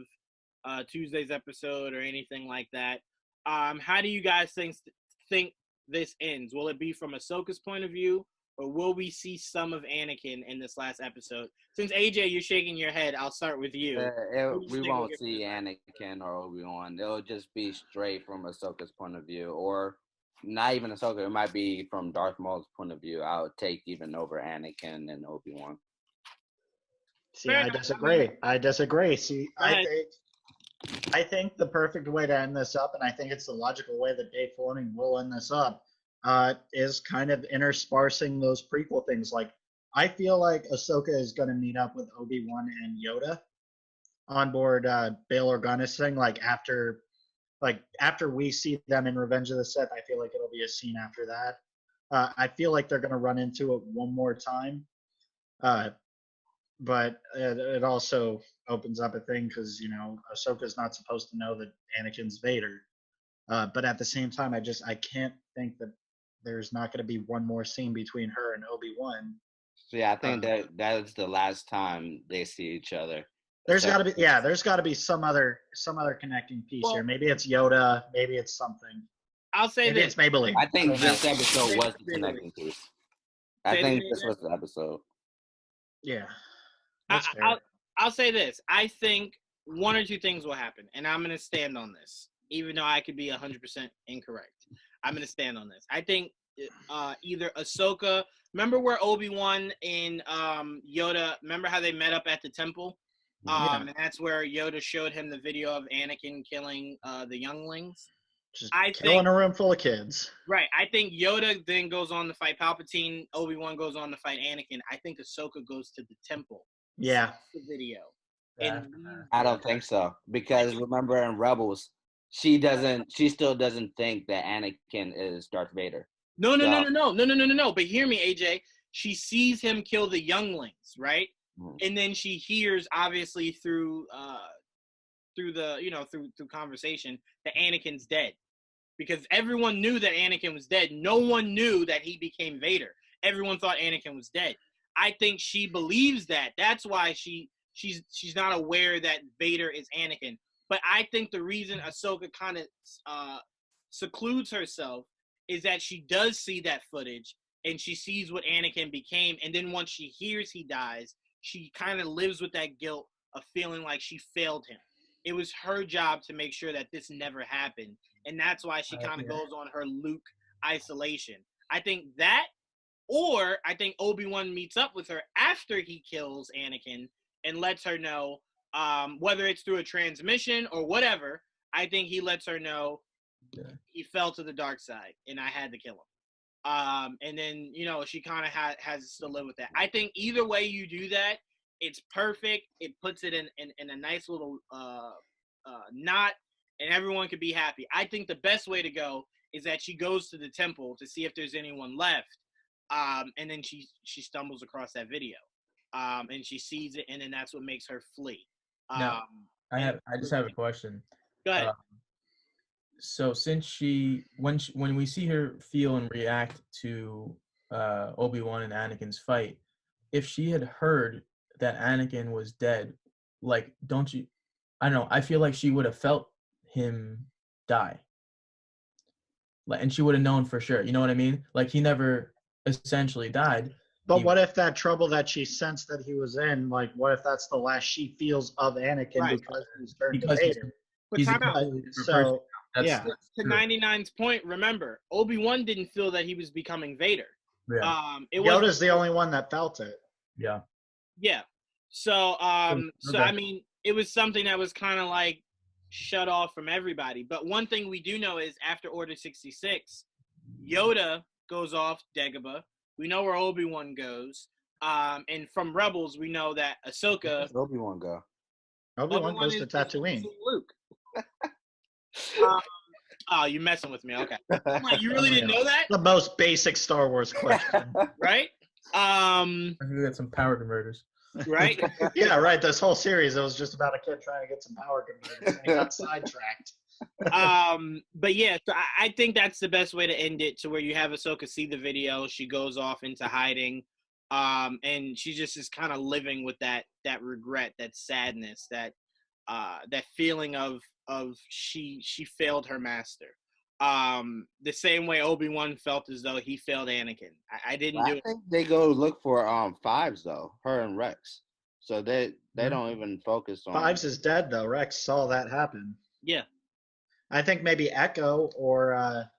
Tuesday's episode or anything like that. How do you guys think this ends? Will it be from Ahsoka's point of view, or will we see some of Anakin in this last episode? Since AJ, you're shaking your head, I'll start with you. We won't see Anakin or Obi-Wan. It'll just be straight from Ahsoka's point of view, or not even Ahsoka. It might be from Darth Maul's point of view. I would take even over Anakin and Obi-Wan. See, I disagree. See, I think the perfect way to end this up, and I think it's the logical way that Dave Filoni will end this up, is kind of interspersing those prequel things. Like, I feel like Ahsoka is going to meet up with Obi-Wan and Yoda on board Bail Organa's thing. Like after we see them in Revenge of the Sith, I feel like it'll be a scene after that. I feel like they're going to run into it one more time. but it also opens up a thing because Ahsoka's not supposed to know that Anakin's Vader. But at the same time, I can't think that there's not going to be one more scene between her and Obi-Wan. So yeah, I think that is the last time they see each other. There's So- got to be some other connecting piece here. Maybe it's Yoda, maybe it's something. I'll say Maybe this. it's Maybelline. I think don't know. this episode was the connecting piece. I Say it think again, this Jay. was the episode. Yeah. That's fair. I'll say this. I think one or two things will happen, and I'm going to stand on this, even though I could be 100% incorrect. I'm going to stand on this. I think either Ahsoka. Remember where Obi-Wan and Yoda, remember how they met up at the temple? And that's where Yoda showed him the video of Anakin killing the younglings. Just I killing think- a room full of kids. Right. I think Yoda then goes on to fight Palpatine. Obi-Wan goes on to fight Anakin. I think Ahsoka goes to the temple. Yeah. The video. Yeah. And I don't think so because remember in Rebels, she still doesn't think that Anakin is Darth Vader. No. But hear me, AJ. She sees him kill the younglings, right? Mhm. And then she hears, obviously, through conversation, that Anakin's dead. Because everyone knew that Anakin was dead. No one knew that he became Vader. Everyone thought Anakin was dead. I think she believes that. That's why she's not aware that Vader is Anakin. But I think the reason Ahsoka kind of secludes herself is that she does see that footage and she sees what Anakin became. And then once she hears he dies, she kind of lives with that guilt of feeling like she failed him. It was her job to make sure that this never happened. And that's why she kind of goes on her Luke isolation. I think that, or I think Obi-Wan meets up with her after he kills Anakin and lets her know, whether it's through a transmission or whatever, I think he lets her know he fell to the dark side and I had to kill him. And then, she kind of has to live with that. I think either way you do that, it's perfect. It puts it in a nice little knot, and everyone could be happy. I think the best way to go is that she goes to the temple to see if there's anyone left, and then she stumbles across that video, and she sees it, and then that's what makes her flee. Now, I just have a question. Go ahead. So since when we see her feel and react to Obi-Wan and Anakin's fight, if she had heard that Anakin was dead, like, I don't know, I feel like she would have felt him die. Like, and she would have known for sure. You know what I mean? Like, he never essentially died. But what if that trouble that she sensed that he was in, like, what if that's the last she feels of Anakin Right. because he's turned Because to Vader? But he's a time out. completely different person. So, That's- yeah. that's To true. 99's point, remember, Obi-Wan didn't feel that he was becoming Vader. Yeah. It was Yoda's the only one that felt it. Yeah. Yeah. So, Okay. I mean, it was something that was kind of like shut off from everybody. But one thing we do know is after Order 66, Yoda goes off Dagobah. We know where Obi-Wan goes. And from Rebels, we know that Ahsoka. Where's Obi-Wan go? Obi-Wan goes is- to Tatooine. is Luke. Oh, you're messing with me. Okay. I'm like, you really didn't know that, The most basic Star Wars question. right? I think we got some power converters. Right. Yeah, right. This whole series, it was just about a kid trying to get some power converters, and he got sidetracked. But yeah, so I think that's the best way to end it, to where you have Ahsoka see the video, she goes off into hiding, and she just is kind of living with that regret, that sadness, that feeling of she failed her master. The same way Obi-Wan felt as though he failed Anakin. I didn't do I it. think they go look for Fives though, her and Rex. So they Mhm. don't even focus on Fives is dead, though. Rex saw that happen. Yeah. I think maybe Echo or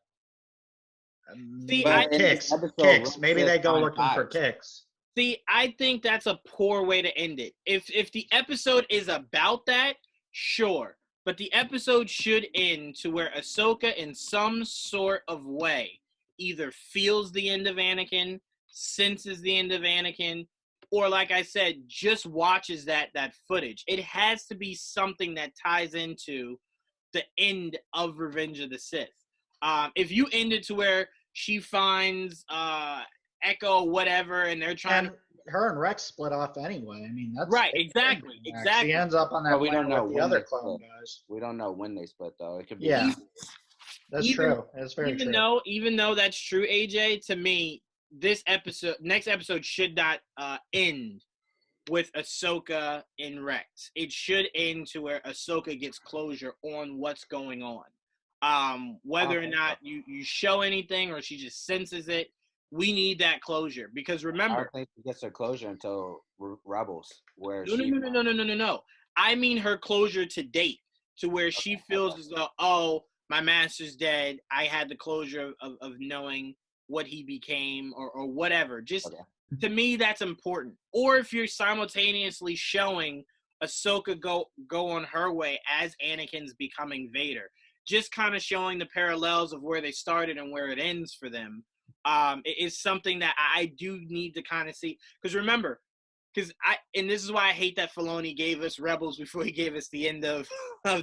See, But in Kix. this episode, Kix. Rex Maybe said they go find looking for Fives. Kix. See, I think that's a poor way to end it. If the episode is about that, sure. But the episode should end to where Ahsoka, in some sort of way, either feels the end of Anakin, senses the end of Anakin, or, like I said, just watches that footage. It has to be something that ties into the end of Revenge of the Sith. If you end it to where she finds Echo, whatever, and they're trying And her and Rex split off anyway. I mean, that's Right, exactly, She exactly. ends up on that But we don't planet know with the when other they clone split. guys. We don't know when they split though. It could be. Yeah, that's Even- true. That's very even true. though that's true, AJ, to me, next episode should not end with Ahsoka and Rex. It should end to where Ahsoka gets closure on what's going on. Whether or not you show anything or she just senses it, we need that closure. Because I remember, don't think she gets her closure until Rebels, where no. I mean her closure to date, to where she feels as though, oh, my master's dead. I had the closure of knowing what he became or whatever. Just to me, that's important. Or if you're simultaneously showing Ahsoka go on her way as Anakin's becoming Vader, just kind of showing the parallels of where they started and where it ends for them. It is something that I do need to kind of see. Because remember, and this is why I hate that Filoni gave us Rebels before he gave us the end of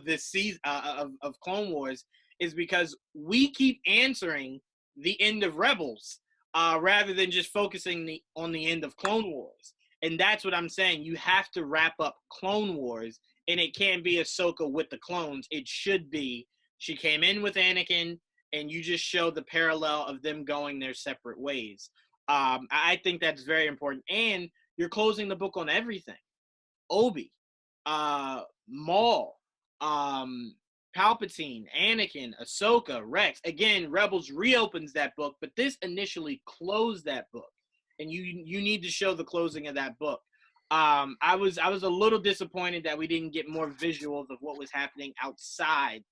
this season of Clone Wars, is because we keep answering the end of Rebels rather than just focusing on the end of Clone Wars. And that's what I'm saying. You have to wrap up Clone Wars, and it can't be Ahsoka with the clones. It should be she came in with Anakin, and you just show the parallel of them going their separate ways. I think that's very important. And you're closing the book on everything. Obi, Maul, Palpatine, Anakin, Ahsoka, Rex. Again, Rebels reopens that book, but this initially closed that book. And you need to show the closing of that book. I was a little disappointed that we didn't get more visuals of what was happening outside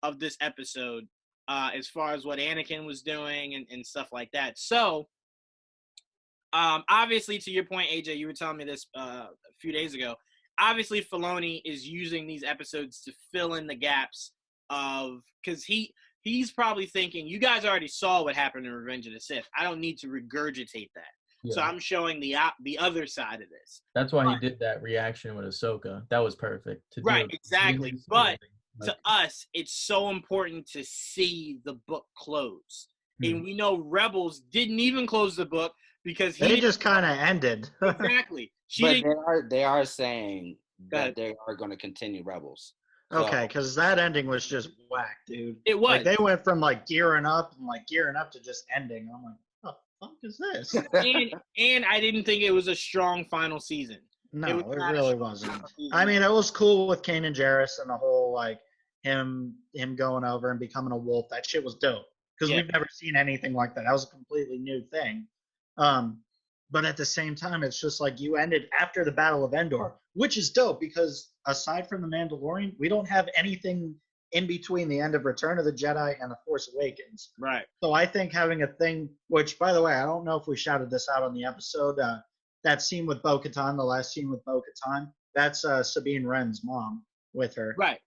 of this episode as far as what Anakin was doing and stuff like that. So, obviously, to your point, AJ, you were telling me this a few days ago. Obviously, Filoni is using these episodes to fill in the gaps because he's probably thinking, you guys already saw what happened in Revenge of the Sith. I don't need to regurgitate that. Yeah. So I'm showing the other side of this. That's why he did that reaction with Ahsoka. That was perfect. Right, exactly. But to us, it's so important to see the book close. And we know Rebels didn't even close the book because they just kind of ended. Exactly. But they are saying that they are going to continue Rebels. So. Okay, because that ending was just whack, dude. It was. Like, they went from gearing up to just ending. I'm like, what the fuck is this? and I didn't think it was a strong final season. No, it really wasn't. I mean, it was cool with Kanan Jarrus and the whole him going over and becoming a wolf. That shit was dope because we've never seen anything like that. That was a completely new thing. But at the same time, it's just you ended after the Battle of Endor, which is dope because aside from The Mandalorian, we don't have anything in between the end of Return of the Jedi and The Force Awakens. Right. So I think having a thing, which, by the way, I don't know if we shouted this out on the episode, that scene with Bo-Katan, the last scene with Bo-Katan, that's Sabine Wren's mom with her. Right.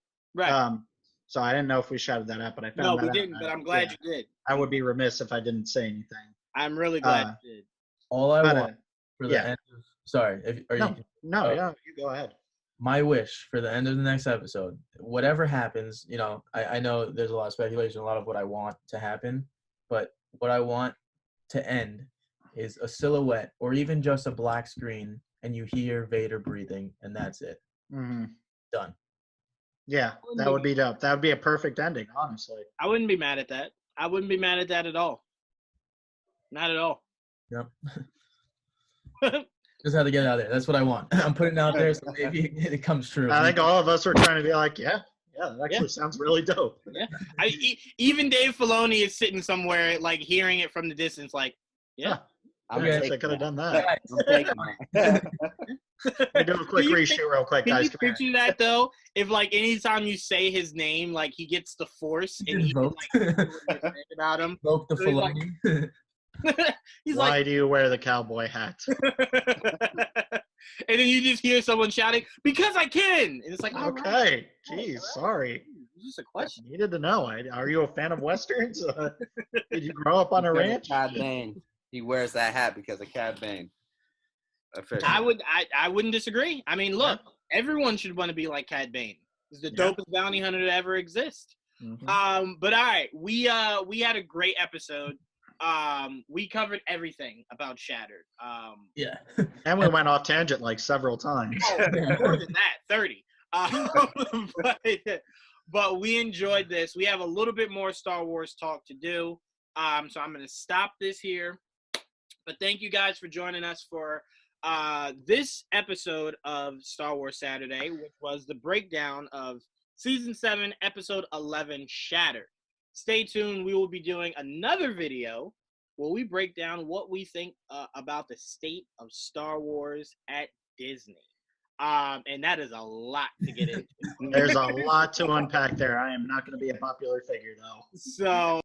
So I didn't know if we shouted that out, but I found that out. No, we didn't, but I'm glad you did. I would be remiss if I didn't say anything. I'm really glad you did. All I want for the end of, sorry, you go ahead. My wish for the end of the next episode, whatever happens, I know there's a lot of speculation, a lot of what I want to happen, but what I want to end is a silhouette or even just a black screen and you hear Vader breathing and that's it. Mm-hmm. Done. Yeah, that would be dope. That would be a perfect ending, honestly. I wouldn't be mad at that. I wouldn't be mad at that at all. Not at all. Yep. Just had to get it out there. That's what I want. I'm putting it out there so maybe it comes true. I think all of us were trying to be like, that actually sounds really dope. Yeah. Even Dave Filoni is sitting somewhere, hearing it from the distance, I guess I could have done that. We're doing a quick reshoot real quick, guys. Can you picture that, though? If, anytime you say his name, he gets the Force and he about him. Invoke the Filoni. He's Why do you wear the cowboy hat? And then you just hear someone shouting, because I can! And it's like, okay. Jeez, sorry. It's just a question. I needed to know. Are you a fan of Westerns? Did you grow up on a ranch? Cad Bane. He wears that hat because of Cad Bane. I wouldn't disagree. I mean, look, everyone should want to be like Cad Bane. He's the dopest bounty hunter to ever exist. Mm-hmm. But all right, we had a great episode. we covered everything about Shattered. Yeah. And we went off tangent like several times. More than that, 30. But, but we enjoyed this. We have a little bit more Star Wars talk to do. So I'm going to stop this here. But thank you guys for joining us for this episode of Star Wars Saturday, which was the breakdown of Season 7, Episode 11, Shattered. Stay tuned. We will be doing another video where we break down what we think about the state of Star Wars at Disney. And that is a lot to get into. There's a lot to unpack there. I am not going to be a popular figure, though. So